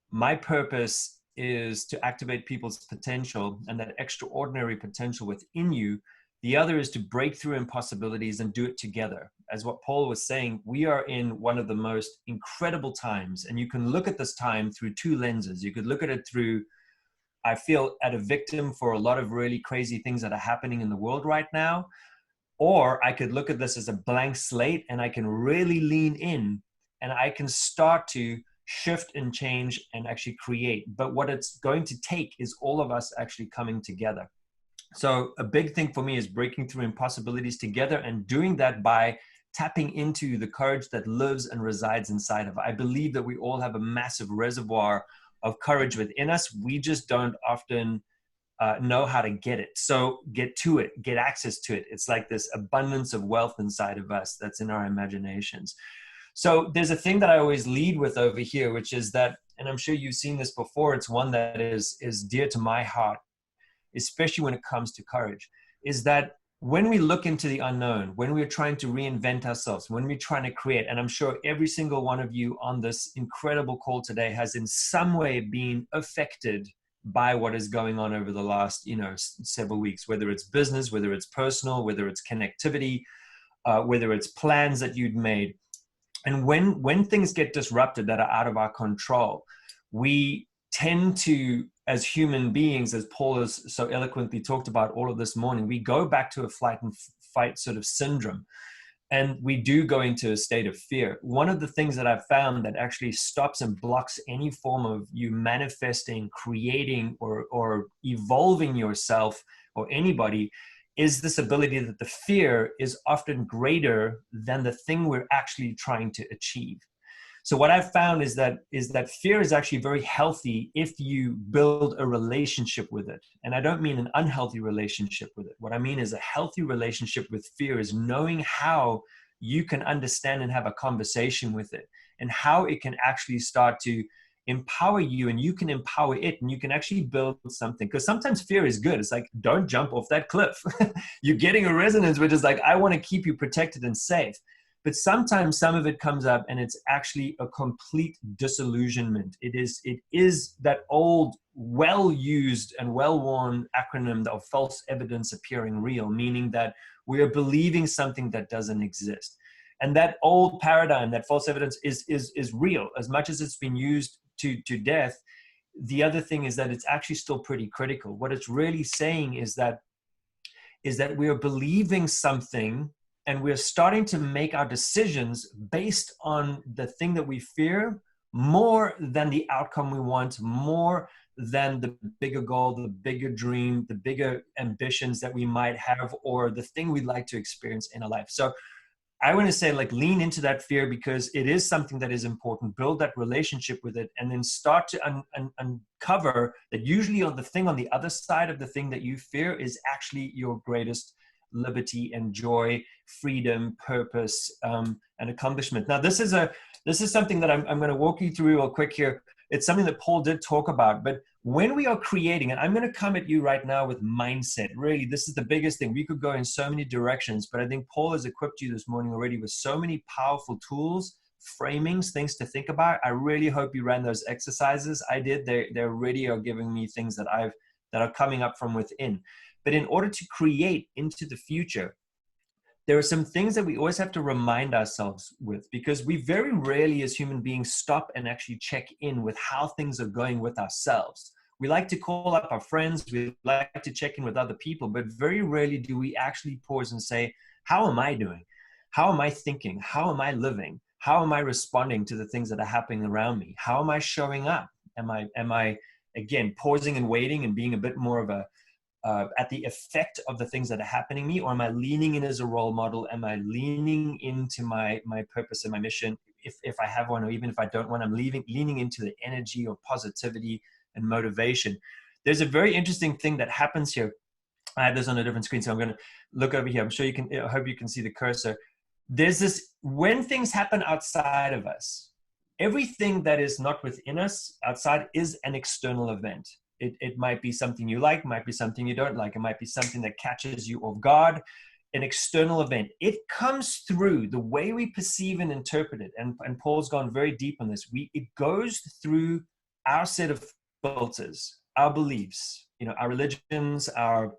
my purpose is to activate people's potential and that extraordinary potential within you. The other is to break through impossibilities and do it together. As what Paul was saying, we are in one of the most incredible times, and you can look at this time through two lenses. You could look at it through, I feel, at a victim for a lot of really crazy things that are happening in the world right now, or I could look at this as a blank slate and I can really lean in and I can start to shift and change and actually create. But what it's going to take is all of us actually coming together. So a big thing for me is breaking through impossibilities together, and doing that by tapping into the courage that lives and resides inside of us. I believe that we all have a massive reservoir of courage within us. We just don't often know how to get it. So get to it, get access to it. It's like this abundance of wealth inside of us that's in our imaginations. So there's a thing that I always lead with over here, which is that, and I'm sure you've seen this before, it's one that is dear to my heart, especially when it comes to courage, is that when we look into the unknown, when we're trying to reinvent ourselves, when we're trying to create, and I'm sure every single one of you on this incredible call today has in some way been affected by what is going on over the last, several weeks, whether it's business, whether it's personal, whether it's connectivity, whether it's plans that you'd made. And when things get disrupted that are out of our control, we tend to, as human beings, as Paul has so eloquently talked about all of this morning, we go back to a flight and fight sort of syndrome. And we do go into a state of fear. One of the things that I've found that actually stops and blocks any form of you manifesting, creating, or evolving yourself or anybody is this ability that the fear is often greater than the thing we're actually trying to achieve. So what I've found is that fear is actually very healthy if you build a relationship with it. And I don't mean an unhealthy relationship with it. What I mean is a healthy relationship with fear is knowing how you can understand and have a conversation with it, and how it can actually start to empower you, and you can empower it, and you can actually build something. Because sometimes fear is good. It's like, don't jump off that cliff. You're getting a resonance which is like, I want to keep you protected and safe. But sometimes some of it comes up and it's actually a complete disillusionment. It is that old, well-used and well-worn acronym of false evidence appearing real, meaning that we are believing something that doesn't exist. And that old paradigm, that false evidence is real. As much as it's been used to death, the other thing is that it's actually still pretty critical. What it's really saying is that we are believing something, and we're starting to make our decisions based on the thing that we fear more than the outcome we want, more than the bigger goal, the bigger dream, the bigger ambitions that we might have, or the thing we'd like to experience in our life. So I want to say, like, lean into that fear, because it is something that is important. Build that relationship with it, and then start to uncover that usually on the thing on the other side of the thing that you fear is actually your greatest liberty and joy, freedom, purpose, and accomplishment. Now, this is something that I'm going to walk you through real quick here. It's something that Paul did talk about, but when we are creating, and I'm going to come at you right now with mindset. Really, this is the biggest thing. We could go in so many directions, but I think Paul has equipped you this morning already with so many powerful tools, framings, things to think about. I really hope you ran those exercises. I did. They already are giving me things that are coming up from within. But in order to create into the future, there are some things that we always have to remind ourselves with, because we very rarely as human beings stop and actually check in with how things are going with ourselves. We like to call up our friends, we like to check in with other people, but very rarely do we actually pause and say, how am I doing? How am I thinking? How am I living? How am I responding to the things that are happening around me? How am I showing up? Am I again, pausing and waiting and being a bit more of a at the effect of the things that are happening to me, or am I leaning in as a role model? Am I leaning into my purpose and my mission? If I have one, or even if I don't want, I'm leaning into the energy or positivity and motivation. there's a very interesting thing that happens here. I have this on a different screen, so I'm going to look over here. I'm sure you can, I hope you can see the cursor. There's this, when things happen outside of us, everything that is not within us outside is an external event. It might be something you like, might be something you don't like. It might be something that catches you off guard, an external event. It comes through the way we perceive and interpret it. And Paul's gone very deep on this. It goes through our set of filters, our beliefs, our religions, our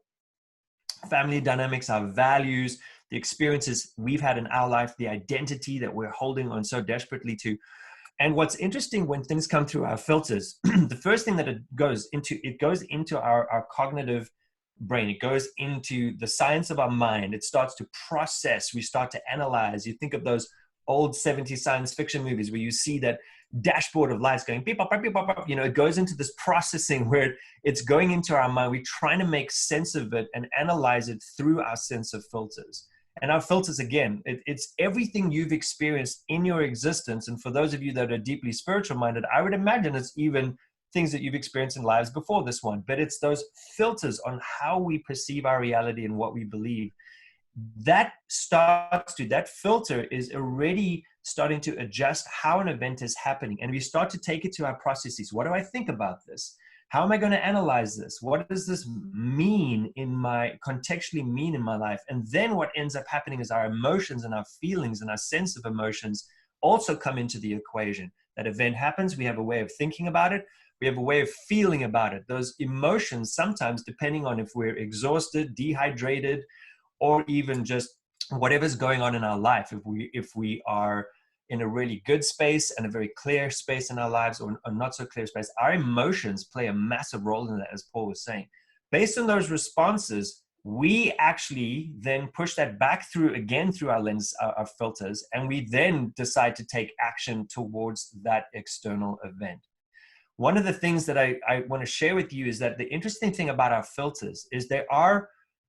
family dynamics, our values, the experiences we've had in our life, the identity that we're holding on so desperately to. And what's interesting when things come through our filters, the first thing that it goes into our cognitive brain. It goes into the science of our mind. It starts to process. We start to analyze. You think of those old 70s science fiction movies where you see that dashboard of lights going beep, beep, beep, beep, beep. It goes into this processing where it's going into our mind. We're trying to make sense of it and analyze it through our sense of filters. And our filters, again, it's everything you've experienced in your existence. And for those of you that are deeply spiritual minded, I would imagine it's even things that you've experienced in lives before this one, but it's those filters on how we perceive our reality and what we believe. That filter is already starting to adjust how an event is happening. And we start to take it to our processes. What do I think about this? How am I going to analyze this? What does this contextually mean in my life? And then what ends up happening is our emotions and our feelings and our sense of emotions also come into the equation. That event happens, we have a way of thinking about it. We have a way of feeling about it. Those emotions, sometimes depending on if we're exhausted, dehydrated, or even just whatever's going on in our life, if we are in a really good space and a very clear space in our lives, or a not so clear space, our emotions play a massive role in that, as Paul was saying. Based on those responses, we actually then push that back through our lens, our filters, and we then decide to take action towards that external event. One of the things that I want to share with you is that the interesting thing about our filters is there are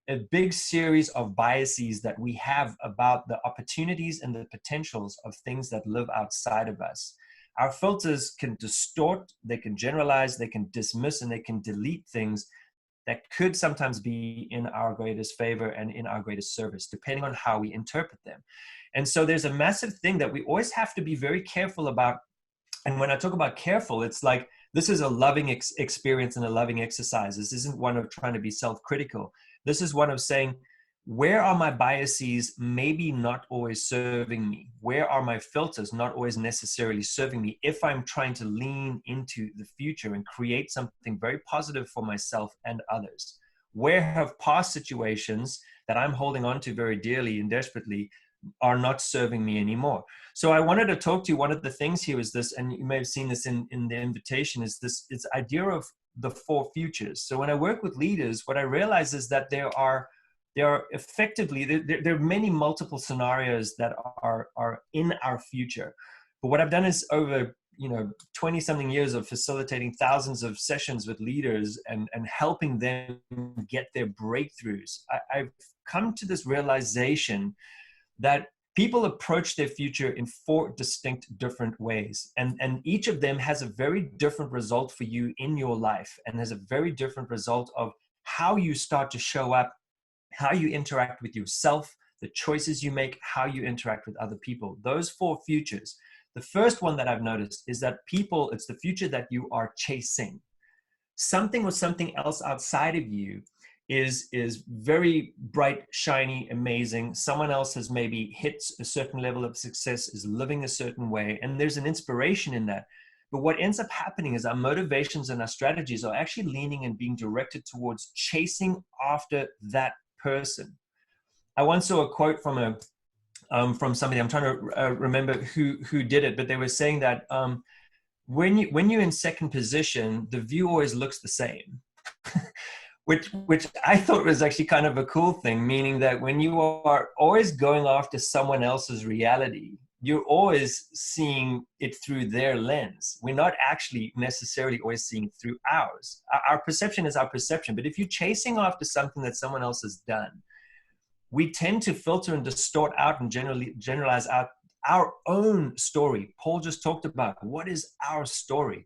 a big series of biases that we have about the opportunities and the potentials of things that live outside of us. Our filters can distort, they can generalize, they can dismiss, and they can delete things that could sometimes be in our greatest favor and in our greatest service, depending on how we interpret them. And so there's a massive thing that we always have to be very careful about. And when I talk about careful, it's like, this is a loving experience and a loving exercise. This isn't one of trying to be self-critical. This is one of saying, where are my biases maybe not always serving me? Where are my filters not always necessarily serving me if I'm trying to lean into the future and create something very positive for myself and others? Where have past situations that I'm holding on to very dearly and desperately are not serving me anymore? So I wanted to talk to you. One of the things here is this, and you may have seen this in the invitation, is this idea of the 4 futures. So when I work with leaders, what I realize is that there are effectively, there are many multiple scenarios that are in our future. But what I've done is over 20 something years of facilitating thousands of sessions with leaders and helping them get their breakthroughs, I've come to this realization that people approach their future in 4 distinct different ways. And each of them has a very different result for you in your life, and has a very different result of how you start to show up, how you interact with yourself, the choices you make, how you interact with other people. Those 4 futures. The first one that I've noticed is that it's the future that you are chasing. Something or something else outside of you is very bright, shiny, amazing. Someone else has maybe hit a certain level of success, is living a certain way, and there's an inspiration in that. But what ends up happening is our motivations and our strategies are actually leaning and being directed towards chasing after that person. I once saw a quote from somebody, I'm trying to remember who did it, but they were saying that when you're in second position, the view always looks the same. Which I thought was actually kind of a cool thing, meaning that when you are always going after someone else's reality, you're always seeing it through their lens. We're not actually necessarily always seeing it through ours. Our perception is our perception, but if you're chasing after something that someone else has done, we tend to filter and distort out and generalize out our own story. Paul just talked about, what is our story?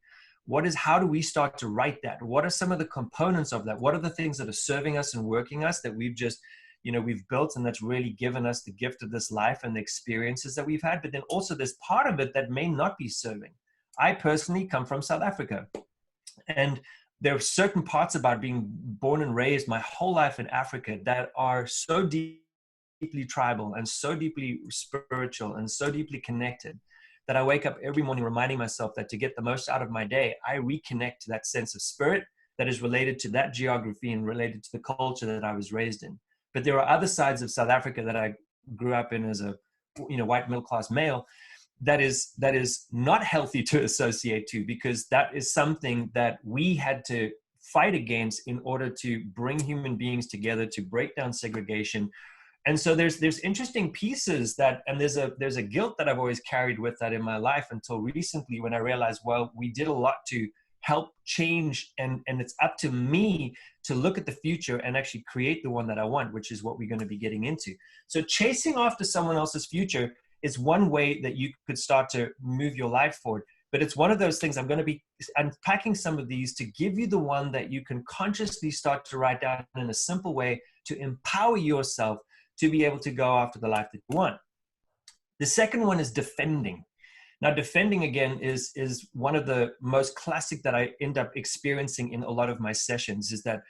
How do we start to write that? What are some of the components of that? What are the things that are serving us and working us that we've just, we've built, and that's really given us the gift of this life and the experiences that we've had. But then also there's part of it that may not be serving. I personally come from South Africa, and there are certain parts about being born and raised my whole life in Africa that are so deeply tribal and so deeply spiritual and so deeply connected that I wake up every morning reminding myself that to get the most out of my day, I reconnect to that sense of spirit that is related to that geography and related to the culture that I was raised in. But there are other sides of South Africa that I grew up in as a white middle-class male that is not healthy to associate to, because that is something that we had to fight against in order to bring human beings together, to break down segregation. And so there's interesting pieces that, and there's a guilt that I've always carried with that in my life until recently, when I realized, well, we did a lot to help change, and it's up to me to look at the future and actually create the one that I want, which is what we're going to be getting into. So chasing after someone else's future is one way that you could start to move your life forward. But it's one of those things, I'm going to be unpacking some of these to give you the one that you can consciously start to write down in a simple way to empower yourself to be able to go after the life that you want. The second one is defending. Now, defending, again, is one of the most classic that I end up experiencing in a lot of my sessions, is that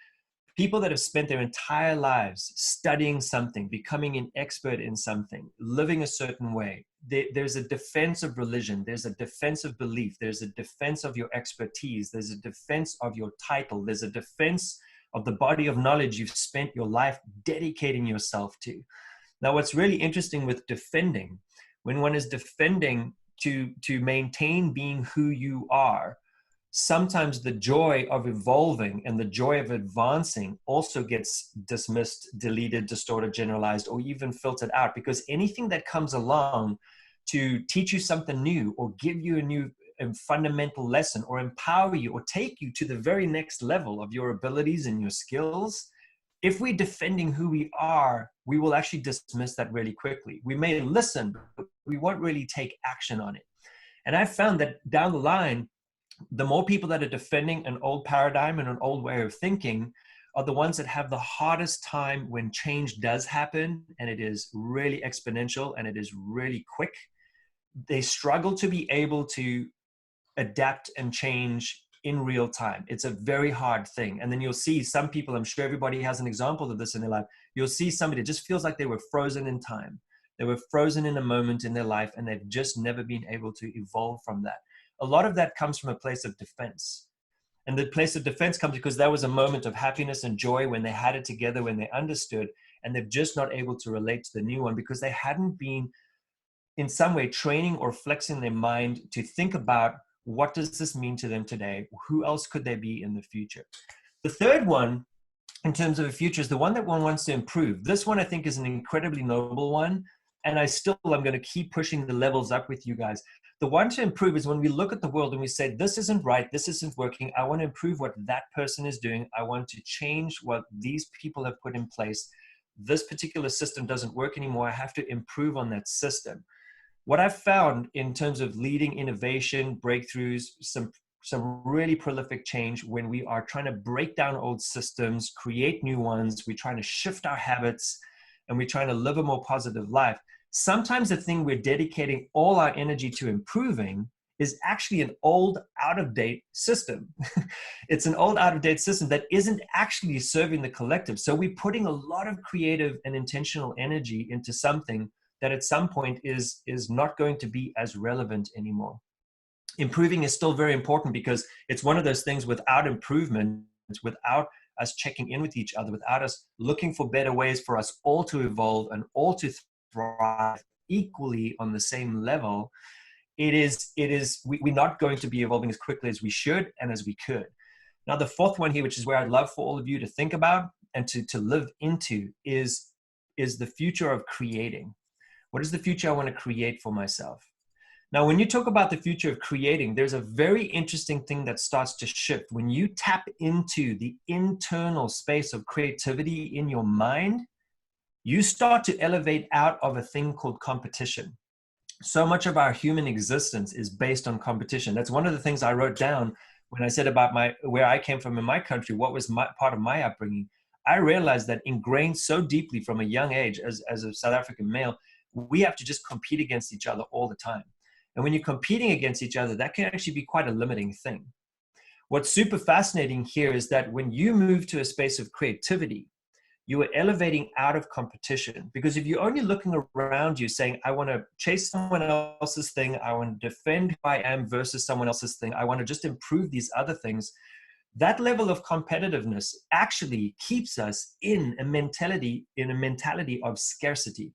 people that have spent their entire lives studying something, becoming an expert in something, living a certain way, there's a defense of religion, there's a defense of belief, there's a defense of your expertise, there's a defense of your title, there's a defense of the body of knowledge you've spent your life dedicating yourself to. Now, what's really interesting with defending, when one is defending to maintain being who you are, sometimes the joy of evolving and the joy of advancing also gets dismissed, deleted, distorted, generalized, or even filtered out, because anything that comes along to teach you something new or give you a new and fundamental lesson or empower you or take you to the very next level of your abilities and your skills, if we're defending who we are, we will actually dismiss that really quickly. We may listen, but we won't really take action on it. And I've found that down the line, the more people that are defending an old paradigm and an old way of thinking are the ones that have the hardest time when change does happen, and it is really exponential and it is really quick. They struggle to be able to adapt and change in real time. It's a very hard thing. And then you'll see some people, I'm sure everybody has an example of this in their life. You'll see somebody, it just feels like they were frozen in time. They were frozen in a moment in their life, and they've just never been able to evolve from that. A lot of that comes from a place of defense. And the place of defense comes because that was a moment of happiness and joy when they had it together, when they understood, and they're just not able to relate to the new one because they hadn't been in some way training or flexing their mind to think about, what does this mean to them today? Who else could they be in the future? The third one, in terms of the future, is the one that one wants to improve. This one, I think, is an incredibly noble one. And I'm going to keep pushing the levels up with you guys. The one to improve is when we look at the world and we say, this isn't right, this isn't working. I want to improve what that person is doing. I want to change what these people have put in place. This particular system doesn't work anymore. I have to improve on that system. What I've found in terms of leading innovation, breakthroughs, some really prolific change, when we are trying to break down old systems, create new ones, we're trying to shift our habits, and we're trying to live a more positive life. Sometimes the thing we're dedicating all our energy to improving is actually an old, out-of-date system. It's an old, out-of-date system that isn't actually serving the collective. So we're putting a lot of creative and intentional energy into something that at some point is not going to be as relevant anymore. Improving is still very important because it's one of those things, without improvement, without us checking in with each other, without us looking for better ways for us all to evolve and all to thrive equally on the same level, we're not going to be evolving as quickly as we should and as we could. Now, the fourth one here, which is where I'd love for all of you to think about and to live into, is the future of creating. What is the future I want to create for myself? Now, when you talk about the future of creating, there's a very interesting thing that starts to shift. When you tap into the internal space of creativity in your mind, you start to elevate out of a thing called competition. So much of our human existence is based on competition. That's one of the things I wrote down when I said about where I came from in my country, what was part of my upbringing, I realized that ingrained so deeply from a young age as a South African male, we have to just compete against each other all the time. And when you're competing against each other, that can actually be quite a limiting thing. What's super fascinating here is that when you move to a space of creativity, you are elevating out of competition. Because if you're only looking around you saying, I want to chase someone else's thing, I want to defend who I am versus someone else's thing, I want to just improve these other things, that level of competitiveness actually keeps us in a mentality of scarcity.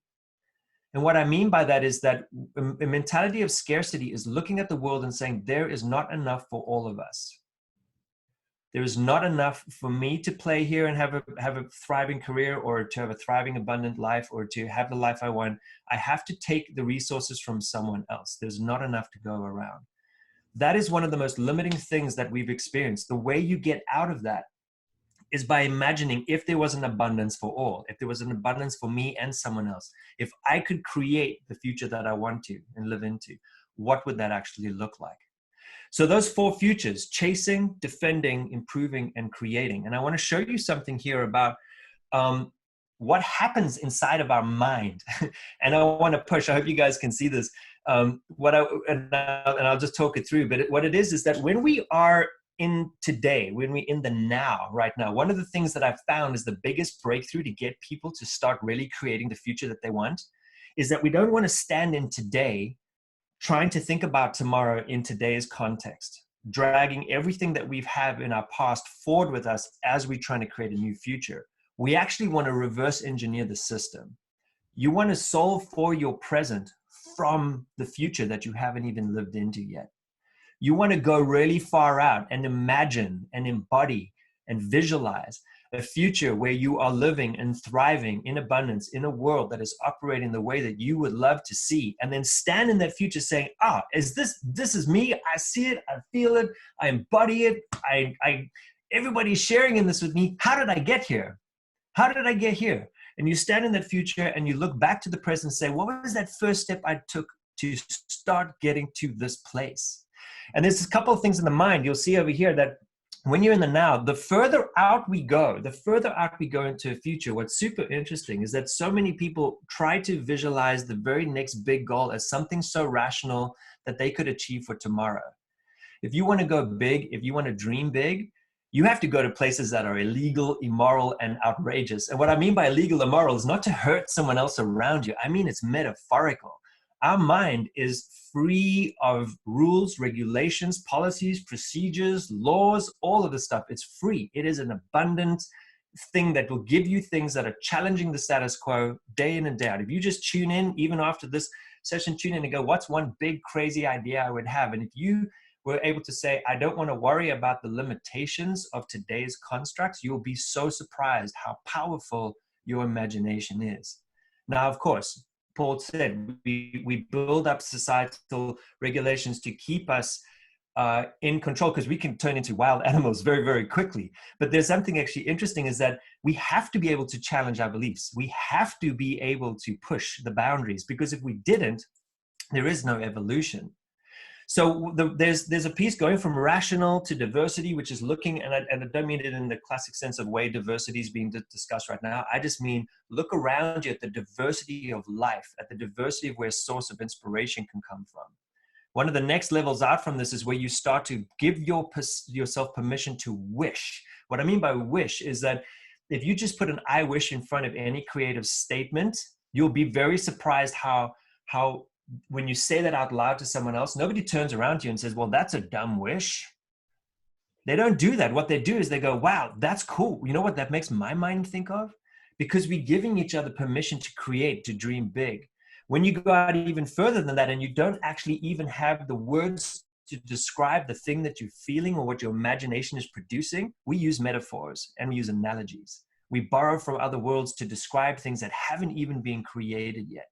And what I mean by that is that a mentality of scarcity is looking at the world and saying, there is not enough for all of us. There is not enough for me to play here and have a thriving career, or to have a thriving, abundant life, or to have the life I want. I have to take the resources from someone else. There's not enough to go around. That is one of the most limiting things that we've experienced. The way you get out of that is by imagining if there was an abundance for all, if there was an abundance for me and someone else, if I could create the future that I want to and live into, what would that actually look like? So those 4 futures: chasing, defending, improving, and creating. And I want to show you something here about what happens inside of our mind. And I want to push, I hope you guys can see this, and I'll just talk it through. But what it is that when we are in today, when we're in the now, right now, one of the things that I've found is the biggest breakthrough to get people to start really creating the future that they want is that we don't want to stand in today trying to think about tomorrow in today's context, dragging everything that we've had in our past forward with us as we're trying to create a new future. We actually want to reverse engineer the system. You want to solve for your present from the future that you haven't even lived into yet. You want to go really far out and imagine and embody and visualize a future where you are living and thriving in abundance in a world that is operating the way that you would love to see, and then stand in that future saying, this is me. I see it. I feel it. I embody it. Everybody's sharing in this with me. How did I get here? How did I get here? And you stand in that future and you look back to the present and say, what was that first step I took to start getting to this place? And there's a couple of things in the mind. You'll see over here that when you're in the now, the further out we go into a future, what's super interesting is that so many people try to visualize the very next big goal as something so rational that they could achieve for tomorrow. If you want to go big, if you want to dream big, you have to go to places that are illegal, immoral, and outrageous. And what I mean by illegal, immoral is not to hurt someone else around you. I mean, it's metaphorical. Our mind is free of rules, regulations, policies, procedures, laws, all of this stuff. It's free. It is an abundant thing that will give you things that are challenging the status quo day in and day out. If you just tune in, even after this session, tune in and go, what's one big crazy idea I would have? And if you were able to say, I don't want to worry about the limitations of today's constructs, you'll be so surprised how powerful your imagination is. Now, of course, Paul said, we build up societal regulations to keep us in control, because we can turn into wild animals very, very quickly. But there's something actually interesting, is that we have to be able to challenge our beliefs. We have to be able to push the boundaries, because if we didn't, there is no evolution. So there's a piece going from rational to diversity, which is looking, and I don't mean it in the classic sense of way diversity is being discussed right now. I just mean look around you at the diversity of life, at the diversity of where source of inspiration can come from. One of the next levels out from this is where you start to give yourself permission to wish. What I mean by wish is that if you just put an I wish in front of any creative statement, you'll be very surprised how when you say that out loud to someone else, nobody turns around to you and says, well, that's a dumb wish. They don't do that. What they do is they go, wow, that's cool. You know what that makes my mind think of? Because we're giving each other permission to create, to dream big. When you go out even further than that and you don't actually even have the words to describe the thing that you're feeling or what your imagination is producing, we use metaphors and we use analogies. We borrow from other worlds to describe things that haven't even been created yet.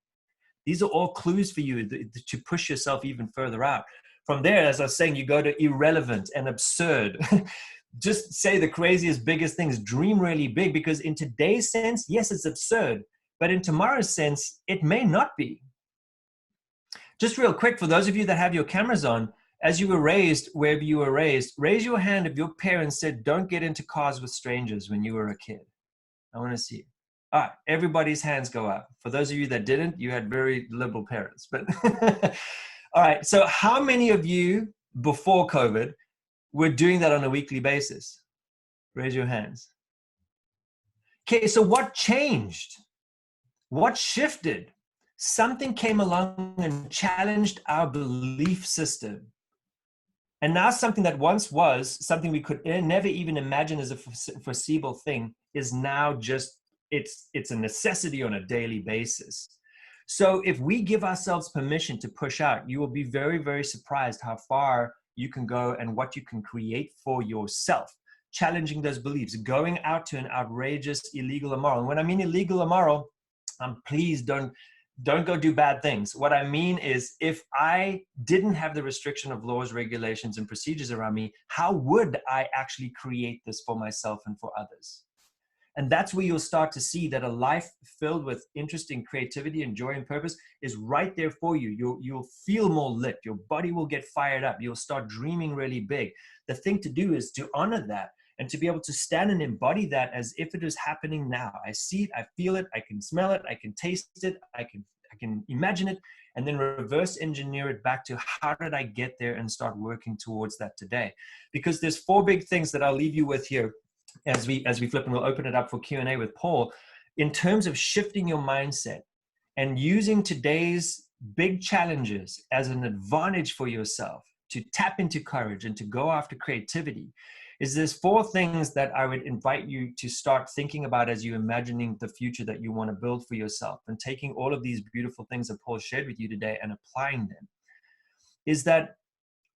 These are all clues for you to push yourself even further out. From there, as I was saying, you go to irrelevant and absurd. Just say the craziest, biggest things. Dream really big, because in today's sense, yes, it's absurd. But in tomorrow's sense, it may not be. Just real quick, for those of you that have your cameras on, as you were raised, wherever you were raised, raise your hand if your parents said, don't get into cars with strangers when you were a kid. I want to see it. All right, everybody's hands go up. For those of you that didn't, you had very liberal parents. But all right, so how many of you before COVID were doing that on a weekly basis? Raise your hands. Okay, so what changed? What shifted? Something came along and challenged our belief system. And now something that once was something we could never even imagine as a foreseeable thing is now just, it's a necessity on a daily basis. So if we give ourselves permission to push out, you will be very, very surprised how far you can go and what you can create for yourself. Challenging those beliefs, going out to an outrageous, illegal, immoral. And when I mean illegal, immoral, please don't go do bad things. What I mean is, if I didn't have the restriction of laws, regulations, and procedures around me, how would I actually create this for myself and for others? And that's where you'll start to see that a life filled with interesting creativity and joy and purpose is right there for you. You'll feel more lit. Your body will get fired up. You'll start dreaming really big. The thing to do is to honor that and to be able to stand and embody that as if it is happening now. I see it, I feel it, I can smell it, I can taste it, I can imagine it, and then reverse engineer it back to how did I get there and start working towards that today. Because there's 4 big things that I'll leave you with here as we flip, and we'll open it up for Q&A with Paul, in terms of shifting your mindset and using today's big challenges as an advantage for yourself to tap into courage and to go after creativity. Is there's 4 things that I would invite you to start thinking about as you're imagining the future that you want to build for yourself, and taking all of these beautiful things that Paul shared with you today and applying them. Is that,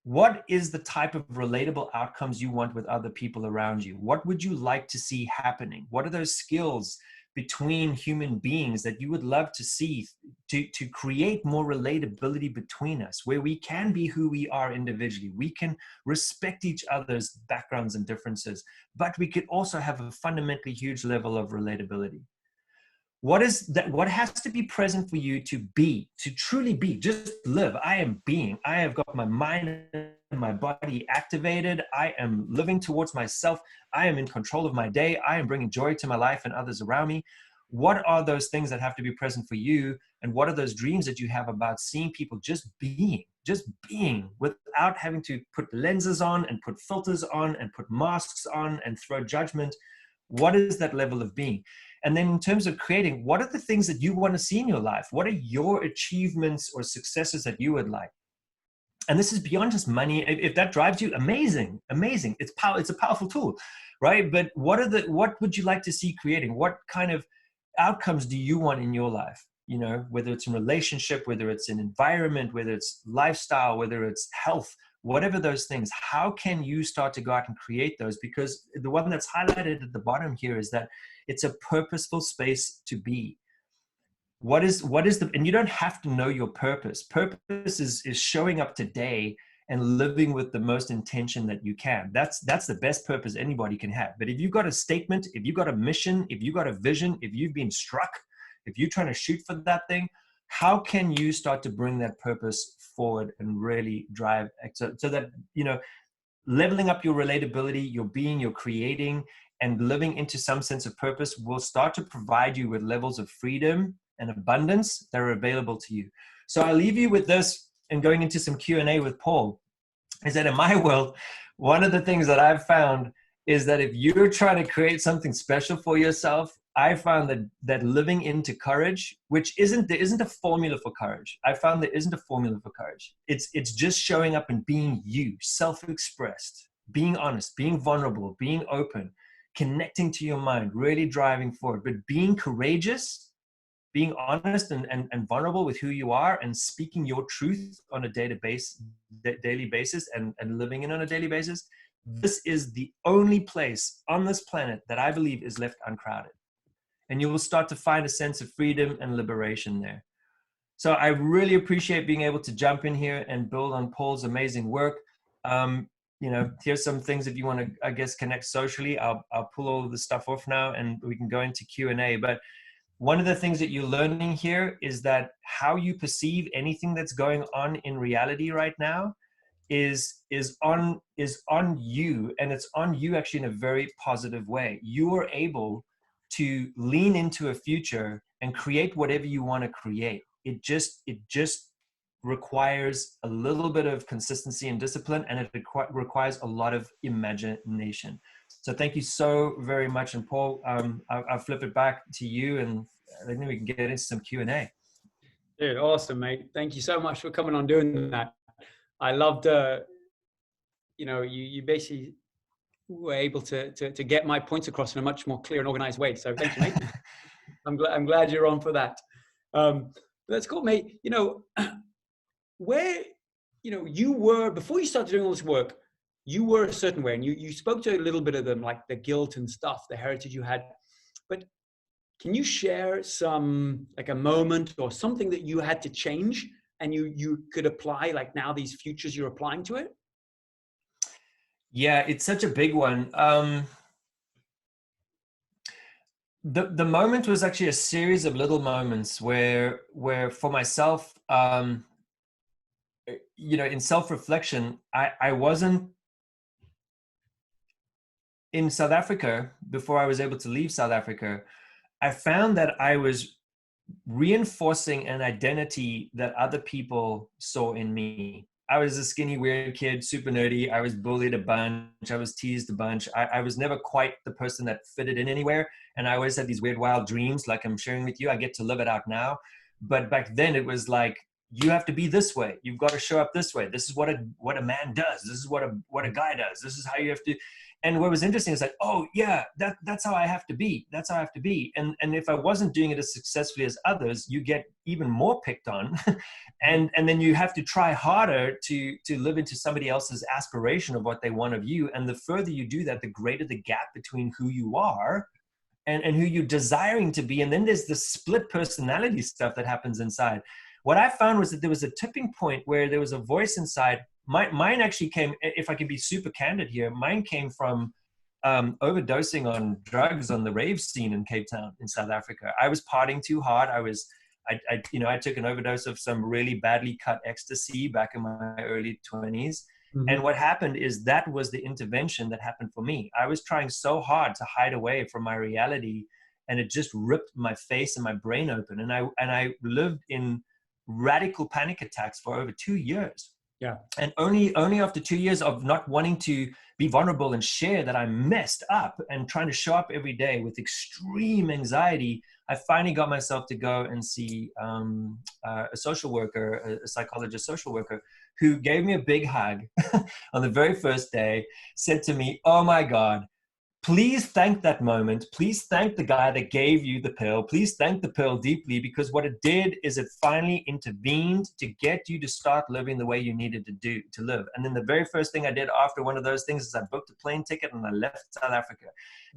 what is the type of relatable outcomes you want with other people around you? What would you like to see happening? What are those skills between human beings that you would love to see to create more relatability between us, where we can be who we are individually? We can respect each other's backgrounds and differences, but we could also have a fundamentally huge level of relatability. What is that? What has to be present for you to be, to truly be, just live? I am being. I have got my mind and my body activated. I am living towards myself. I am in control of my day. I am bringing joy to my life and others around me. What are those things that have to be present for you? And what are those dreams that you have about seeing people just being without having to put lenses on and put filters on and put masks on and throw judgment? What is that level of being? And then in terms of creating, what are the things that you want to see in your life? What are your achievements or successes that you would like? And this is beyond just money. If that drives you, amazing, amazing. It's a powerful tool, right? But what would you like to see creating? What kind of outcomes do you want in your life? You know, whether it's in relationship, whether it's in environment, whether it's lifestyle, whether it's health, whatever those things, how can you start to go out and create those? Because the one that's highlighted at the bottom here is that it's a purposeful space to be. What is and you don't have to know your purpose. Purpose is showing up today and living with the most intention that you can. That's the best purpose anybody can have. But if you've got a statement, if you've got a mission, if you've got a vision, if you've been struck, if you're trying to shoot for that thing, how can you start to bring that purpose forward and really drive so that, you know, leveling up your relatability, your being, your creating, and living into some sense of purpose will start to provide you with levels of freedom and abundance that are available to you. So I'll leave you with this, and going into some Q&A with Paul, is that in my world, one of the things that I've found is that if you're trying to create something special for yourself, I found that living into courage, which there isn't a formula for courage. I found there isn't a formula for courage. It's just showing up and being you, self-expressed, being honest, being vulnerable, being open, connecting to your mind, really driving forward, but being courageous, being honest and vulnerable with who you are, and speaking your truth on a daily basis and living in on a daily basis. This is the only place on this planet that I believe is left uncrowded. And you will start to find a sense of freedom and liberation there. So I really appreciate being able to jump in here and build on Paul's amazing work. You know, here's some things if you want to, I guess, connect socially. I'll pull all of this stuff off now and we can go into Q&A. But one of the things that you're learning here is that how you perceive anything that's going on in reality right now is on you, and it's on you actually in a very positive way. You are able to lean into a future and create whatever you want to create. It just requires a little bit of consistency and discipline, and it requires a lot of imagination. So thank you so very much. And Paul, I'll flip it back to you, and I think we can get into some Q&A. Dude, awesome, mate. Thank you so much for coming on doing that. I loved, you basically were able to get my points across in a much more clear and organized way. So thank you, mate. I'm glad you're on for that. That's cool, mate. Where, you were, before you started doing all this work, you were a certain way, and you spoke to a little bit of them, like the guilt and stuff, the heritage you had. But can you share some, like a moment or something that you had to change and you could apply, like now these futures you're applying to it? Yeah, it's such a big one. The moment was actually a series of little moments where for myself, in self-reflection, I wasn't in South Africa before I was able to leave South Africa. I found that I was reinforcing an identity that other people saw in me. I was a skinny, weird kid, super nerdy. I was bullied a bunch. I was teased a bunch. I was never quite the person that fitted in anywhere. And I always had these weird, wild dreams like I'm sharing with you. I get to live it out now. But back then it was like, you have to be this way. You've got to show up this way. This is what a man does. This is what a guy does. This is how you have to. And what was interesting is like, oh yeah, that's how I have to be. That's how I have to be. And if I wasn't doing it as successfully as others, you get even more picked on. and then you have to try harder to live into somebody else's aspiration of what they want of you. And the further you do that, the greater the gap between who you are and who you're desiring to be. And then there's the split personality stuff that happens inside. What I found was that there was a tipping point where there was a voice inside. Mine actually came, if I can be super candid here, mine came from overdosing on drugs on the rave scene in Cape Town in South Africa. I was partying too hard. I took an overdose of some really badly cut ecstasy back in my early 20s. Mm-hmm. And what happened is that was the intervention that happened for me. I was trying so hard to hide away from my reality, and it just ripped my face and my brain open. And I lived in radical panic attacks for over 2 years. Yeah. And only after 2 years of not wanting to be vulnerable and share that I messed up and trying to show up every day with extreme anxiety, I finally got myself to go and see a social worker, a psychologist social worker, who gave me a big hug on the very first day, said to me, "Oh my God, please thank that moment. Please thank the guy that gave you the pill. Please thank the pill deeply, because what it did is it finally intervened to get you to start living the way you needed to live." And then the very first thing I did after one of those things is I booked a plane ticket and I left South Africa.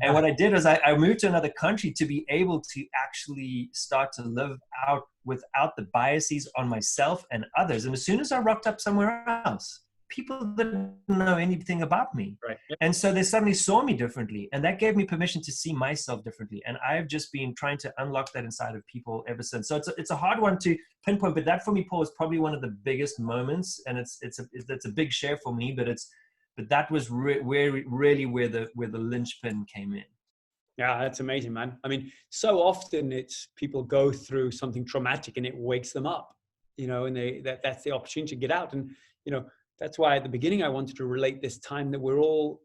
And what I did is I moved to another country to be able to actually start to live out without the biases on myself and others. And as soon as I rocked up somewhere else, people didn't know anything about me. Right. And so they suddenly saw me differently. And that gave me permission to see myself differently. And I've just been trying to unlock that inside of people ever since. So it's a hard one to pinpoint, but that for me, Paul, is probably one of the biggest moments. And it's a big share for me, but that was really where the linchpin came in. Yeah, that's amazing, man. I mean, so often it's people go through something traumatic and it wakes them up, and that's the opportunity to get out. And, that's why at the beginning I wanted to relate this time that we're all,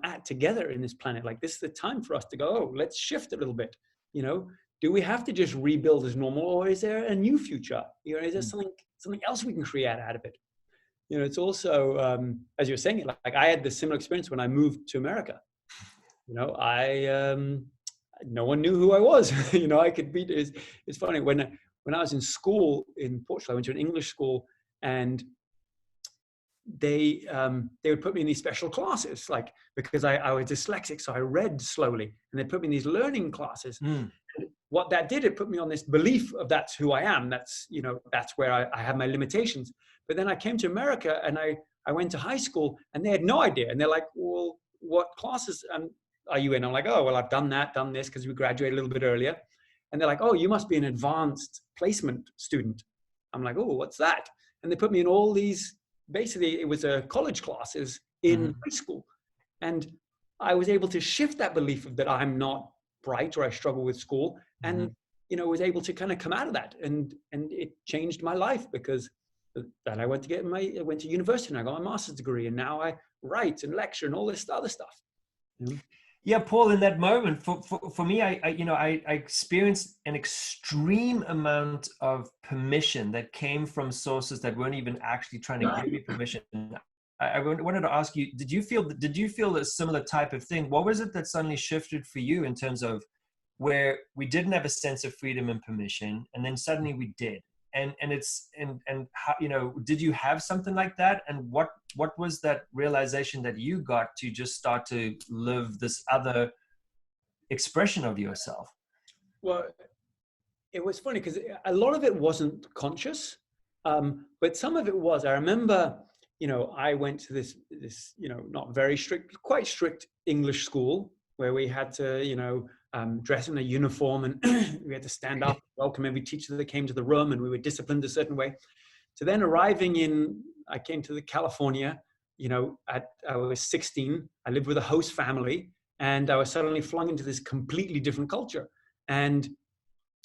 at together in this planet. Like, this is the time for us to go, oh, let's shift a little bit. Do we have to just rebuild as normal, or is there a new future? Is there something else we can create out of it? It's also, as you were saying, like I had this similar experience when I moved to America. No one knew who I was. I could be. It's funny when I was in school in Portugal, I went to an English school, and they would put me in these special classes, like, because I was dyslexic, so I read slowly, and they put me in these learning classes. What that did, it put me on this belief of that's who I am. That's that's where I have my limitations. But then I came to America, and I went to high school, and they had no idea, and they're like, well, what classes are you in? I'm like, oh, well, I've done this, because we graduated a little bit earlier. And they're like, oh, you must be an advanced placement student. I'm like, oh, what's that? And they put me in all these basically it was a college classes in high school. And I was able to shift that belief of that I'm not bright or I struggle with school, and was able to kind of come out of that, and it changed my life, because that I went to university and I got my master's degree, and now I write and lecture and all this other stuff. Yeah, Paul, in that moment, for me, I experienced an extreme amount of permission that came from sources that weren't even actually trying to give me permission. I wanted to ask you, did you feel a similar type of thing? What was it that suddenly shifted for you in terms of where we didn't have a sense of freedom and permission, and then suddenly we did? And how, did you have something like that? And what was that realization that you got to just start to live this other expression of yourself? Well, it was funny because a lot of it wasn't conscious, but some of it was. I remember, I went to this, not very strict, quite strict English school where we had to, dress in a uniform, and we had to stand up, welcome every teacher that came to the room, and we were disciplined a certain way. So then I came to California, I was 16, I lived with a host family, and I was suddenly flung into this completely different culture. And,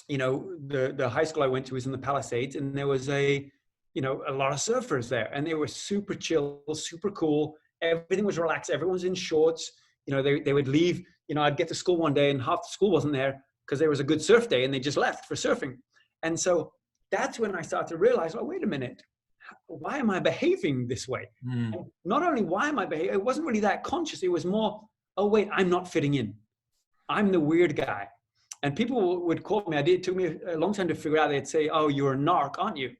the high school I went to was in the Palisades, and there was a lot of surfers there, and they were super chill, super cool. Everything was relaxed. Everyone was in shorts. They would leave. I'd get to school one day and half the school wasn't there because there was a good surf day, and they just left for surfing. And so that's when I started to realize, oh, wait a minute, why am I behaving this way? And not only why am I behaving, it wasn't really that conscious. It was more, oh, wait, I'm not fitting in. I'm the weird guy. And people would call me. It took me a long time to figure out. They'd say, oh, you're a narc, aren't you?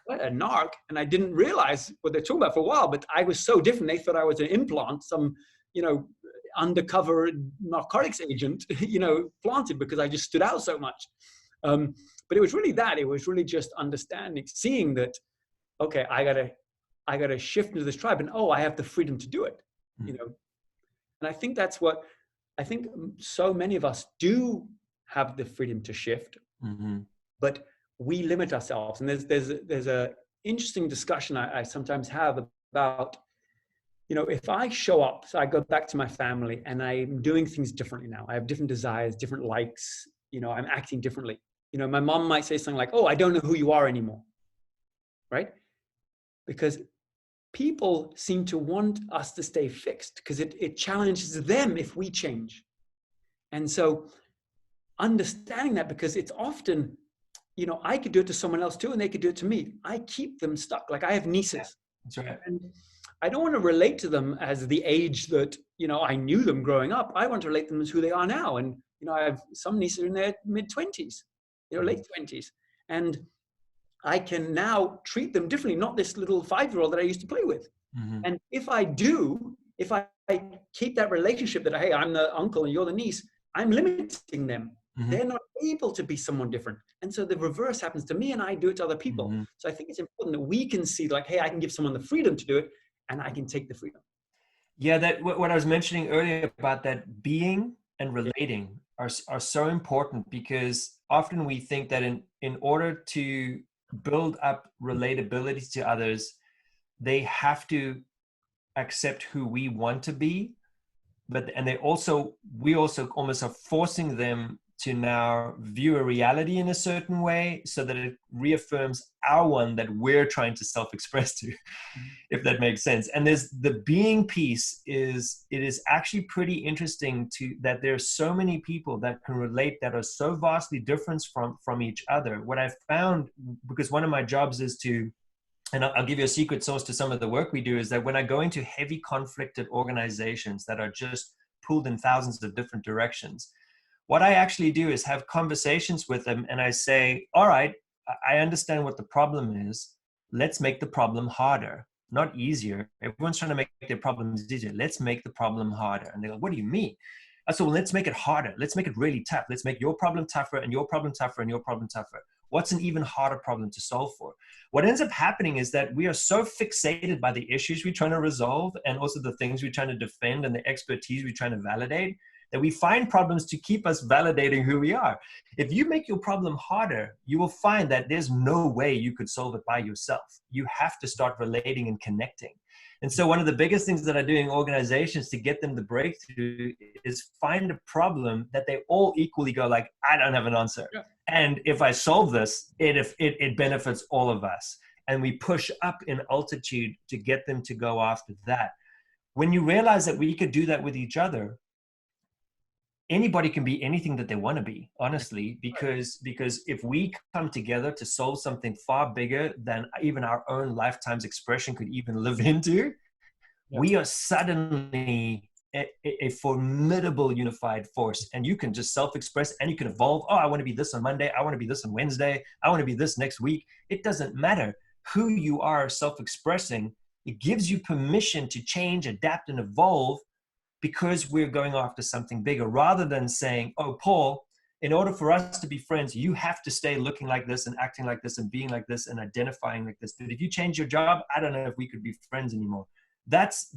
What, a narc? And I didn't realize what they're talking about for a while, but I was so different. They thought I was an implant, some, undercover narcotics agent, planted because I just stood out so much. But it was really that. It was really just understanding, seeing that, okay, I gotta shift into this tribe, and I have the freedom to do it, And I think that's what I think so many of us do have the freedom to shift, but we limit ourselves. And there's a interesting discussion I sometimes have about, if I show up, so I go back to my family and I'm doing things differently now. I have different desires, different likes, I'm acting differently. My mom might say something like, oh, I don't know who you are anymore, right? Because people seem to want us to stay fixed because it challenges them if we change. And so understanding that, because it's often, I could do it to someone else too, and they could do it to me. I keep them stuck. Like I have nieces. That's right. And I don't want to relate to them as the age that, I knew them growing up. I want to relate to them as who they are now. And, I have some nieces in their mid-20s, late 20s. And I can now treat them differently, not this little 5-year-old that I used to play with. And if I keep that relationship that, hey, I'm the uncle and you're the niece, I'm limiting them. They're not able to be someone different. And so the reverse happens to me, and I do it to other people. So I think it's important that we can see, like, hey, I can give someone the freedom to do it, and I can take the freedom. Yeah, that what I was mentioning earlier about that being and relating are so important, because often we think that in order to build up relatability to others, they have to accept who we want to be, and we also almost are forcing them to now view a reality in a certain way so that it reaffirms our one that we're trying to self-express to, if that makes sense. And there's the being piece it is actually pretty interesting that there's so many people that can relate that are so vastly different from each other. What I've found, because one of my jobs is and I'll give you a secret sauce to some of the work we do, is that when I go into heavy conflicted organizations that are just pulled in thousands of different directions, what I actually do is have conversations with them, and I say, all right, I understand what the problem is. Let's make the problem harder, not easier. Everyone's trying to make their problems easier. Let's make the problem harder. And they go, what do you mean? I said, well, let's make it harder. Let's make it really tough. Let's make your problem tougher, and your problem tougher, and your problem tougher. What's an even harder problem to solve for? What ends up happening is that we are so fixated by the issues we're trying to resolve, and also the things we're trying to defend and the expertise we're trying to validate, that we find problems to keep us validating who we are. If you make your problem harder, you will find that there's no way you could solve it by yourself. You have to start relating and connecting. And so one of the biggest things that I do in organizations to get them to breakthrough is find a problem that they all equally go like, I don't have an answer. Yeah. And if I solve this, it benefits all of us. And we push up in altitude to get them to go after that. When you realize that we could do that with each other, anybody can be anything that they want to be, honestly, because if we come together to solve something far bigger than even our own lifetime's expression could even live into, we are suddenly a formidable unified force. And you can just self-express and you can evolve. Oh, I want to be this on Monday. I want to be this on Wednesday. I want to be this next week. It doesn't matter who you are self-expressing. It gives you permission to change, adapt, and evolve, because we're going after something bigger, rather than saying, oh, Paul, in order for us to be friends, you have to stay looking like this and acting like this and being like this and identifying like this. But if you change your job, I don't know if we could be friends anymore. That's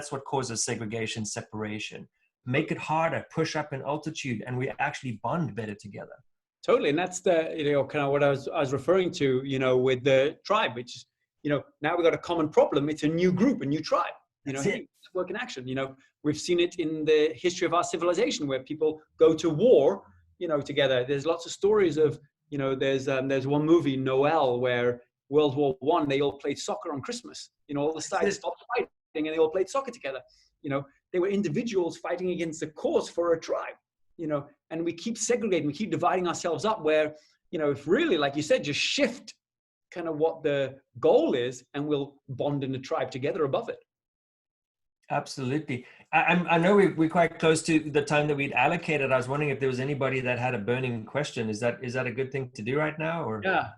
what causes segregation, separation. Make it harder, push up in altitude, and we actually bond better together. Totally. And that's the, kind of what I was referring to, with the tribe, which is, now we've got a common problem. It's a new group, a new tribe, hey, work in action. We've seen it in the history of our civilization where people go to war, together. There's lots of stories of, there's one movie, Noel, where World War I, they all played soccer on Christmas. All the sides stopped fighting and they all played soccer together. They were individuals fighting against a cause for a tribe, and we keep segregating, we keep dividing ourselves up where, if really, like you said, just shift kind of what the goal is and we'll bond in the tribe together above it. Absolutely. I know we're quite close to the time that we'd allocated. I was wondering if there was anybody that had a burning question. Is that a good thing to do right now? Or yeah,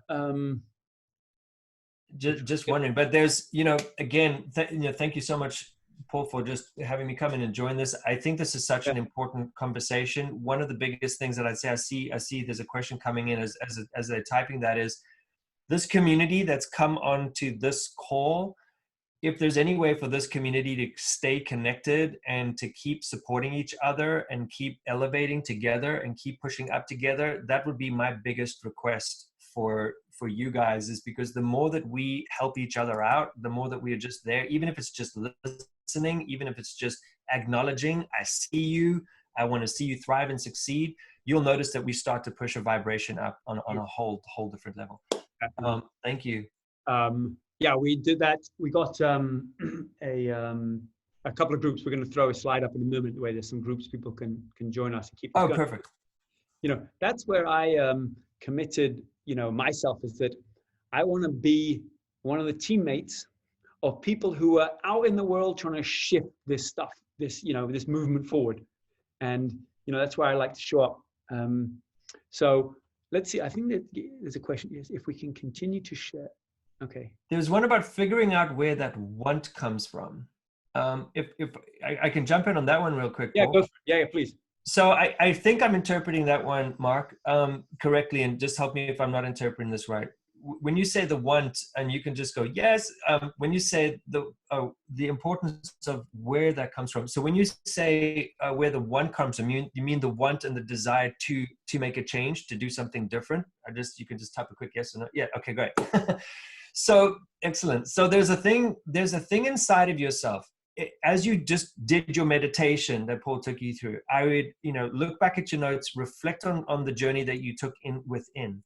just wondering. But there's, again, thank you so much, Paul, for just having me come in and join this. I think this is such an important conversation. One of the biggest things that I'd say, I see there's a question coming in as they're typing, that is this community that's come onto this call. If there's any way for this community to stay connected and to keep supporting each other and keep elevating together and keep pushing up together, that would be my biggest request for you guys, is because the more that we help each other out, the more that we are just there, even if it's just listening, even if it's just acknowledging, I see you, I want to see you thrive and succeed, you'll notice that we start to push a vibration up on a whole different level. Thank you. Yeah, we did that. We got a couple of groups. We're going to throw a slide up in a moment where there's some groups people can join us and keep us going. Perfect. That's where I committed, myself, is that I want to be one of the teammates of people who are out in the world trying to shift this stuff, this movement forward. And, that's where I like to show up. So let's see. I think that there's a question. Yes, if we can continue to share. Okay. There's one about figuring out where that want comes from. If I can jump in on that one real quick. Yeah, Paul. go for it. Yeah, please. So I think I'm interpreting that one, Mark, correctly, and just help me if I'm not interpreting this right. When you say the want, and you can just go, yes, when you say the importance of where that comes from. So when you say where the want comes from, you mean the want and the desire to make a change, to do something different? You can just type a quick yes or no. Yeah, okay, great. So excellent. So there's a thing inside of yourself. As you just did your meditation that Paul took you through, I would, look back at your notes, reflect on the journey that you took within.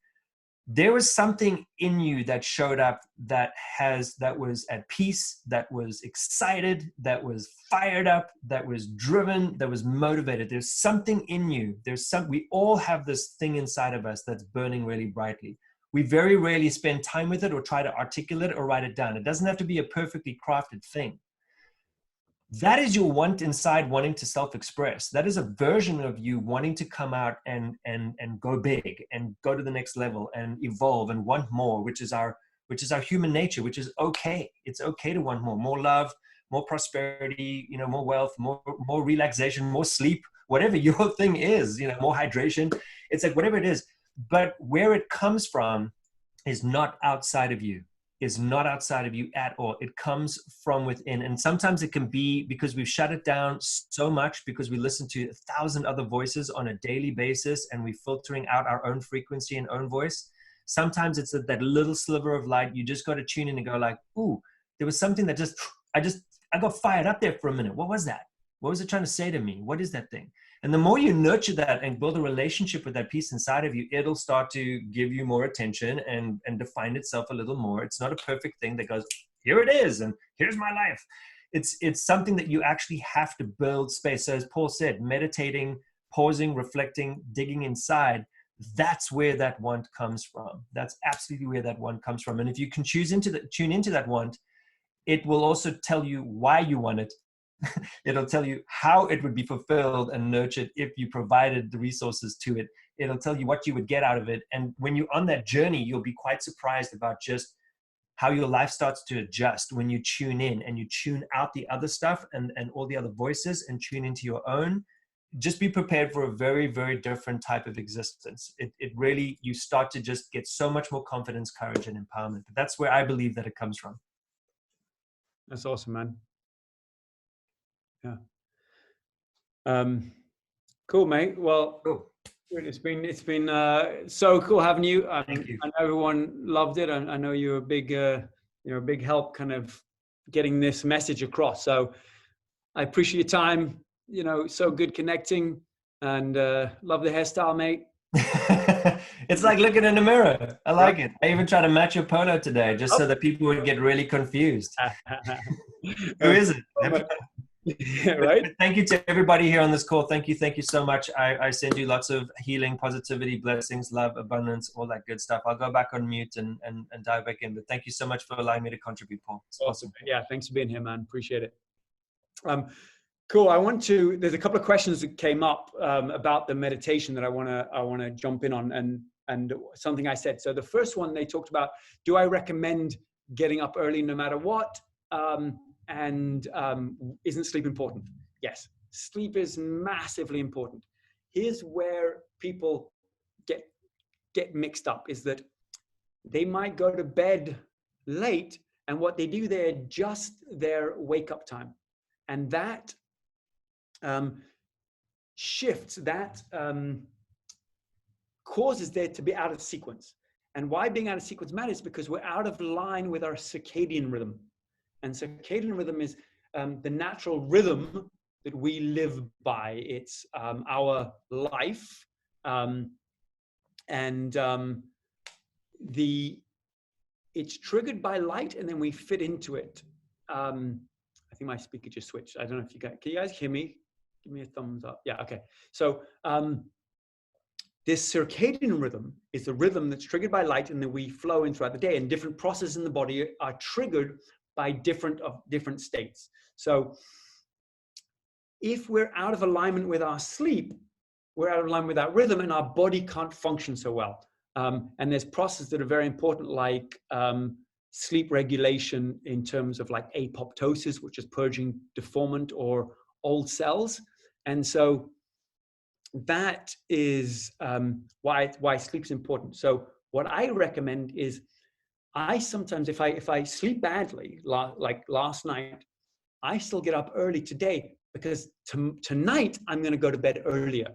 There was something in you that showed up that was at peace, that was excited, that was fired up, that was driven, that was motivated. There's something in you. We all have this thing inside of us that's burning really brightly. We very rarely spend time with it or try to articulate it or write it down. It doesn't have to be a perfectly crafted thing. That is your want inside, wanting to self-express. That is a version of you wanting to come out and go big and go to the next level and evolve and want more, which is our human nature, which is okay. It's okay to want more love, more prosperity, more wealth, more relaxation, more sleep, whatever your thing is, more hydration. It's like whatever it is. But where it comes from is not outside of you. is not outside of you at all. It comes from within. And sometimes it can be because we've shut it down so much because we listen to 1,000 other voices on a daily basis and we're filtering out our own frequency and own voice. Sometimes it's that little sliver of light. You just got to tune in and go like, ooh, there was something that I got fired up there for a minute. What was that? What was it trying to say to me? What is that thing? And the more you nurture that and build a relationship with that piece inside of you, it'll start to give you more attention and define itself a little more. It's not a perfect thing that goes, here it is, and here's my life. It's something that you actually have to build space. So as Paul said, meditating, pausing, reflecting, digging inside, that's where that want comes from. That's absolutely where that want comes from. And if you can tune into that want, it will also tell you why you want it. It'll tell you how it would be fulfilled and nurtured if you provided the resources to it. It'll tell you what you would get out of it. And when you're on that journey, you'll be quite surprised about just how your life starts to adjust when you tune in and you tune out the other stuff and all the other voices and tune into your own. Just be prepared for a very, very different type of existence. It really, you start to just get so much more confidence, courage, and empowerment. But that's where I believe that it comes from. That's awesome, man. Yeah. Cool, mate. Well, cool. It's been so cool having you. Thank you. I know everyone loved it. I know you're a big help kind of getting this message across. So I appreciate your time. So good connecting, and love the hairstyle, mate. It's like looking in the mirror. I like it. I even try to match your polo today just so that people would get really confused. Who is it? Right. But thank you to everybody here on this call. Thank you so much. I send you lots of healing, positivity, blessings, love, abundance, all that good stuff. I'll go back on mute and dive back in. But thank you so much for allowing me to contribute, Paul. It's awesome. Yeah, thanks for being here, man. Appreciate it. Cool. There's a couple of questions that came up about the meditation that I want to jump in on and something I said. So the first one, they talked about, do I recommend getting up early no matter what? And isn't sleep important? Yes, sleep is massively important. Here's where people get mixed up, is that they might go to bed late, and what they do, they adjust their wake up time, and that shifts, that causes there to be out of sequence. And why being out of sequence matters, because we're out of line with our circadian rhythm. And circadian rhythm is the natural rhythm that we live by. It's our life, it's triggered by light, and then we fit into it. I think my speaker just switched. I don't know if can you guys hear me? Give me a thumbs up. Yeah, okay. So this circadian rhythm is the rhythm that's triggered by light, and then we flow in throughout the day, and different processes in the body are triggered by different states. So if we're out of alignment with our sleep, we're out of alignment with our rhythm, and our body can't function so well. And there's processes that are very important, like sleep regulation in terms of like apoptosis, which is purging deformant or old cells. And so that is why sleep's important. So what I recommend is, I sometimes, if I sleep badly, like last night, I still get up early today, because tonight I'm going to go to bed earlier.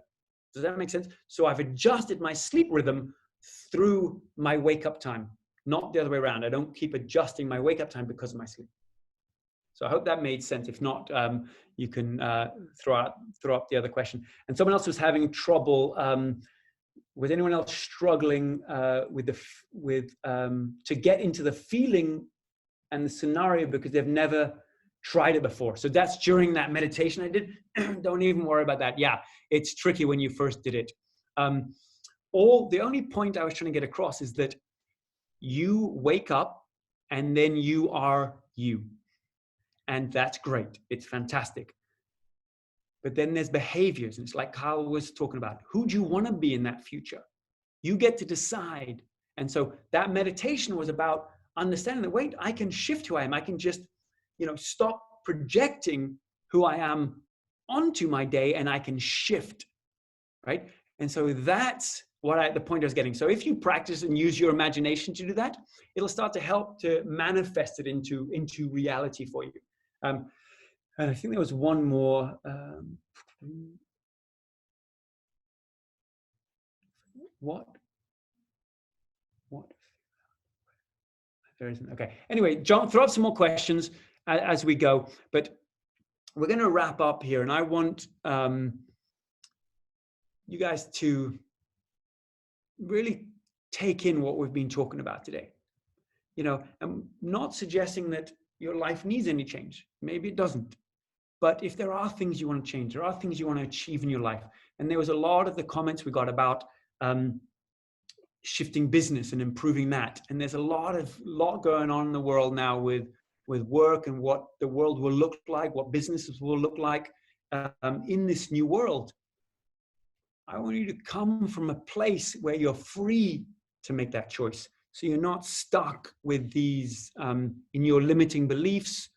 Does that make sense? So I've adjusted my sleep rhythm through my wake up time, not the other way around. I don't keep adjusting my wake up time because of my sleep. So I hope that made sense. If not, you can throw up the other question. And someone else was having trouble. Was anyone else struggling to get into the feeling and the scenario because they've never tried it before? So that's during that meditation I did. Don't even worry about that. Yeah, it's tricky when you first did it. The only point I was trying to get across is that you wake up and then you are you. And that's great. It's fantastic. But then there's behaviors, and it's like Kyle was talking about. Who do you want to be in that future? You get to decide. And so that meditation was about understanding that, wait, I can shift who I am. I can just, stop projecting who I am onto my day, and I can shift, right? And so that's the point I was getting. So if you practice and use your imagination to do that, it'll start to help to manifest it into reality for you. And I think there was one more. What? There isn't. Okay. Anyway, John, throw up some more questions as we go. But we're going to wrap up here, and I want you guys to really take in what we've been talking about today. You know, I'm not suggesting that your life needs any change. Maybe it doesn't. But if there are things you want to change, there are things you want to achieve in your life. And there was a lot of the comments we got about shifting business and improving that. And there's a lot going on in the world now with work and what the world will look like, what businesses will look like in this new world. I want you to come from a place where you're free to make that choice. So you're not stuck with these in your limiting beliefs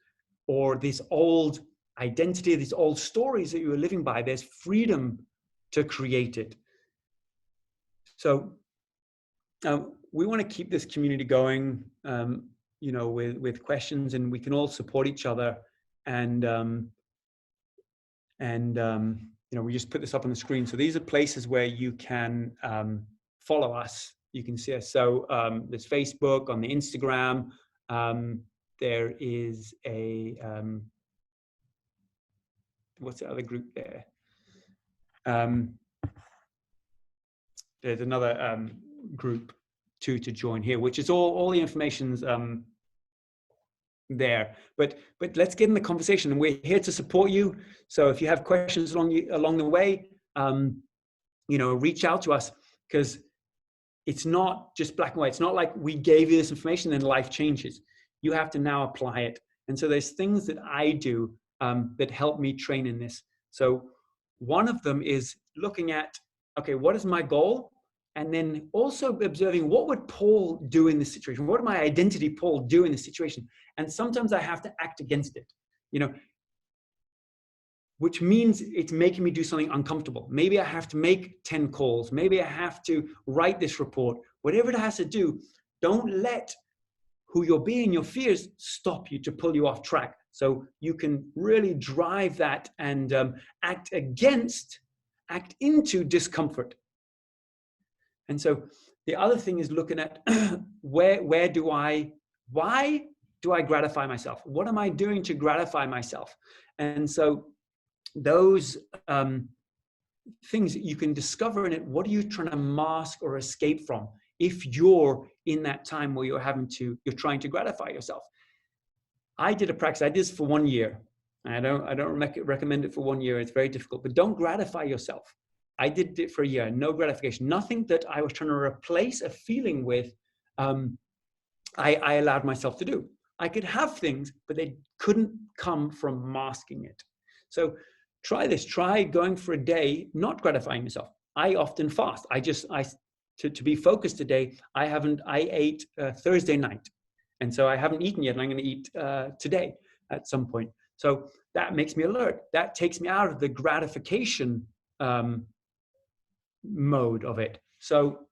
or this old identity, these old stories that you were living by. There's freedom to create it. So we want to keep this community going, you know, with questions, and we can all support each other. And you know, we just put this up on the screen. So these are places where you can follow us. You can see us. So there's Facebook, on the Instagram. There is a, what's the other group there? There's another group to join here, which is all the information's there. But let's get in the conversation, and we're here to support you. So if you have questions along the way, you know, reach out to us, because it's not just black and white. It's not like we gave you this information and life changes. You have to now apply it. And so there's things that I do that help me train in this. So one of them is looking at, okay, what is my goal? And then also observing, what would Paul do in this situation? What would my identity Paul do in this situation? And sometimes I have to act against it, you know, which means it's making me do something uncomfortable. Maybe I have to make 10 calls. Maybe I have to write this report. Whatever it has to do, don't let who you're being, your fears, stop you, to pull you off track. So you can really drive that and act into discomfort. And so the other thing is looking at why do I gratify myself? What am I doing to gratify myself? And so those things that you can discover in it, what are you trying to mask or escape from if you're in that time where you're trying to gratify yourself? I did a practice. I did this for 1 year. I don't recommend it for 1 year. It's very difficult, but don't gratify yourself. I did it for a year, no gratification, nothing that I was trying to replace a feeling with. I allowed myself to do. I could have things, but they couldn't come from masking it. So try this. Try going for a day, not gratifying yourself. I often fast. To be focused today, I ate Thursday night. And so I haven't eaten yet, and I'm going to eat today at some point. So that makes me alert. That takes me out of the gratification mode of it. So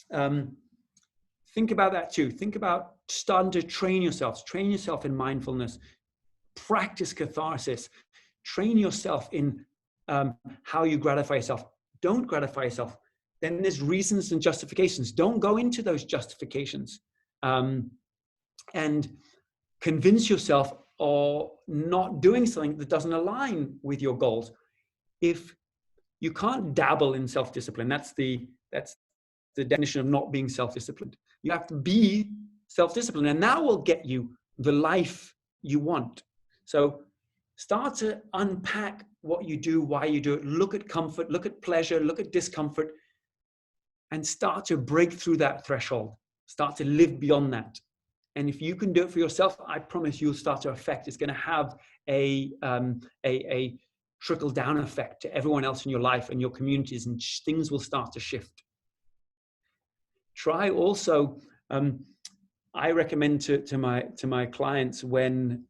think about that too. Think about starting to train yourself in mindfulness, practice catharsis, train yourself in how you gratify yourself. Don't gratify yourself. Then there's reasons and justifications. Don't go into those justifications and convince yourself or not doing something that doesn't align with your goals. If you can't dabble in self-discipline, that's the definition of not being self-disciplined. You have to be self-disciplined, and that will get you the life you want. So start to unpack what you do, why you do it. Look at comfort, look at pleasure, look at discomfort, and start to break through that threshold. Start to live beyond that. And if you can do it for yourself, I promise you'll start to affect. It's going to have a trickle down effect to everyone else in your life and your communities, and things will start to shift. Try also, I recommend to my clients when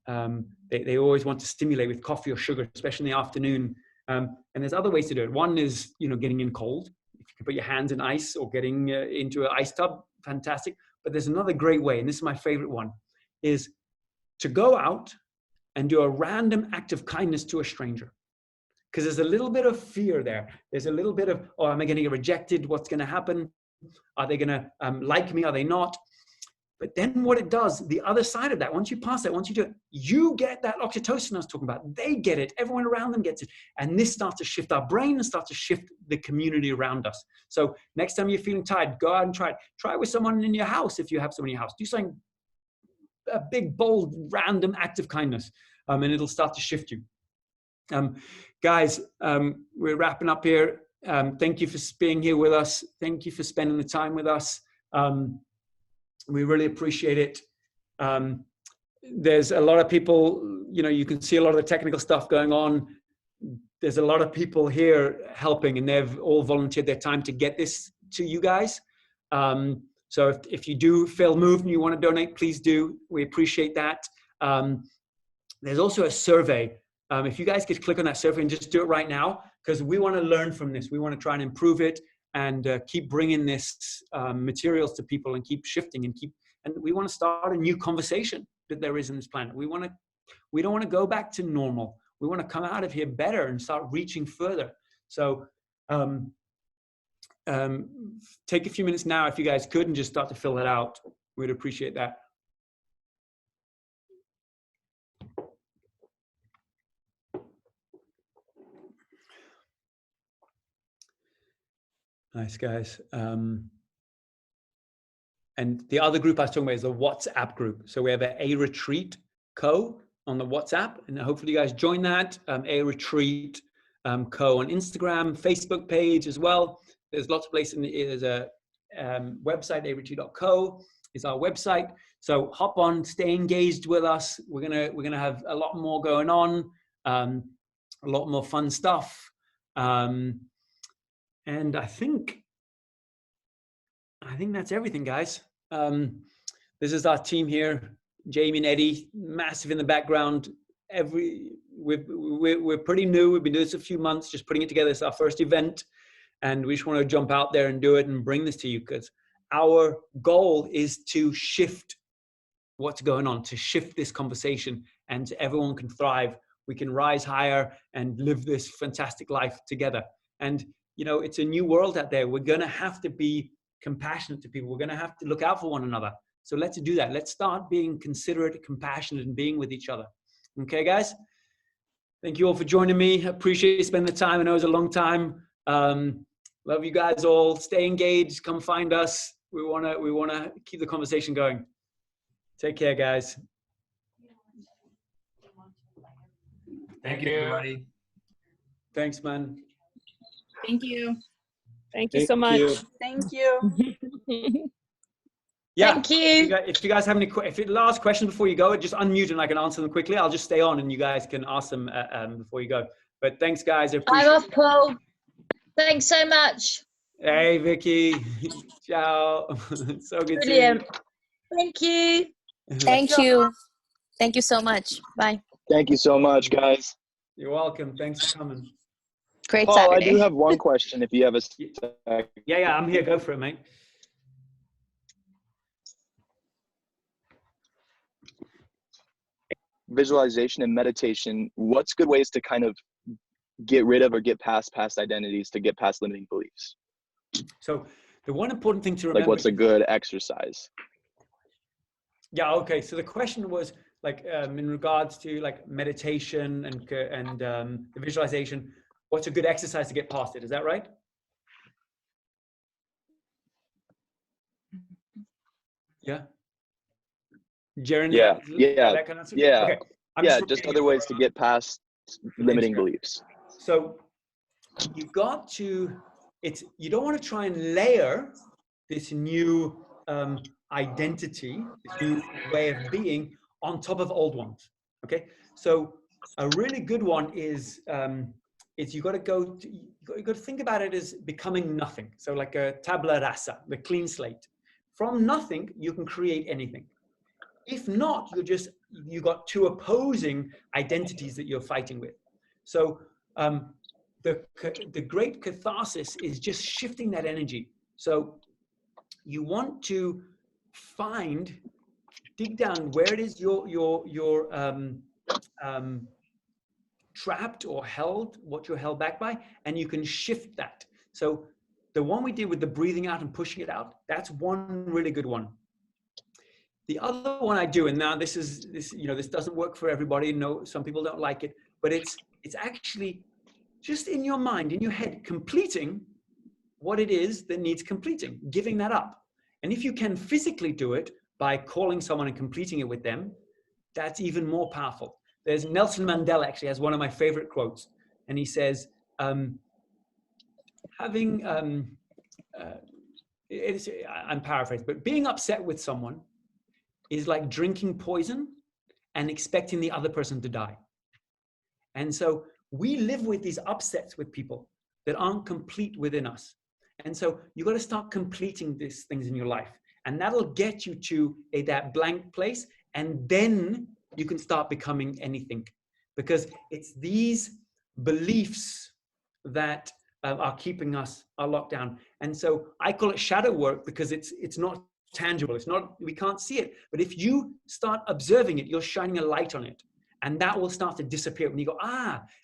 they always want to stimulate with coffee or sugar, especially in the afternoon. And there's other ways to do it. One is, getting in cold. If you can put your hands in ice or getting into an ice tub, fantastic. But there's another great way, and this is my favorite one, is to go out and do a random act of kindness to a stranger. Because there's a little bit of fear there. There's a little bit of, oh, am I going to get rejected? What's going to happen? Are they going to like me? Are they not? But then what it does, the other side of that, once you pass that, once you do it, you get that oxytocin I was talking about. They get it. Everyone around them gets it. And this starts to shift our brain and starts to shift the community around us. So next time you're feeling tired, go out and try it. Try it with someone in your house if you have someone in your house. Do something, a big, bold, random act of kindness, and it'll start to shift you. Guys, we're wrapping up here. Thank you for being here with us. Thank you for spending the time with us. We really appreciate it. There's a lot of people, you can see a lot of the technical stuff going on. There's a lot of people here helping, and they've all volunteered their time to get this to you guys. So if you do feel moved and you want to donate, please do. We appreciate that. There's also a survey. If you guys could click on that survey and just do it right now, because we want to learn from this. We want to try and improve it and keep bringing this materials to people and keep shifting and we want to start a new conversation that there is in this planet. We don't want to go back to normal. We want to come out of here better and start reaching further. So take a few minutes now if you guys could and just start to fill that out. We'd appreciate that. Nice, guys. And the other group I was talking about is the WhatsApp group. So we have an ARetreat Co on the WhatsApp, and hopefully you guys join that. ARetreat Co on Instagram, Facebook page as well. There's lots of places. There's a website, aretreat.co is our website. So hop on, stay engaged with us. We're gonna have a lot more going on, a lot more fun stuff. And I think that's everything, guys. This is our team here, Jemie and Eddie, massive in the background. We're pretty new. We've been doing this a few months, just putting it together. It's our first event, and we just want to jump out there and do it and bring this to you, because our goal is to shift what's going on, to shift this conversation, and everyone can thrive. We can rise higher and live this fantastic life together. And it's a new world out there. We're going to have to be compassionate to people. We're going to have to look out for one another. So let's do that. Let's start being considerate, compassionate, and being with each other. Okay, guys? Thank you all for joining me. I appreciate you spending the time. I know it was a long time. Love you guys all. Stay engaged. Come find us. We want to keep the conversation going. Take care, guys. Thank you, everybody. Thanks, man. Thank you. Thank you so much. Thank you. Yeah. Thank you. If you guys have any last questions before you go, just unmute and I can answer them quickly. I'll just stay on and you guys can ask them before you go. But thanks, guys. I appreciate I'm off, Paul. Thanks so much. Hey, Vicky. Ciao. So good. Brilliant. Thank you. Thank you. Thank you so much. Bye. Thank you so much, guys. You're welcome. Thanks for coming. Great Paul, Saturday. I do have one question if you have a sec. Yeah, I'm here. Go for it, mate. Visualization and meditation, what's good ways to kind of get rid of or get past identities, to get past limiting beliefs? So the one important thing to remember, like what's a good exercise? Yeah, okay. So the question was like in regards to like meditation and the visualization, what's a good exercise to get past it? Is that right? Yeah. Jaren, Yeah. that kind of answer? Yeah. Okay. Yeah, just other ways to get past limiting beliefs. So you've got to, you don't want to try and layer this new identity, this new way of being on top of old ones. Okay. So a really good one is you got to think about it as becoming nothing. So like a tabula rasa, the clean slate. From nothing, you can create anything. If not, you got two opposing identities that you're fighting with. So the great catharsis is just shifting that energy. So you want to dig down where it is you're trapped or held, what you're held back by, and you can shift that. So the one we did with the breathing out and pushing it out, that's one really good one. The other one I do, and now this doesn't work for everybody. No, some people don't like it, but it's actually just in your mind, in your head, completing what it is that needs completing, giving that up. And if you can physically do it by calling someone and completing it with them, that's even more powerful. There's Nelson Mandela actually has one of my favorite quotes, and he says, I'm paraphrasing, but being upset with someone is like drinking poison and expecting the other person to die. And so we live with these upsets with people that aren't complete within us. And so you got to start completing these things in your life, and that'll get you to that blank place. And then you can start becoming anything, because it's these beliefs that are keeping us locked down. And so I call it shadow work, because it's not tangible. We can't see it. But if you start observing it, you're shining a light on it, and that will start to disappear. When you go,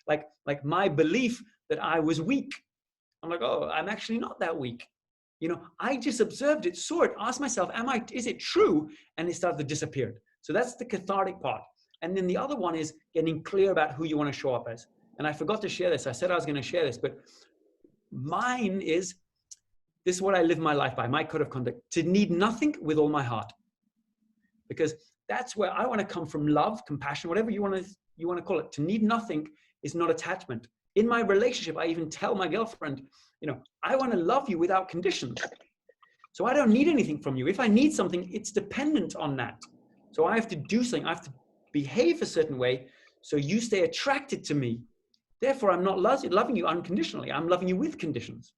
like my belief that I was weak, I'm like, oh, I'm actually not that weak. I just observed it, saw it, asked myself, is it true? And it started to disappear. So that's the cathartic part. And then the other one is getting clear about who you want to show up as. And I forgot to share this. I said I was going to share this, but mine is, this is what I live my life by, my code of conduct: to need nothing with all my heart. Because that's where I want to come from: love, compassion, whatever you want to call it. To need nothing is not attachment. In my relationship, I even tell my girlfriend, I want to love you without conditions. So I don't need anything from you. If I need something, it's dependent on that. So I have to do something. I have to behave a certain way so you stay attracted to me. Therefore, I'm not loving you unconditionally. I'm loving you with conditions.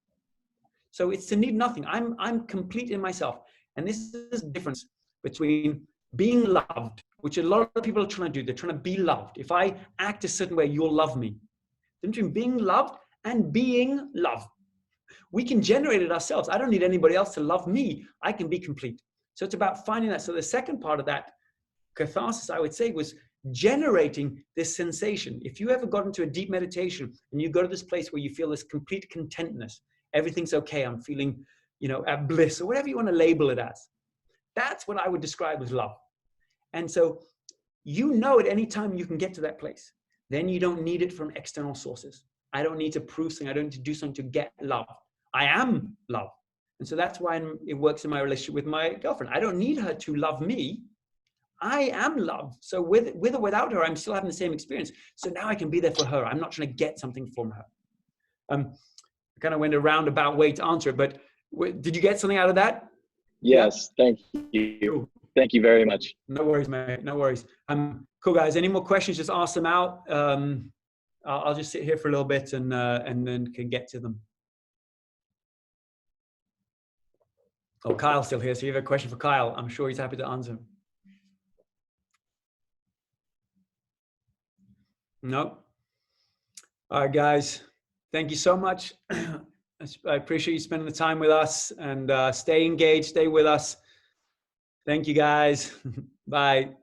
So it's to need nothing. I'm complete in myself. And this is the difference between being loved, which a lot of people are trying to do. They're trying to be loved. If I act a certain way, you'll love me. Between being loved and being loved. We can generate it ourselves. I don't need anybody else to love me. I can be complete. So it's about finding that. So the second part of that catharsis, I would say, was generating this sensation. If you ever got into a deep meditation and you go to this place where you feel this complete contentness, everything's okay, I'm feeling, at bliss, or whatever you want to label it as. That's what I would describe as love. And so, at any time you can get to that place. Then you don't need it from external sources. I don't need to prove something. I don't need to do something to get love. I am love. And so that's why it works in my relationship with my girlfriend. I don't need her to love me. I am love. So with or without her, I'm still having the same experience. So now I can be there for her. I'm not trying to get something from her. I kind of went a roundabout way to answer it, but did you get something out of that? Yes, yeah? Thank you. Thank you very much. No worries, mate. No worries. Cool, guys. Any more questions? Just ask them out. I'll just sit here for a little bit and then can get to them. Oh, Kyle's still here. So you have a question for Kyle. I'm sure he's happy to answer. No. All right, guys. Thank you so much. I appreciate you spending the time with us, and stay engaged, stay with us. Thank you, guys. Bye.